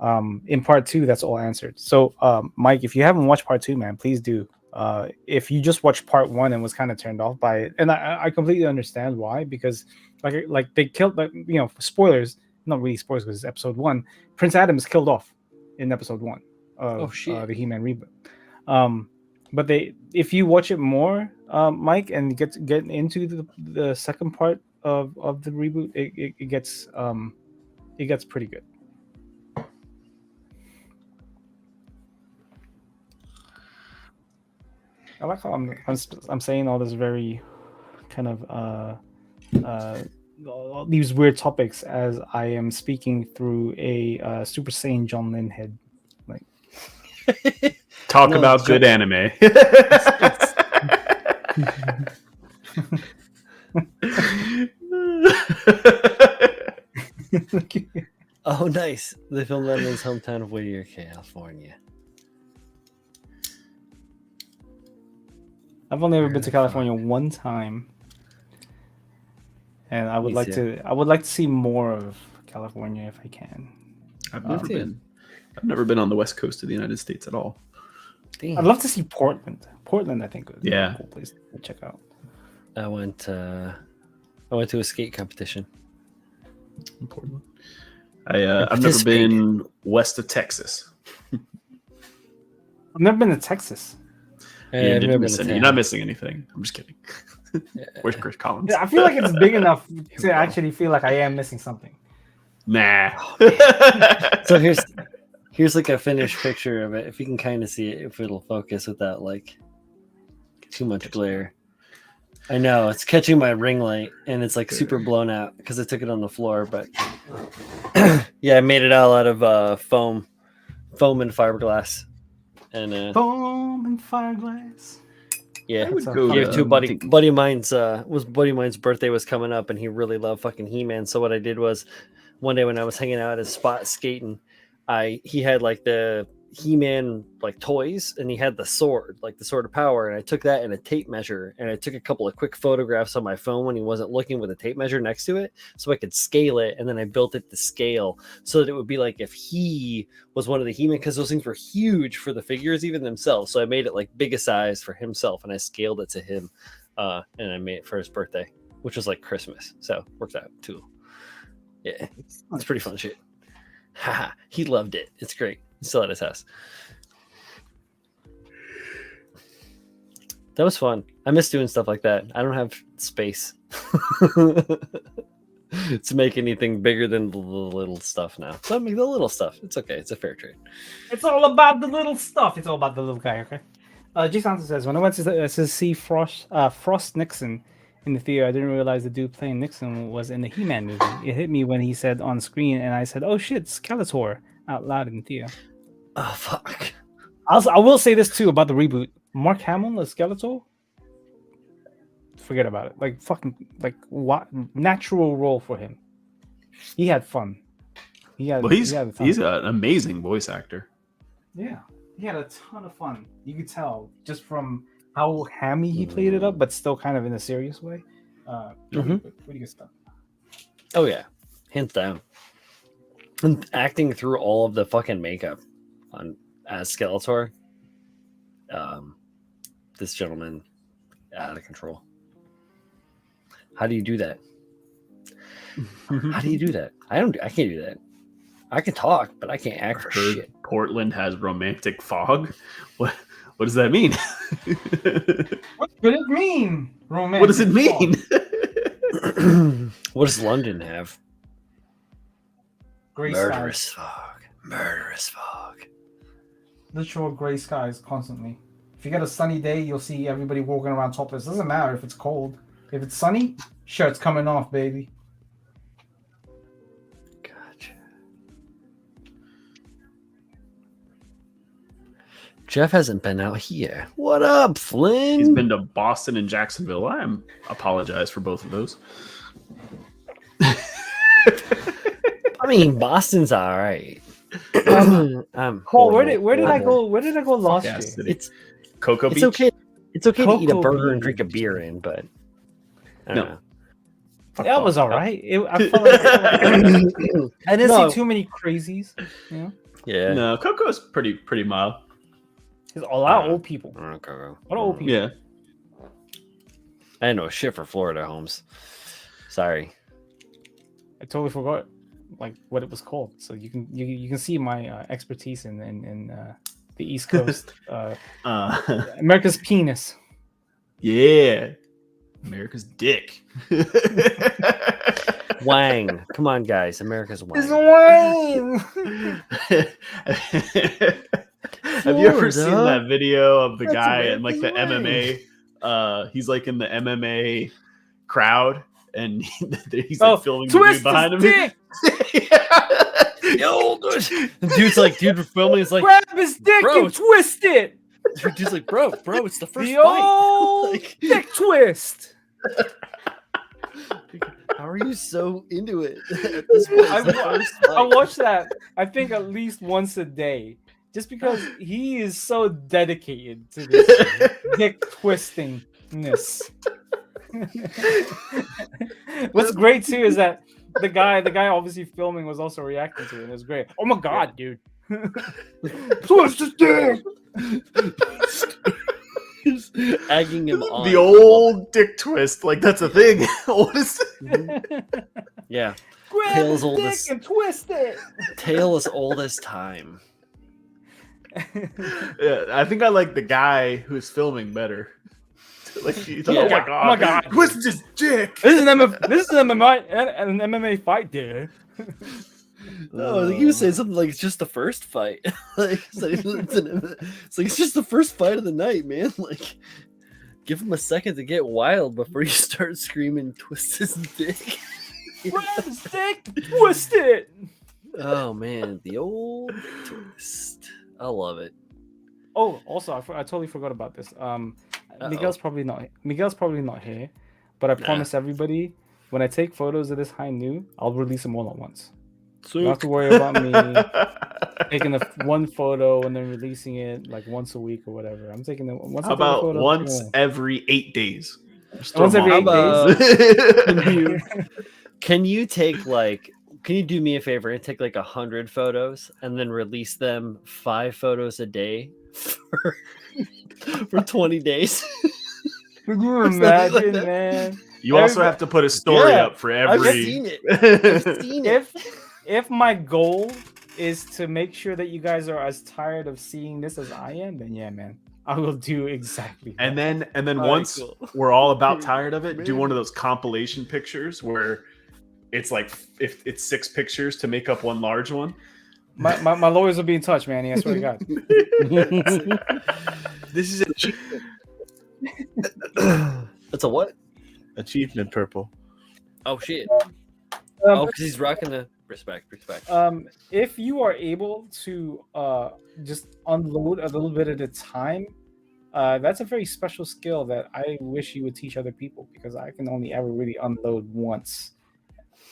In part 2, that's all answered. So, Mike, if you haven't watched part 2, man, please do. If you just watched part 1 and was kind of turned off by it, and I completely understand why, because like they killed, like, spoilers, not really spoilers because it's episode 1. Prince Adam is killed off in episode 1 of the He-Man reboot. But if you watch it more, Mike, and get into the second part of the reboot, it gets pretty good. I like how I'm saying all this very kind of all these weird topics as I am speaking through a Super Saiyan John Lin head. Like, talk about good anime. Oh, nice! They filmed that in his hometown of Whittier, California. I've only ever been to California one time, and I would like to see more of California if I can. I've never been on the west coast of the United States at all. Damn. I'd love to see Portland. Portland, I think, would be a cool place to check out. I went to a skate competition in Portland. I've never been west of Texas. I've never been to Texas. You're not missing anything. I'm just kidding. Where's Chris Collins? Yeah, I feel like it's big enough to actually feel like I am missing something. Nah. So here's like a finished picture of it. If you can kind of see it, if it'll focus without like too much glare. I know it's catching my ring light, and it's like super blown out because I took it on the floor. But yeah, I made it all out of foam and fiberglass. And foam and fiberglass. Yeah, to buddy of mine's birthday was coming up, and he really loved fucking He-Man. So what I did was, one day when I was hanging out at his spot skating, he had like the He-Man like toys, and he had the sword of power, and I took that and a tape measure, and I took a couple of quick photographs on my phone when he wasn't looking with a tape measure next to it, so I could scale it, and then I built it to scale so that it would be like if he was one of the He-Man, because those things were huge for the figures even themselves, so I made it like biggest size for himself, and I scaled it to him, and I made it for his birthday, which was like Christmas, so worked out too. Yeah, it's pretty fun shit. Haha, he loved it. It's great. He's still at his house. That was fun. I miss doing stuff like that. I don't have space to make anything bigger than the little stuff now. So I make the little stuff. It's okay. It's a fair trade. It's all about the little stuff. It's all about the little guy, okay? G. Santos says, when I went to see Frost Nixon in the theater, I didn't realize the dude playing Nixon was in the He-Man movie. It hit me when he said on screen, and I said, oh shit, Skeletor, out loud in the theater. Oh, fuck. I will say this too about the reboot. Mark Hamill as Skeletor? Forget about it. Like, fucking, like, what natural role for him. He had fun. He's an amazing voice actor. Yeah. He had a ton of fun. You could tell just from how hammy he played it up, but still kind of in a serious way. Pretty good stuff. Oh, yeah. Hands down. And acting through all of the fucking makeup as Skeletor, this gentleman, out of control. How do you do that? How do you do that? I can't do that. I can talk, but I can't act for shit. Portland has romantic fog. What does that mean? What could it mean? Romantic. What does it mean? What does London have? Gray Murderous skies. fog. Murderous fog. Literal gray skies constantly. If you get a sunny day, you'll see everybody walking around topless. Doesn't matter if it's cold. If it's sunny, shirt's coming off, baby. Gotcha. Jeff hasn't been out here. What up, Flynn? He's been to Boston and Jacksonville. I apologize for both of those. I mean, Boston's all right. Paul, where did I go? Where did I go last year? It's Cocoa Beach. okay. It's okay to eat a burger Beach. and drink a beer in, but I don't know. That was all right. I felt like I didn't see too many crazies. You know? Yeah. No, Coco's pretty mild. There's a lot of old people. I don't know, Coco. A lot of old people. Yeah. I know shit for Florida homes. Sorry. I totally forgot like what it was called. So you can see my expertise in the East Coast. America's penis. Yeah. America's dick. Wang. Come on, guys. America's Wang. Have you ever seen Florida? that video of the That's guy in like the America's MMA? He's like in the MMA crowd, and he's Oh, like filming the twist dude behind him. his dick! Yo, dude filming is like, Grab his dick bro, and twist it! dude's like, bro, it's the first The fight. old Like, dick twist! how are you so into it at this point? It's the first I fight. watch that, I think, at least once a day. Just because he is so dedicated to this dick twistingness. What's great too is that the guy obviously filming was also reacting to it. And it was great. Oh my god, dude! Twist his dick. Just egging him on. The old dick twist, like that's a thing. What is it? Yeah. Grab Tale's his oldest- dick and twist it. Tale as old as time. Yeah, I think I like the guy who's filming better. Like, he's like, Yeah. oh my god, twist his dick. This is an MMA fight, dude. No, like he was saying something like it's just the first fight. Like it's just the first fight of the night, man. Like give him a second to get wild before you start screaming twist his dick. Grab his dick, twist it. Oh man, the old twist. I love it. Oh, also, I totally forgot about this. Miguel's probably not here, but I promise everybody when I take photos of this high noon, I'll release them all at once. You don't have to worry about me taking one photo and then releasing it like once a week or whatever. I'm taking it once. How about once every 8 days? Once every 8 days. Can you take like? Can you do me a favor and take like 100 photos and then release them 5 photos a day for 20 days? Could you Or something imagine, like that. man? You also have to put a story up for I've every. seen it. I've seen it. If my goal is to make sure that you guys are as tired of seeing this as I am, then yeah, man, I will do exactly that. And then Alright, once cool. we're all about tired of it, do one of those compilation pictures where it's like if it's 6 pictures to make up one large one. My lawyers will be in touch, man. I swear to God. This is achievement. That's a what? Achievement purple. Oh shit. Oh, because he's rocking the respect. If you are able to just unload a little bit at a time, that's a very special skill that I wish you would teach other people, because I can only ever really unload once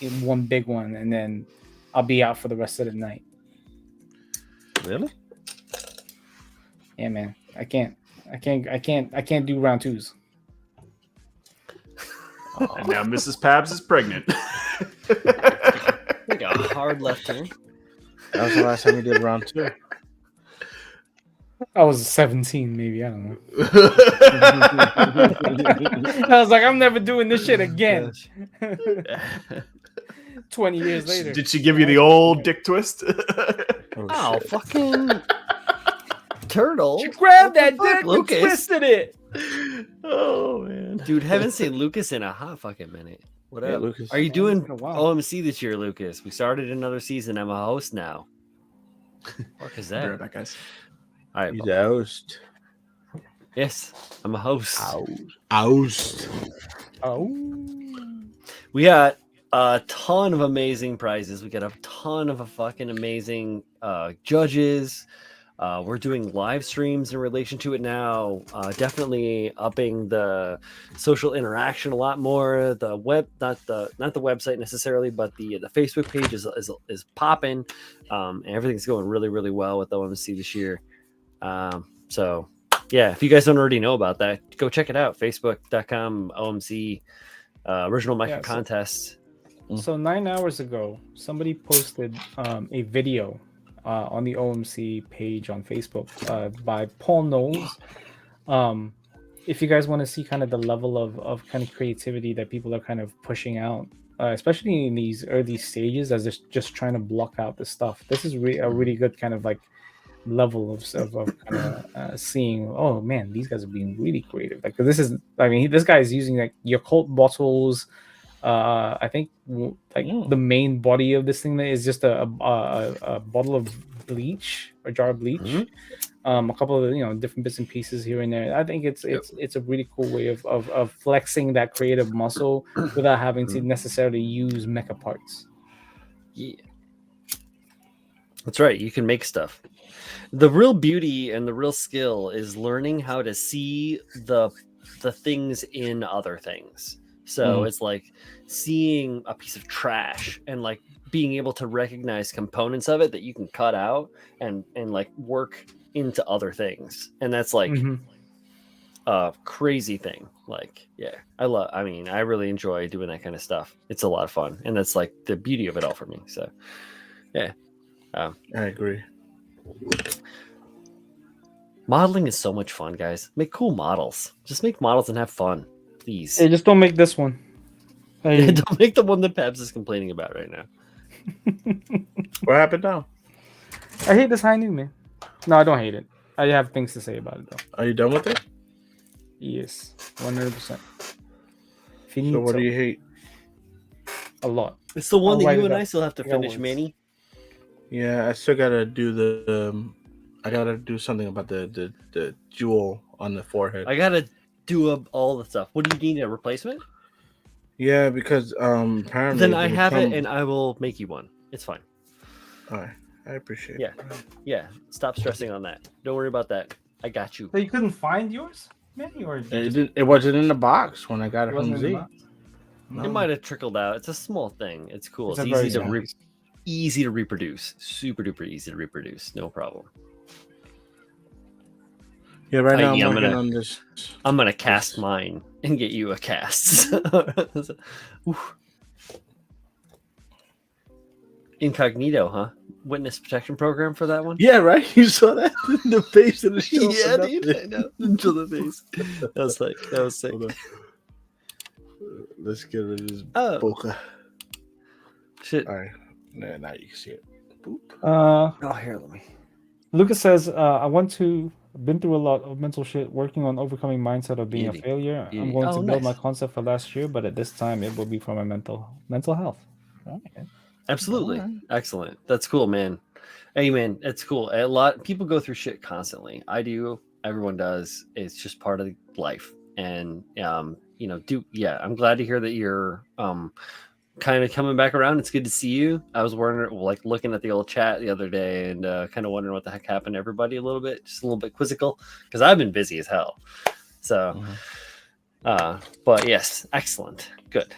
in one big one, and then I'll be out for the rest of the night. Really? Yeah, man. I can't do round twos. And now Mrs. Pabs is pregnant. Like a hard left turn. That was the last time we did round 2. I was 17, maybe. I don't know. I was like, I'm never doing this shit again. 20 years later. Did she give you the old dick twist? Oh, fucking turtle. She grabbed that What the fuck, dick Lucas? and twisted it. Oh man, Dude, haven't seen Lucas in a hot fucking minute. What Yeah, up? Lucas. Are you It's doing been a while. OMC this year, Lucas? We started another season. I'm a host now. What is Be right that? back, guys. All right. He's Paul. oust. Yes, I'm a host. Oust. Oh. We got a ton of amazing prizes. We got a ton of fucking amazing judges. We're doing live streams in relation to it now. Definitely upping the social interaction a lot more. The web, not the website necessarily, but the Facebook page is popping. And everything's going really, really well with OMC this year. So yeah, if you guys don't already know about that, go check it out. Facebook.com OMC original micro contest. So 9 hours ago, somebody posted a video on the OMC page on Facebook by Paul Knowles. If you guys want to see kind of the level of kind of creativity that people are kind of pushing out, especially in these early stages as they're just trying to block out the stuff, this is a really good kind of like level of kind of seeing, oh man, these guys are being really creative. Like this is, I mean, this guy is using like Yakult bottles. I think like the main body of this thing is just a bottle of bleach, a jar of bleach. A couple of different bits and pieces here and there. I think it's a really cool way of flexing that creative muscle without having to necessarily use mecha parts. Yeah, that's right. You can make stuff. The real beauty and the real skill is learning how to see the things in other things. So it's like seeing a piece of trash and like being able to recognize components of it that you can cut out and like work into other things. And that's like a crazy thing. Like, yeah, I really enjoy doing that kind of stuff. It's a lot of fun. And that's like the beauty of it all for me. So yeah. I agree. Modeling is so much fun, guys. Make cool models. Just make models and have fun, please. Hey, just don't make this one. Hey. Don't make the one that Pabs is complaining about right now. What happened now? I hate this high noon, man. No, I don't hate it. I have things to say about it, though. Are you done with it? Yes, 100%. So what do you hate? A lot. It's the one I'll that write you it and up. I still have to Yeah, finish, words. Manny. Yeah, I still gotta do the. I gotta do something about the jewel on the forehead. I gotta do all the stuff. What do you need, a replacement? Yeah, because apparently. Then I have it, and I will make you one. It's fine. All right, I appreciate Yeah. it. Yeah, stop stressing on that. Don't worry about that. I got you. So you couldn't find yours, Manny, or It wasn't in the box when I got it from wasn't in the Z. box? It might have trickled out. It's a small thing. It's cool. It's It's, a very easy to small piece. easy to reproduce. Super duper easy to reproduce. No problem. Yeah, right now I'm I'm working gonna- on this. I'm gonna cast mine and get you a cast. Oof. Incognito, huh? Witness protection program for that one? Yeah, right. You saw that in the face of the show. Yeah, dude. I know. Into the face. That was sick. Hold on. Let's get rid of this Oh boca. shit. All right, now you can see it. Boop. Oh, here, let me. Lucas says, been through a lot of mental shit, working on overcoming mindset of being Beauty. a failure. Beauty. I'm going to Oh, build my nice. concept for last year, but at this time it will be for my mental health. Okay. Absolutely. Alright. Excellent. That's cool, man. Hey, man, it's cool. A lot people go through shit constantly. I do. Everyone does. It's just part of life. And I'm glad to hear that you're kind of coming back around. It's good to see you. I was wondering, like, looking at the old chat the other day and kind of wondering what the heck happened to everybody a little bit, just a little bit quizzical, because I've been busy as hell. So, but yes, excellent. Good.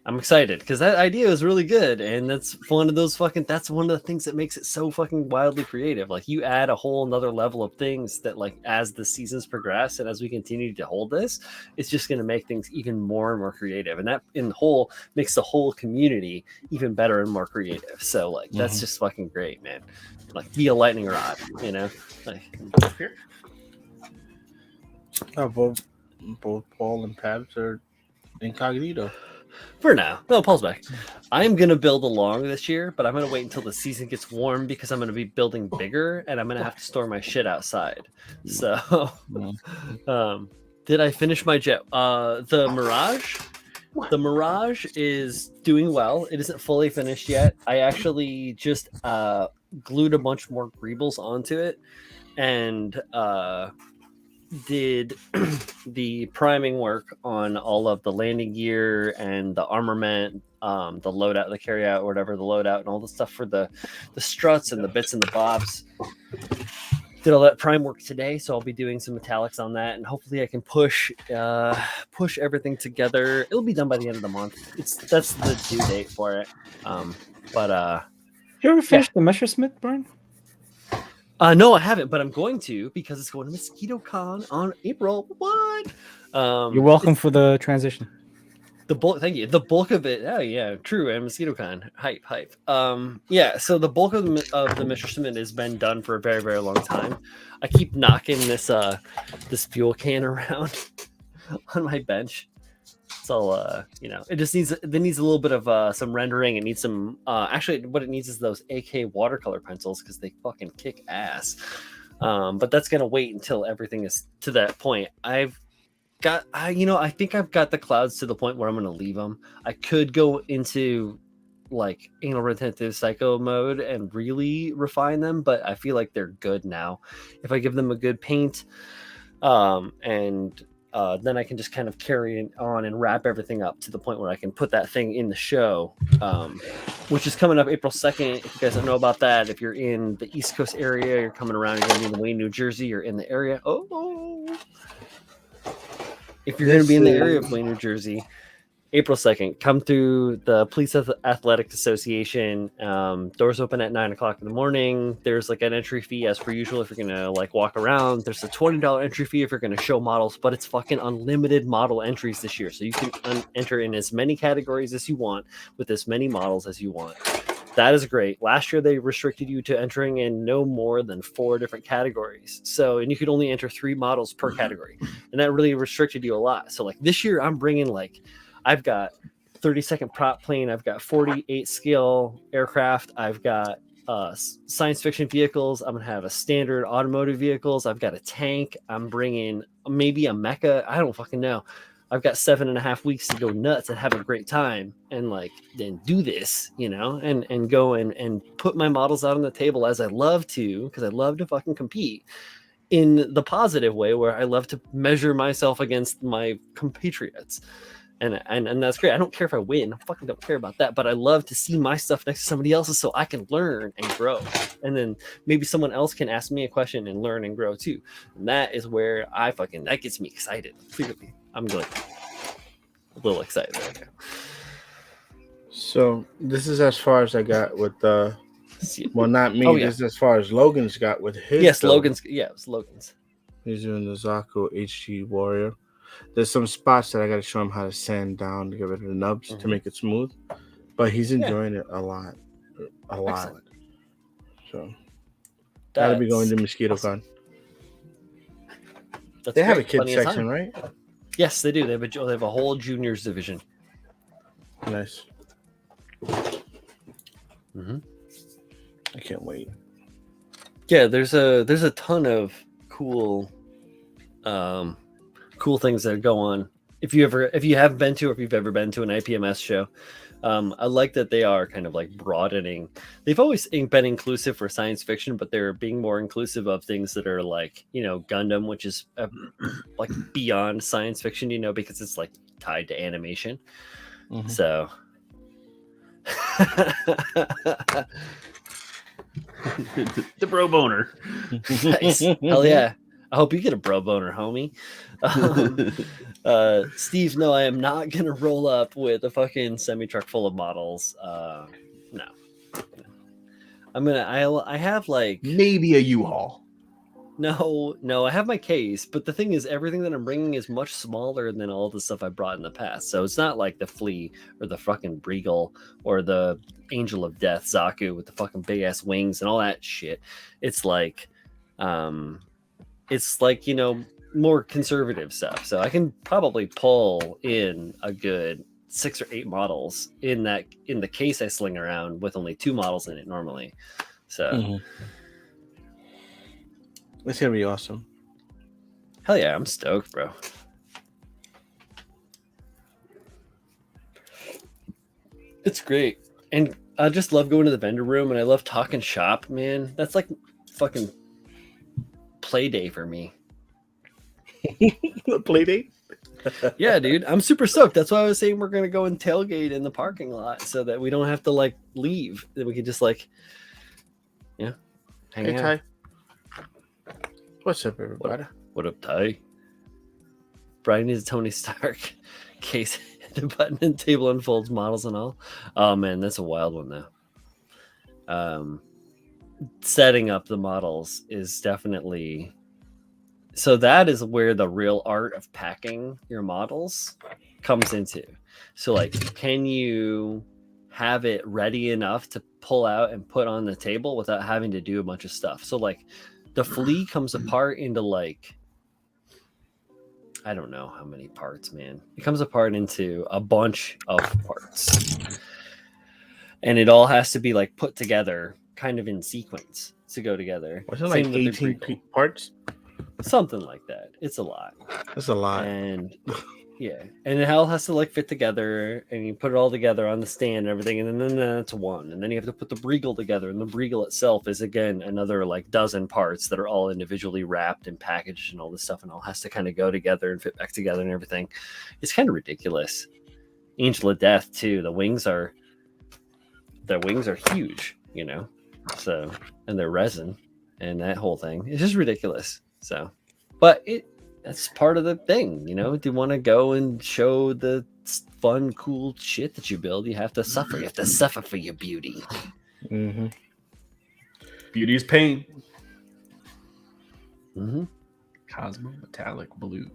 I'm excited because that idea is really good, and that's one of those that's one of the things that makes it so fucking wildly creative. Like, you add a whole another level of things that, like, as the seasons progress and as we continue to hold this, it's just going to make things even more and more creative, and that in whole makes the whole community even better and more creative. So, like, that's just fucking great, man. Like, be a lightning rod, like. Both Paul and Pabs are incognito. For now. No, Paul's back. I'm going to build along this year, but I'm going to wait until the season gets warm because I'm going to be building bigger and I'm going to have to store my shit outside. So, did I finish my jet? The Mirage? The Mirage is doing well. It isn't fully finished yet. I actually just glued a bunch more greebles onto it and did the priming work on all of the landing gear and the armament, the loadout, the carry out, whatever, the loadout, and all the stuff for the struts and the bits and the bobs. Did all that prime work today, so I'll be doing some metallics on that, and hopefully I can push everything together. It'll be done by the end of the month. That's the due date for it. You ever finished the Messerschmitt, Brian? No, I haven't, but I'm going to because it's going to Mosquito Con on April. What? You're welcome for the transition. The bulk, thank you. The bulk of it, oh yeah, true. And MosquitoCon, hype. Yeah. So the bulk of the Mr. Cement has been done for a very, very long time. I keep knocking this fuel can around on my bench. It's all it just needs a little bit of some rendering. It needs some actually what it needs is those AK watercolor pencils because they fucking kick ass. But that's gonna wait until everything is to that point. I think I've got the clouds to the point where I'm gonna leave them. I could go into like anal retentive psycho mode and really refine them, but I feel like they're good now. If I give them a good paint, and then I can just kind of carry it on and wrap everything up to the point where I can put that thing in the show, which is coming up April 2nd. If you guys don't know about that, if you're in the East Coast area, you're coming around, you're going to be in Wayne, New Jersey, you're in the area. If you're going to be in the area of Wayne, New Jersey, April 2nd, come through the Police Athletic Association. Doors open at 9 o'clock in the morning. There's like an entry fee as per usual if you're going to like walk around. There's a $20 entry fee if you're going to show models, but it's fucking unlimited model entries this year. So you can enter in as many categories as you want with as many models as you want. That is great. Last year, they restricted you to entering in no more than 4 different categories. And you could only enter 3 models per category. And that really restricted you a lot. So like this year, I'm bringing I've got 32nd prop plane. I've got 48 scale aircraft. I've got science fiction vehicles. I'm going to have a standard automotive vehicles. I've got a tank. I'm bringing maybe a mecha. I don't fucking know. I've got 7.5 weeks to go nuts and have a great time and then do this, and go and put my models out on the table as I love to, because I love to fucking compete in the positive way where I love to measure myself against my compatriots. And that's great. I don't care if I win. I fucking don't care about that. But I love to see my stuff next to somebody else's so I can learn and grow. And then maybe someone else can ask me a question and learn and grow too. And that is where that gets me excited. Clearly, I'm like a little excited right now. So this is as far as I got with the. Well, not me. This is as far as Logan's got with his. Yes, Logan's. Yeah, it was Logan's. He's doing the Zaku HG Warrior. There's some spots that I got to show him how to sand down to get rid of the nubs to make it smooth, but he's enjoying it a lot. Excellent. So gotta be going to MosquitoCon. Awesome. They have a kids section, right? Yes, they do. They have a whole juniors division. Nice. I can't wait. Yeah, there's a ton of cool things that go on. If you have been to, or if you've ever been to an IPMS show, I like that they are kind of like broadening. They've always been inclusive for science fiction, but they're being more inclusive of things that are like, Gundam, which is like beyond science fiction, because it's like tied to animation. So the bro boner. Nice. Hell yeah. I hope you get a bro boner, homie. Steve, no, I am not going to roll up with a fucking semi-truck full of models. No. I have maybe a U-Haul. No, I have my case, but the thing is, everything that I'm bringing is much smaller than all the stuff I brought in the past. So it's not like the Flea or the fucking Breagle or the Angel of Death Zaku with the fucking big ass wings and all that shit. It's like, more conservative stuff. So I can probably pull in a good 6 or 8 models in the case I sling around with only 2 models in it normally. So it's gonna be awesome. Hell yeah, I'm stoked, bro. It's great. And I just love going to the vendor room and I love talking shop, man. That's like fucking play day for me. Play date? Yeah, dude. I'm super stoked. That's why I was saying we're gonna go and tailgate in the parking lot so that we don't have to leave. That we could just hang out. Ty. What's up, everybody? What up, Ty? Brian is Tony Stark. Case the button and table unfolds models and all. Oh man, that's a wild one though. Setting up the models is definitely so that is where the real art of packing your models comes into. So like, can you have it ready enough to pull out and put on the table without having to do a bunch of stuff? So like the flea comes apart into like, I don't know how many parts, man. It comes apart into a bunch of parts. And it all has to be like put together kind of in sequence to go together. Was it like 18 parts? Something like that. It's a lot. That's a lot. And yeah, and it all has to like fit together, and you put it all together on the stand and everything, and then it's one, and then you have to put the Briegel together, and the Briegel itself is again another like dozen parts that are all individually wrapped and packaged and all this stuff, and all has to kind of go together and fit back together and everything. It's kind of ridiculous. Angel of Death too. The wings are huge, you know. So, and they're resin, and that whole thing is just ridiculous. So, but that's part of the thing, you know. Do you want to go and show the fun, cool shit that you build? You have to suffer. You have to suffer for your beauty. Mm-hmm. Beauty is pain. Mm-hmm. Cosmo Metallic Blue.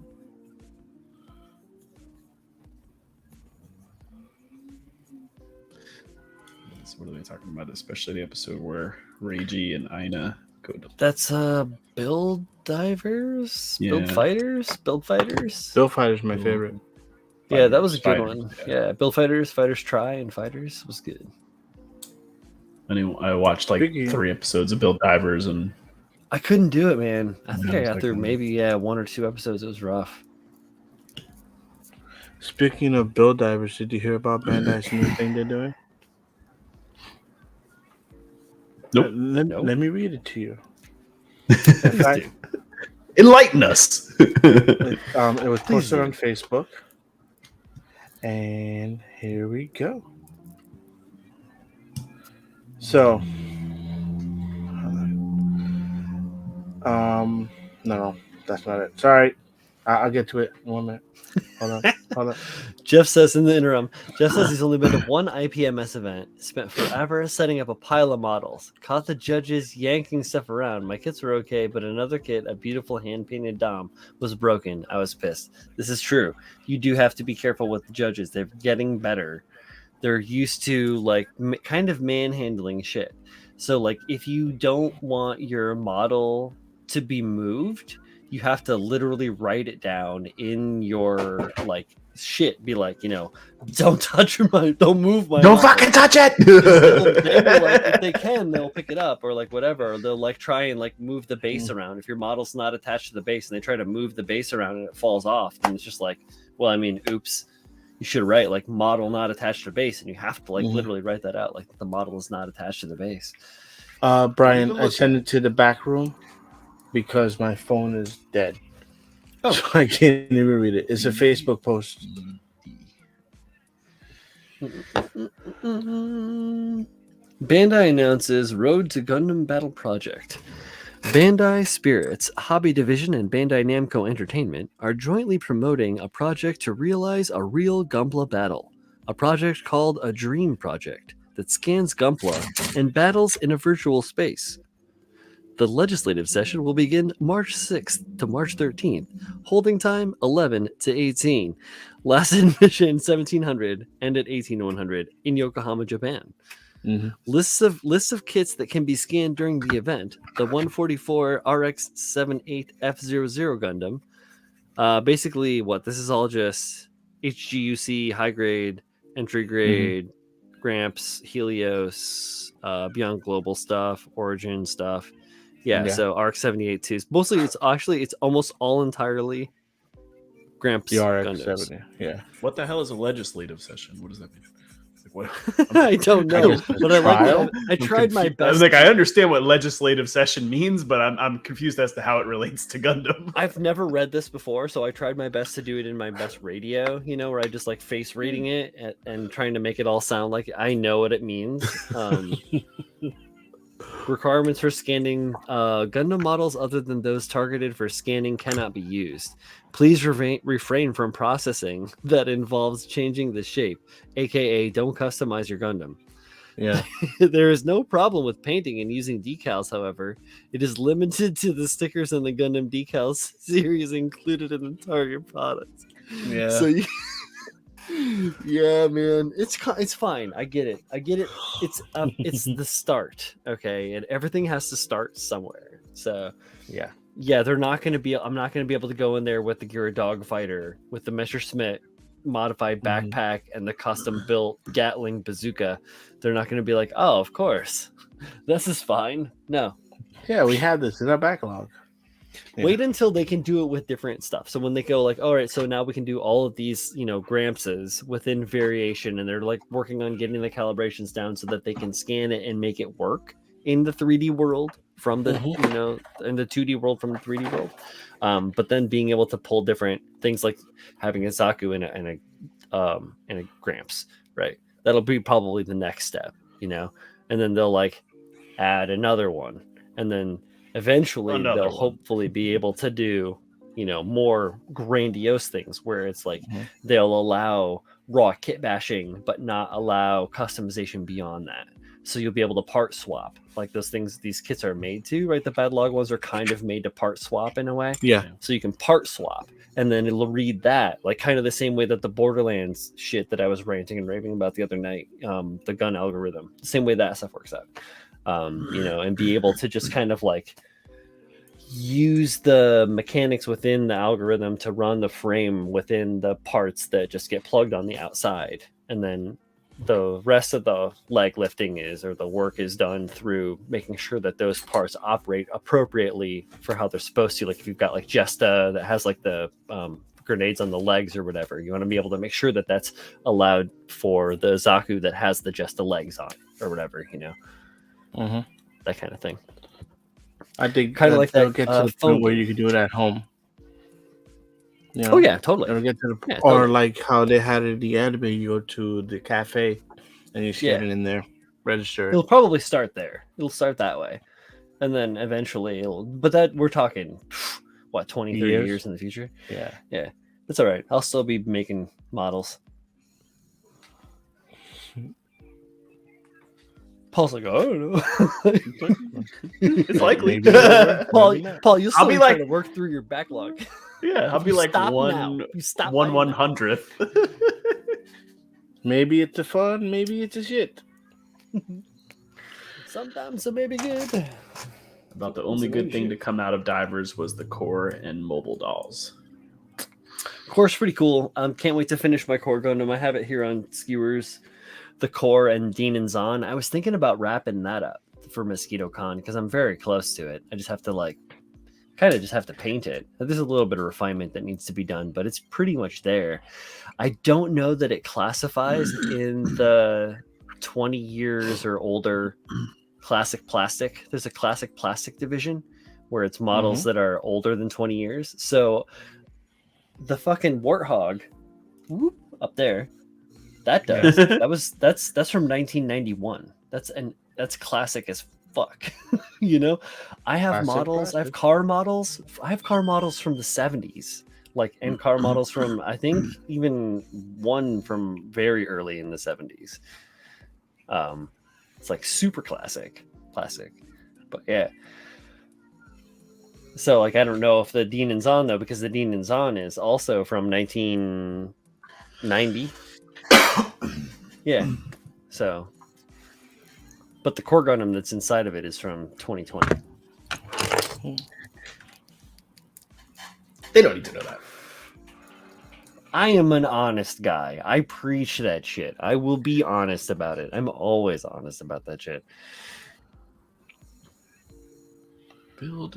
So what are they talking about? Especially the episode where Reiji and Aina go to... That's Build Divers? Yeah. Build Fighters? Build Fighters? Build Fighter's my favorite. Yeah, that was a good Fighters, one. Yeah, Build Fighters, Fighters Try, and Fighters was good. I watched like 3 episodes of Build Divers, and I couldn't do it, man. I think I got like through maybe 1 or 2 episodes. It was rough. Speaking of Build Divers, did you hear about Bandai's new thing they're doing? Nope. Let me read it to you. Enlighten us. It was posted on Facebook. And here we go. So, no, that's not it. Sorry. I'll get to it in 1 minute. Hold on. Jeff says in the interim, he's only been to one IPMS event, spent forever setting up a pile of models, caught the judges yanking stuff around. My kits were okay, but another kit, a beautiful hand-painted Dom, was broken. I was pissed. This is true. You do have to be careful with the judges. They're getting better. They're used to like kind of manhandling shit. So like if you don't want your model to be moved, you have to literally write it down in your like shit. Be like, you know, don't touch my, don't move my. Don't model. Fucking touch it. They'll, like, if they can, they'll pick it up or like whatever. Or they'll like try and like move the base around. If your model's not attached to the base and they try to move the base around and it falls off, then it's just like, well, I mean, oops. You should write like model not attached to base, and you have to like literally write that out, like the model is not attached to the base. Brian, I sent it to the back room because my phone is dead. Oh, so I can't even read it. It's a Facebook post. Bandai announces Road to Gundam Battle Project. Bandai Spirits Hobby Division and Bandai Namco Entertainment are jointly promoting a project to realize a real Gunpla battle, a project called a Dream Project that scans Gunpla and battles in a virtual space. The legislative session will begin March 6th to March 13th, holding time 11 to 18. Last admission 1700 and at 18100 in Yokohama, Japan. Mm-hmm. Lists of kits that can be scanned during the event. The 144 RX-78 F00 Gundam. Basically, this is all just HGUC, high grade, entry grade, Gramps, Helios, Beyond Global stuff, Origin stuff. Yeah. So RX-78 too. Mostly, it's almost all entirely Gramps. The RX-70. Yeah. What the hell is a legislative session? What does that mean? What? I don't know, but I like. I tried my best. I was like, I understand what legislative session means, but I'm confused as to how it relates to Gundam. I've never read this before, so I tried my best to do it in my best radio. You know, where I just like face reading it and trying to make it all sound like I know what it means. Requirements for scanning Gundam models other than those targeted for scanning cannot be used. Please refrain from processing that involves changing the shape, aka don't customize your Gundam. Yeah. There is no problem with painting and using decals, however. It is limited to the stickers and the Gundam decals series included in the target products. Yeah. So you... yeah, man, it's fine. I get it. It's the start, okay, and everything has to start somewhere. So yeah, they're not going to be. I'm not going to be able to go in there with the Gira Dogfighter with the Messerschmitt modified backpack and the custom built Gatling bazooka. They're not going to be like, oh, of course, this is fine. No. Yeah, we have this in our backlog. Yeah. Wait until they can do it with different stuff. So when they go like, all right, so now we can do all of these, Grampses within variation, and they're like working on getting the calibrations down so that they can scan it and make it work in the 3D world from the, in the 2D world from the 3D world. But then being able to pull different things like having a Zaku and a Gramps, right? That'll be probably the next step, and then they'll like add another one, and then eventually they'll hopefully be able to do more grandiose things where it's like they'll allow raw kit bashing but not allow customization beyond that. So you'll be able to part swap like those things these kits are made to, right? The bad log ones are kind of made to part swap in a way. Yeah. So you can part swap and then it'll read that like kind of the same way that the Borderlands shit that I was ranting and raving about the other night, the gun algorithm, the same way that stuff works out. And be able to just kind of like use the mechanics within the algorithm to run the frame within the parts that just get plugged on the outside. And then the rest of the leg lifting the work is done through making sure that those parts operate appropriately for how they're supposed to. Like if you've got like Jesta that has like the grenades on the legs or whatever, you want to be able to make sure that that's allowed for the Zaku that has the Jesta legs on or whatever, that kind of thing. I think kind of like that. Get to the point where you can do it at home. Oh yeah, totally. It'll get to the yeah, or totally. Like how they had it in the anime. You go to the cafe and you scan it in there, register. It'll probably start there. It'll start that way, and then eventually But that we're talking, 20, 30 years in the future. Yeah. That's all right. I'll still be making models. Paul's like, I don't know. It's likely. Paul, you'll still be trying to work through your backlog. Yeah, I'll be like Stop one now. You stop 1/100th. Maybe it's a fun, maybe it's a shit. Sometimes it may be good. About the only good thing to come out of Divers was the core and mobile dolls. Core's pretty cool. Can't wait to finish my core Gundam. I have it here on skewers. The core and Dean and Zahn. I was thinking about wrapping that up for Mosquito Con because I'm very close to it. I just have to have to paint it. There's a little bit of refinement that needs to be done, but it's pretty much there. I don't know that it classifies in the 20 years or older classic plastic. There's a classic plastic division where it's models that are older than 20 years. So the fucking Warthog up there, that does. That's from 1991. That's classic as fuck. I have models. I have car models. I have car models from the 70s, and car models from I think even one from very early in the 70s. It's like super classic, but yeah. So I don't know if the Dean and Zahn though, because the Dean and Zahn is also from 1990. Yeah. So, but the core Gundam that's inside of it is from 2020. They don't need to know that. I am an honest guy. I preach that shit. I will be honest about it. I'm always honest about that shit.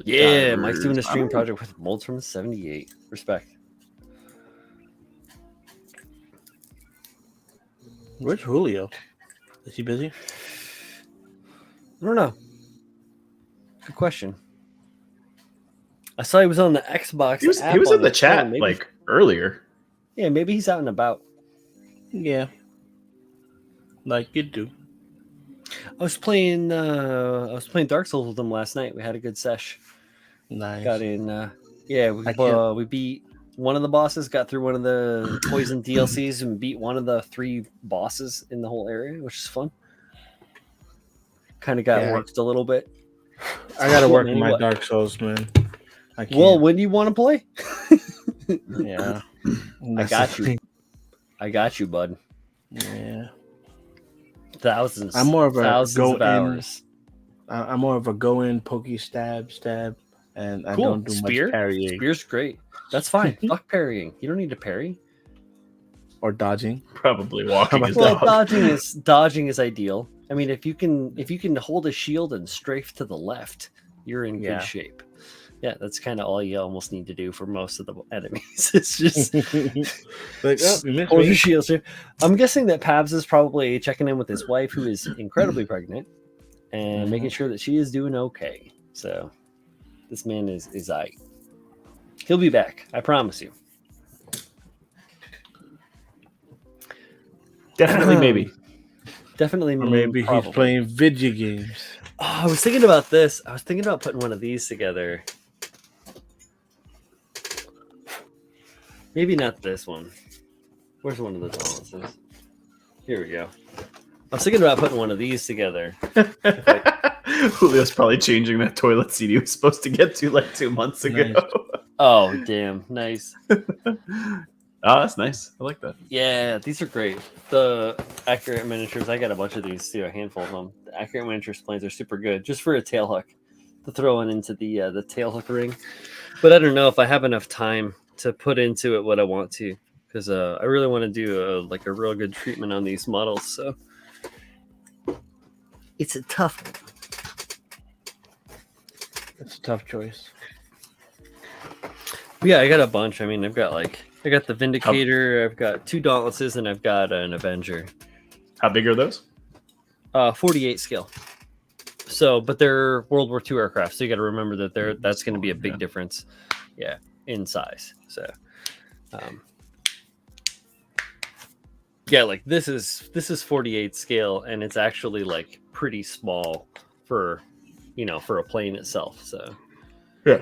Yeah, Mike's doing a stream project with molds from 78. Respect. Where's Julio? Is he busy? I don't know. Good question. I saw he was on the Xbox. He was in the chat earlier. Yeah, maybe he's out and about. Yeah, like you do. I was playing Dark Souls with him last night. We had a good sesh. Nice. Got in. We beat one of the bosses. Got through one of the poison DLCs and beat one of the 3 bosses in the whole area, which is fun. kind of got Yeah. worked a little bit. I gotta work Well, on my what? Dark Souls, man. I can't. Well, when do you want to play? yeah, I got you. I got you, bud. Yeah, Thousands. I'm more of a thousands go of in. hours. I'm more of a go in, pokey, stab, and I Cool. don't do Spear. much parrying Spear's great. That's fine. Fuck parrying. You don't need to parry. or dodging. Probably walking his Well, dog. dodging is ideal. I mean, if you can hold a shield and strafe to the left, you're in Yeah. good shape. Yeah, that's kind of all you almost need to do for most of the enemies. It's just Like, oh, you missed hold your me. shield. I'm guessing that Pabs is probably checking in with his wife, who is incredibly pregnant, and making sure that she is doing okay. So this man is aight. He'll be back. I promise you. Definitely, maybe. Definitely. Or maybe probably. he's playing video games. Oh, I was thinking about this. I was thinking about putting one of these together. Maybe not this one. Where's one of the balances? Here we go. I was thinking about putting one of these together. Julio's probably changing that toilet seat he was supposed to get to like 2 months ago. Nice. Oh, damn. Nice. Oh, that's nice. I like that. Yeah, these are great. The accurate miniatures, I got a bunch of these too, a handful of them. The accurate miniatures planes are super good, just for a tail hook to throw in into the tail hook ring. But I don't know if I have enough time to put into it what I want to, because I really want to do a real good treatment on these models. So it's a tough. It's a tough choice. Yeah, I got a bunch. I mean, I got the Vindicator, I've got 2 Dauntlesses, and I've got an Avenger. How big are those? 48 scale. So, but they're World War II aircraft, so you got to remember that that's going to be a big difference, in size. So, like this is 48 scale, and it's actually like pretty small for a plane itself. So, Yeah.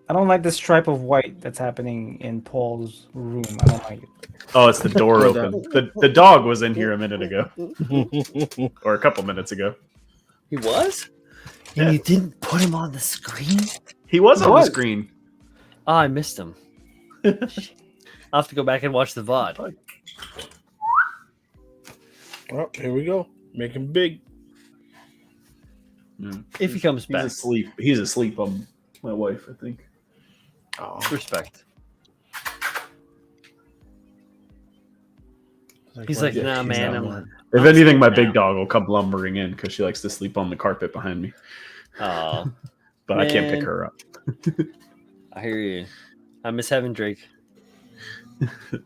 I don't like the stripe of white that's happening in Paul's room. I don't like it. Oh, it's the door open. The dog was in here a minute ago, or a couple minits ago. He was, Yeah. and you didn't put him on the screen. He was on What? the screen. Oh, I missed him. I'll have to go back and watch the VOD. Oh, here we go. Make him big. If he comes He's back. asleep. He's asleep on my wife, I think. Oh, Respect. it's He's why like, did nah, she man, not I'm want- If anything, my now. big dog will come lumbering in because she likes to sleep on the carpet behind me. Oh, But I can't pick Man. her up. I hear you. I miss having Drake.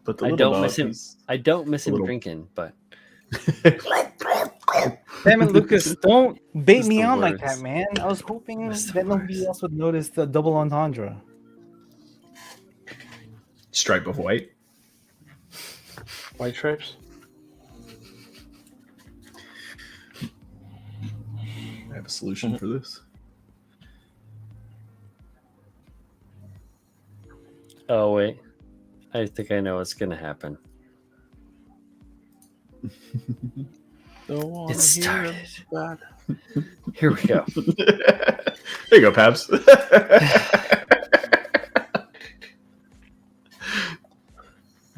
But the I little don't dog, miss him. he's- I don't miss him little- drinking, but Damn it, Lucas! Don't bait Just me the on like words. that, man. I was hoping Just the that nobody words. else would notice the double entendre. stripe of white. White stripes? I have a solution for this. oh wait, I think I know what's gonna happen. Don't wanna It hear started. about Here we go. There you go, Pabs.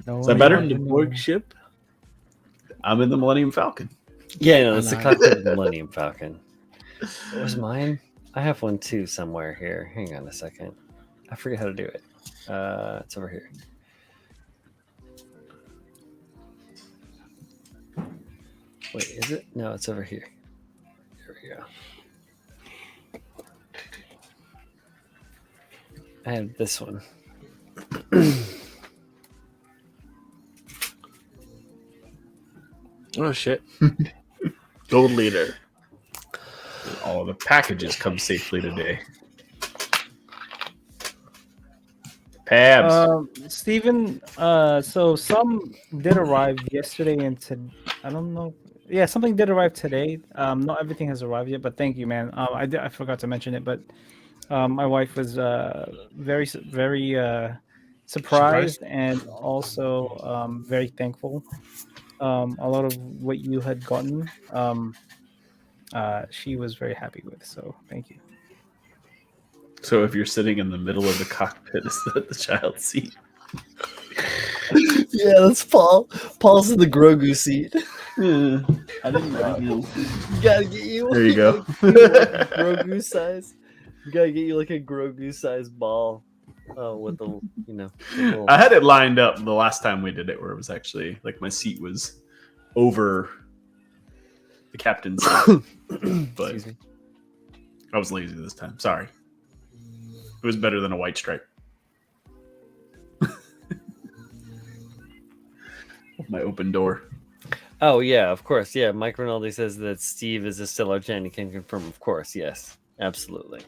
No, Is that better? on the Borg ship. I'm in the Millennium Falcon. Yeah, no, that's the Nice. cockpit of the Millennium Falcon. What was mine? I have one too somewhere here. Hang on a second. I forget how to do it. It's over here. Wait, is it? No, it's over here. There we go. I have this one. Oh shit! Gold leader. All the packages come safely today. Pabs. Steven, so some did arrive yesterday and I don't know. Yeah, something did arrive today. Not everything has arrived yet, but thank you, man. I forgot to mention it, but my wife was very surprised and also very thankful. a lot of what you had gotten. She was very happy with. So thank you. So if you're sitting in the middle of the cockpit, is that the child's seat? Yeah, that's Paul. Paul's in the Grogu seat. I didn't know. You gotta get you. There you go. like a Grogu size. You gotta get you like a Grogu size ball. With the little... I had it lined up the last time we did it, where it was actually like my seat was over the captain's seat, but Excuse me. I was lazy this time. Sorry. It was better than a white stripe. My open door. Oh yeah, of course. Yeah, Mike Rinaldi says that Steve is a stellar fan. He can confirm, of course. Yes, absolutely.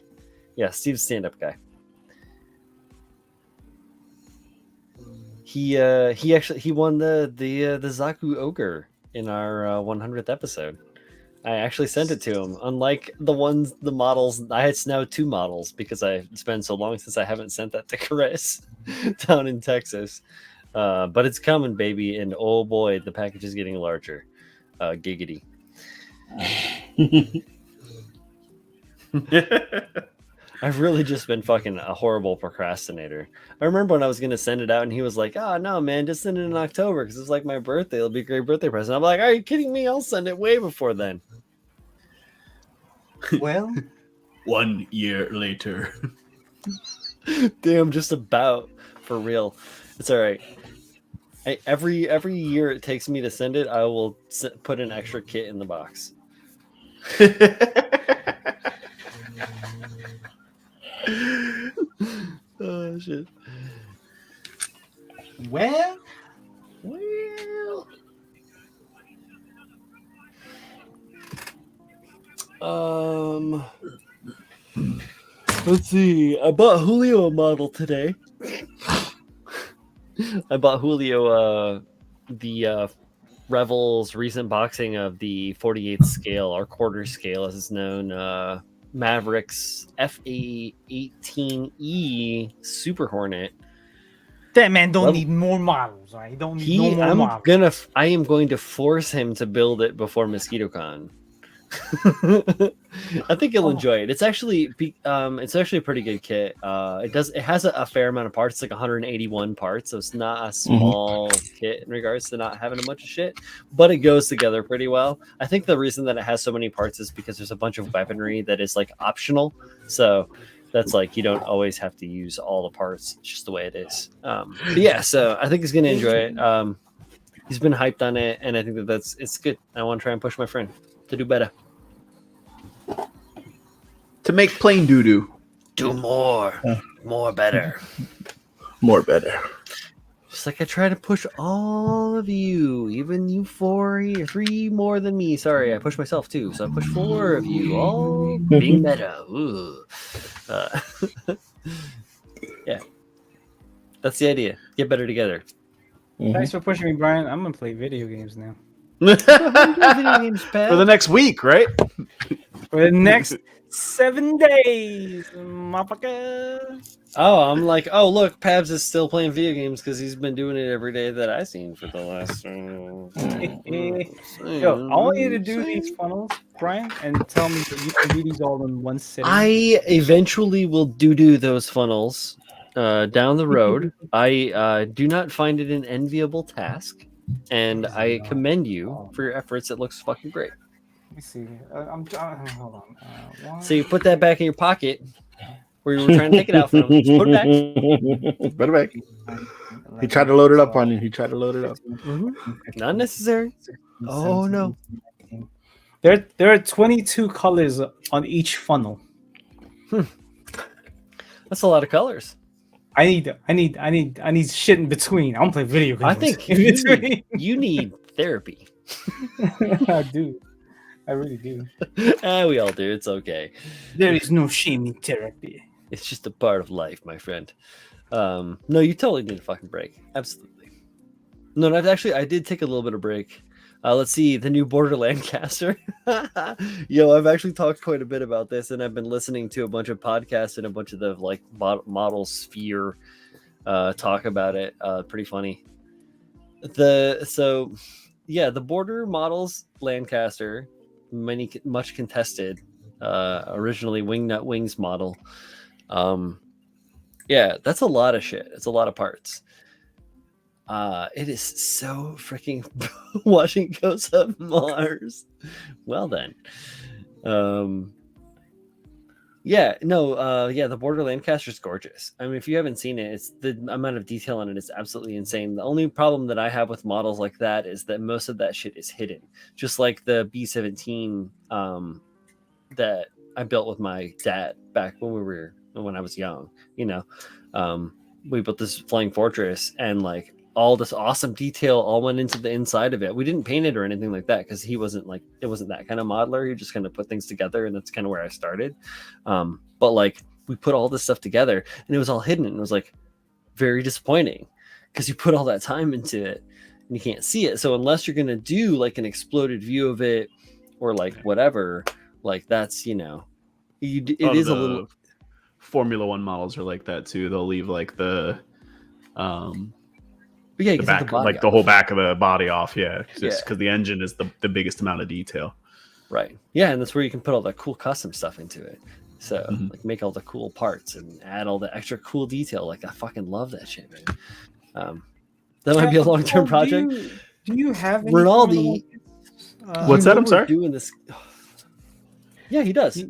Yeah, Steve's stand-up guy. He won the Zaku Ogre in our 100th episode. I actually sent it to him. Unlike the models, I had now 2 models because it's been so long since I haven't sent that to Chris down in Texas. But it's coming, baby, and oh boy, the package is getting larger. Giggity. I've really just been fucking a horrible procrastinator. I remember when I was going to send it out and he was like, oh, no, man, just send it in October because it's like my birthday. It'll be a great birthday present. I'm like, are you kidding me? I'll send it way before then. Well, 1 year later. Damn, just about. For real. It's all right. Every year it takes me to send it, I will put an extra kit in the box. Oh shit. well, let's see. I bought Julio a model today. I bought Julio the Revel's recent boxing of the 48th scale, or quarter scale as it's known, Mavericks FA18E Super Hornet. that man don't need more models. Right? He don't need no more models. I am going to force him to build it before MosquitoCon. I think he'll enjoy it. It's actually a pretty good kit. It has a fair amount of parts. It's like 181 parts, so it's not a small kit in regards to not having a bunch of shit, but it goes together pretty well. I think the reason that it has so many parts is because there's a bunch of weaponry that is like optional, so that's like you don't always have to use all the parts. It's just the way it is. But yeah, so I think he's gonna enjoy it. He's been hyped on it, and I think it's good. I want to try and push my friend to do better. To make plain doo-doo. Do more. More better. More better. Just like I try to push all of you, even you 3 more than me. Sorry, I pushed myself too. So I pushed 4 of you, all being meta. Ooh. Yeah. That's the idea. Get better together. Thanks for pushing me, Brian. I'm gonna play video games now. Video games, Pat. For the next week, right? For the next 7 days, motherfucker. Oh, I'm like, oh, look, Pabs is still playing video games because he's been doing it every day that I've seen for the last. Yo, I want you to do these funnels, Brian, and tell me that you can do these all in one sitting. I eventually will do those funnels down the road. I do not find it an enviable task, and I commend you for your efforts. It looks fucking great. Let me see. Hold on. So you put that back in your pocket where you were trying to take it out from. Just put it back. Put it back. He tried to load it up on you. Not necessary. Oh no. There are 22 colors on each funnel. That's a lot of colors. I need shit in between. I don't play video games. I think in between. you need therapy. I do. I really do. We all do. It's okay. There is no shame in therapy. It's just a part of life, my friend. No, you totally need a fucking break. Absolutely. No, I did take a little bit of break. Let's see, the new Borderland caster. Yo, I've actually talked quite a bit about this, and I've been listening to a bunch of podcasts and a bunch of the like model sphere talk about it. Pretty funny. the Border models Lancaster, much contested, originally Wingnut Wings model. Yeah, that's a lot of shit. It's a lot of parts. It is so freaking watching Ghosts of Mars. Well then. The Border Lancaster is gorgeous. I mean, if you haven't seen it, it's the amount of detail on it is absolutely insane. The only problem that I have with models like that is that most of that shit is hidden. Just like the B-17 that I built with my dad back when I was young, we built this flying fortress, and like all this awesome detail all went into the inside of it. We didn't paint it or anything like that because it wasn't that kind of modeler. He just kind of put things together, and that's kind of where I started. But like we put all this stuff together, and it was all hidden, and it was like very disappointing because you put all that time into it and you can't see it. So unless you're gonna do like an exploded view of it or like whatever, like that's it is a little. Formula One models are like that too. They'll leave like the the back, the whole back of the body off, because the engine is the biggest amount of detail. Right. Yeah, and that's where you can put all that cool custom stuff into it. So like make all the cool parts and add all the extra cool detail. Like I fucking love that shit, man. That might be a long-term project. Do you have any Rinaldi? What's that? I'm sorry. Doing this. Yeah, he does.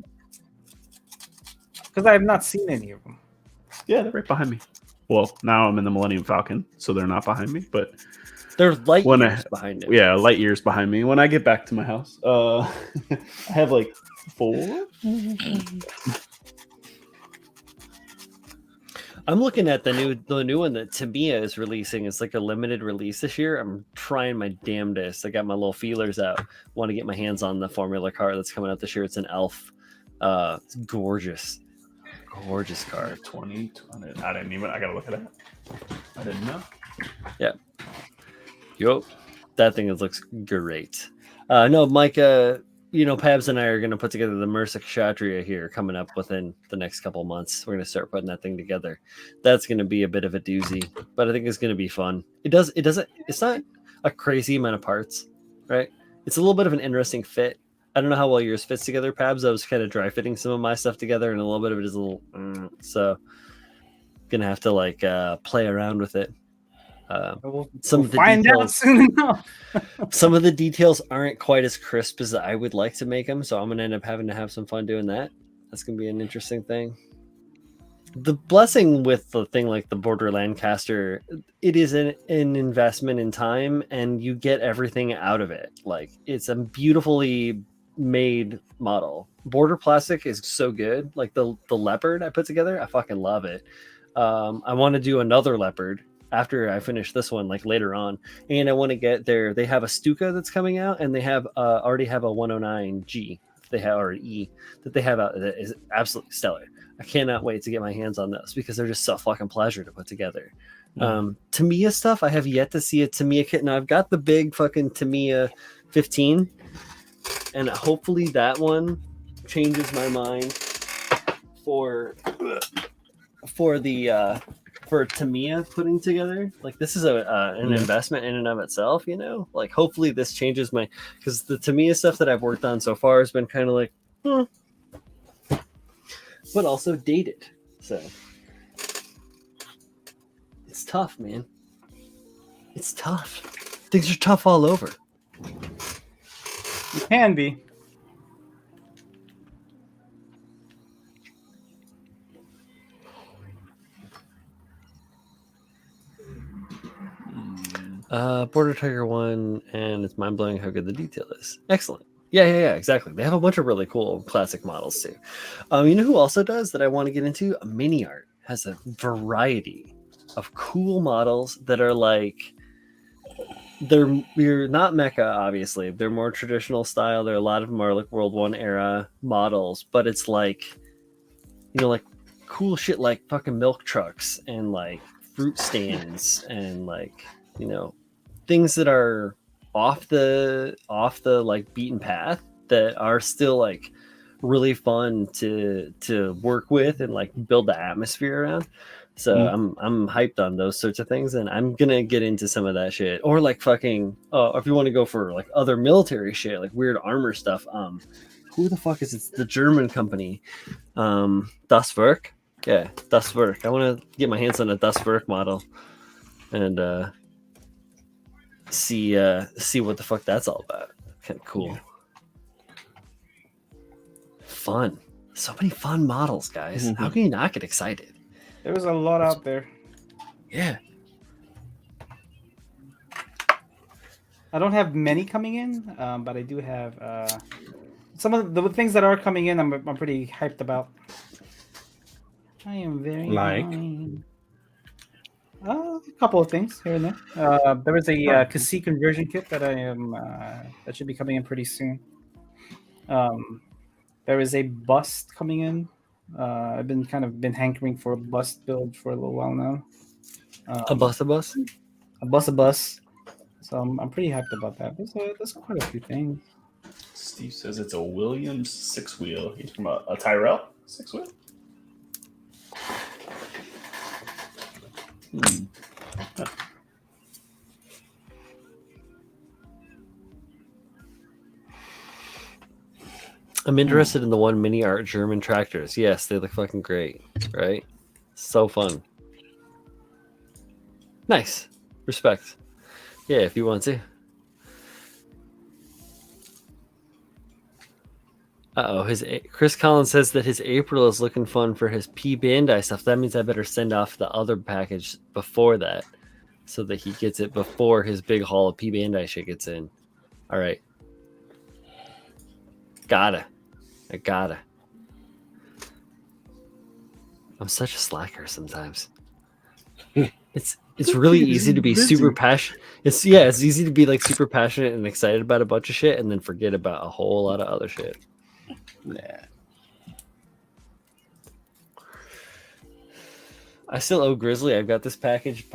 Because I have not seen any of them. Yeah, they're right behind me. Well, now I'm in the Millennium Falcon, so they're not behind me, but they're light years behind it. Yeah, light years behind me. When I get back to my house, I have like 4. I'm looking at the new one that Tamiya is releasing. It's like a limited release this year. I'm trying my damnedest. I got my little feelers out. Want to get my hands on the Formula car that's coming out this year. It's an Elf. It's gorgeous car. 20. I didn't even. I gotta look at it. I didn't know. Yeah. Yo, that thing looks great. No, Mike. Pabs and I are gonna put together the Mersa Kshatriya here coming up within the next couple months. We're gonna start putting that thing together. That's gonna be a bit of a doozy, but I think it's gonna be fun. It's not a crazy amount of parts, right? It's a little bit of an interesting fit. I don't know how well yours fits together, Pabs. I was kind of dry fitting some of my stuff together, and a little bit of it is a little. So, gonna have to like play around with it. Some of the details, soon enough. some of the details aren't quite as crisp as I would like to make them, so I'm gonna end up having to have some fun doing that. That's gonna be an interesting thing. The blessing with the thing like the Border Lancaster, it is an investment in time, and you get everything out of it. Like it's a beautifully made model. Border plastic is so good. Like the leopard I put together, I fucking love it. I want to do another leopard after I finish this one, like later on, and I want to get there. They have a Stuka that's coming out, and they have already have a 109G they have, or E that they have out that is absolutely stellar. I cannot wait to get my hands on those because they're just so fucking pleasure to put together. Tamiya stuff, I have yet to see a Tamiya kit. Now I've got the big fucking Tamiya 15, and hopefully that one changes my mind for Tamiya putting together. Like this is an investment in and of itself, like hopefully this changes because the Tamiya stuff that I've worked on so far has been kind of like but also dated. So it's tough, man. It's tough. Things are tough all over. It can be. Border Tiger 1, and it's mind-blowing how good the detail is. Excellent. Yeah, exactly. They have a bunch of really cool classic models too. You know who also does that I want to get into? Mini Art has a variety of cool models that are like you're not mecha, obviously. They're more traditional style. There are a lot of them are like World 1 era models, but it's like like cool shit like fucking milk trucks and like fruit stands and like things that are off the like beaten path that are still like really fun to work with and like build the atmosphere around. So I'm hyped on those sorts of things, and I'm gonna get into some of that shit. Or like fucking, if you want to go for like other military shit, like weird armor stuff. Who the fuck is it? It's the German company, Das Werk. Yeah, Das Werk. I want to get my hands on a Das Werk model, and see what the fuck that's all about. Kind of cool. Fun. So many fun models, guys. How can you not get excited? There was a lot out there. Yeah. I don't have many coming in, but I do have some of the things that are coming in. I'm pretty hyped about. I am very behind. A couple of things here and there. There was a Kasi conversion kit that I am that should be coming in pretty soon. There is a bust coming in. I've been hankering for a bust build for a little while now. A bus. A bus. So I'm pretty hyped about that. There's quite a few things. Steve says it's a Williams 6-wheel. He's from a Tyrell 6-wheel. I'm interested in the one mini art German tractors. Yes, they look fucking great, right? So fun. Nice. Respect. Yeah, if you want to. Chris Collins says that his April is looking fun for his P Bandai stuff. That means I better send off the other package before that, so that he gets it before his big haul of P Bandai shit gets in. All right. I gotta. I'm such a slacker sometimes. It's really easy to be super passionate. It's easy to be like super passionate and excited about a bunch of shit and then forget about a whole lot of other shit. Yeah. I still owe Grizzly. I've got this package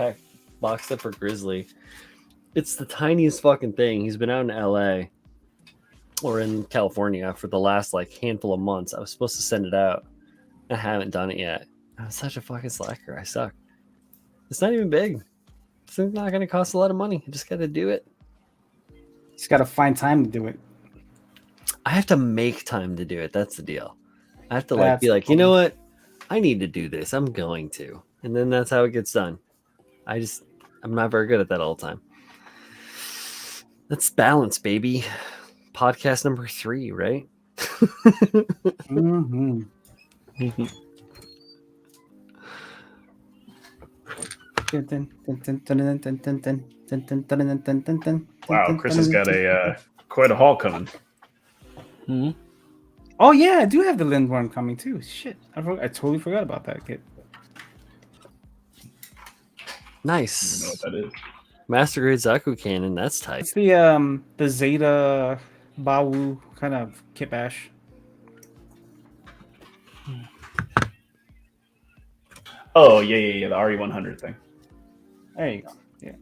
boxed up for Grizzly. It's the tiniest fucking thing. He's been out in LA or in California for the last like handful of months. I was supposed to send it out. I haven't done it yet. I'm such a fucking slacker. I suck. It's not even big. It's not going to cost a lot of money. You just got to do it. Just got to find time to do it. I have to make time to do it. That's the deal. I have to be like, you know what? I need to do this. I'm going to. And then that's how it gets done. I'm not very good at that all the time. That's balance, baby. Podcast number 3, right? Wow, Chris has got quite a haul coming. Oh yeah, I do have the Lindworm coming too. Shit, I totally forgot about that kit. Nice. I don't know what that is. Master grade Zaku cannon. That's tight. It's the Zeta Bawu kind of kit bash. Oh yeah, the RE100 thing. There you go. Yeah.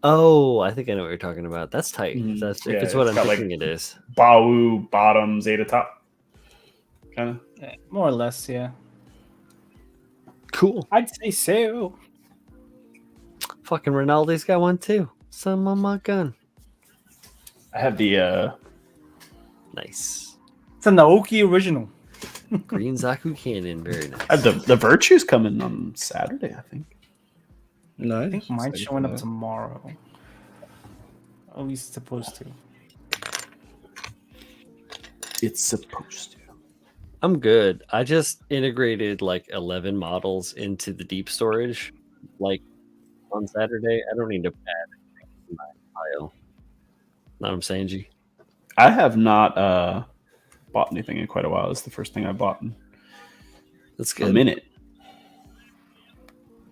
Oh, I think I know what you're talking about. That's tight. Mhm. If Yeah, it's what it's I'm got, thinking it is. Bawu bottom, Zeta top. Kind of. Yeah, more or less, yeah. Cool. I'd say so. Fucking Ronaldo's got one too. Some on my gun. I have the Nice. It's a Naoki original. Green Zaku cannon. Very nice. I have the Virtues coming on Saturday, I think. Nice. I think mine's Excited showing for up that. tomorrow. At least it's supposed to. It's supposed to. I'm good. I just integrated like 11 models into the deep storage like on Saturday. I don't need to add anything to my pile. Know what I'm saying, G? I have not bought anything in quite a while. It's the first thing I bought in That's a good. minute.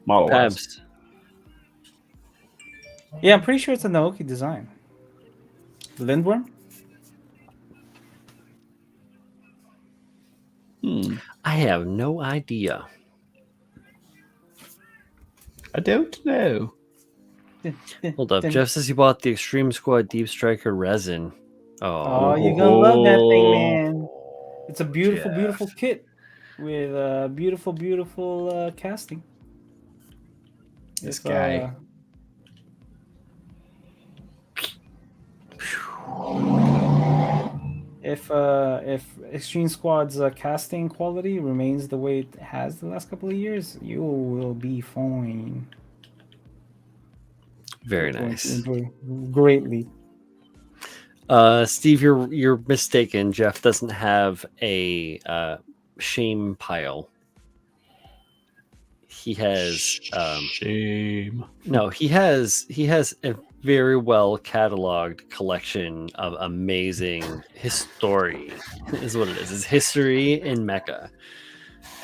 Model wise. Pabs. Yeah, I'm pretty sure it's a Naoki design. Lindworm? I have no idea. I don't know. Hold up. Jeff says he bought the Extreme Squad Deep Striker resin. Oh, you're gonna love that thing, man. It's a beautiful, Jeff. beautiful kit with beautiful casting. This If, guy. If Extreme Squad's casting quality remains the way it has the last couple of years, you will be fine. Very You're going to nice. enjoy greatly. Steve, you're mistaken. Jeff doesn't have a shame pile. He has Shame. no. He has a very well cataloged collection of amazing history. Is what it is. It's history in Mecha.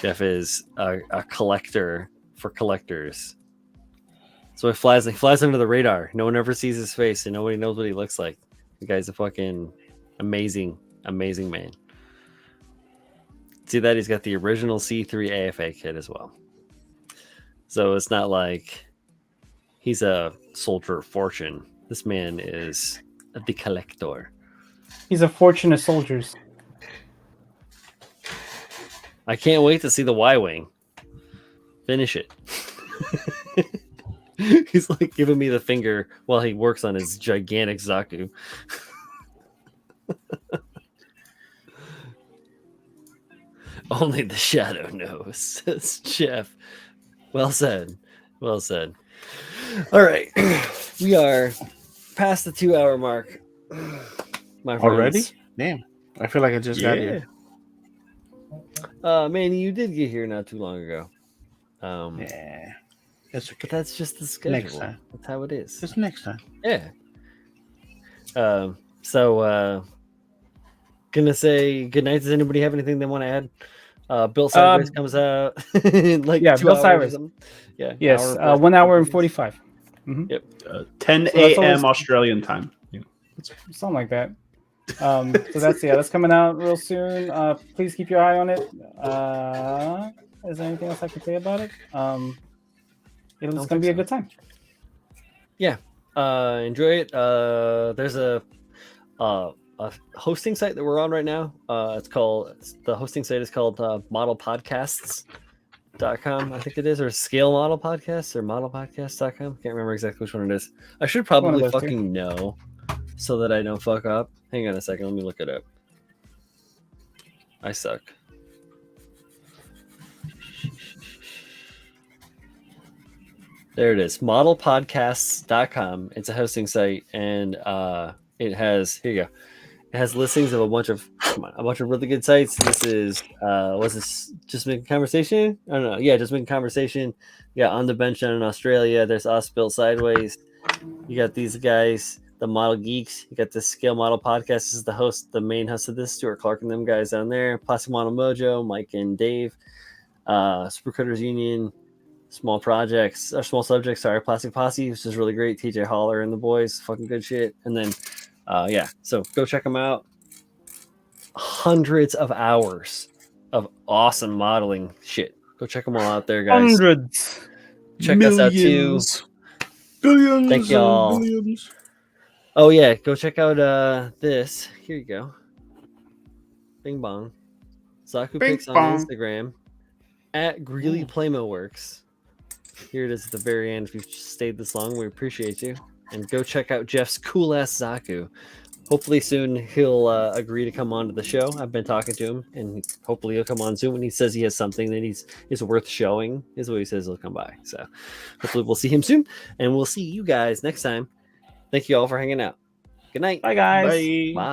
Jeff is a collector for collectors. So he flies under the radar. No one ever sees his face, and nobody knows what he looks like. The guy's a fucking amazing man. See that? He's got the original C3 AFA kit as well. So it's not like he's a soldier of fortune. This man is the collector. He's a fortune of soldiers. I can't wait to see the Y-Wing. Finish it. He's like giving me the finger while he works on his gigantic Zaku. Only the shadow knows, says Jeff. Well said. Well said. All right. We are past the 2-hour mark. My friends. Already? Damn. I feel like I just got here. Manny, you did get here not too long ago. Yeah. That's okay. But that's just the schedule. Next time. That's how it is. Just next time. Yeah. Gonna say goodnight. Does anybody have anything they want to add? Bill Sideways comes out in like 2 Bill hours Sideways. or something. Yeah. Yes, 1 hour and 45. Mm-hmm. Yep. 10 So that's a.m. always- Australian time. Something like that. So that's coming out real soon. Please keep your eye on it. Is there anything else I can say about it? It's going to be a good time. Enjoy it. There's a hosting site that we're on right now. The hosting site is called modelpodcasts.com, I think it is, or Scale Model Podcasts or modelpodcasts.com. Can't remember exactly which one it is. I should probably fucking know so that I don't fuck up. Hang on a second, let me look it up. I suck. There it is, modelpodcasts.com. It's a hosting site, and it has, here you go. It has listings of a bunch of really good sites. This is was this Just Making Conversation? I don't know. Yeah, Just Making Conversation. Yeah, On the Bench down in Australia. There's Us Built Sideways. You got these guys, the Model Geeks. You got the Scale Model Podcast. This is the main host of this, Stuart Clark and them guys down there. Plastic Model Mojo, Mike and Dave. Super Critters Union. Small Subjects, Plastic Posse, which is really great. TJ Holler and the boys, fucking good shit. And then, so go check them out. Hundreds of hours of awesome modeling shit. Go check them all out there, guys. Hundreds. Check us out too. Billions. Thank y'all. Billions. Oh yeah, go check out this. Here you go. Bing bong. Zaku Bing Pics on bong. Instagram at Greeley Playmo Works. Here it is at the very end. If you've stayed this long, we appreciate you. And go check out Jeff's cool ass Zaku. Hopefully soon he'll agree to come on to the show. I've been talking to him, and hopefully he'll come on soon when he says he has something that is worth showing. Is what he says he'll come by. So hopefully we'll see him soon, and we'll see you guys next time. Thank you all for hanging out. Good night. Bye, guys. Bye. Bye.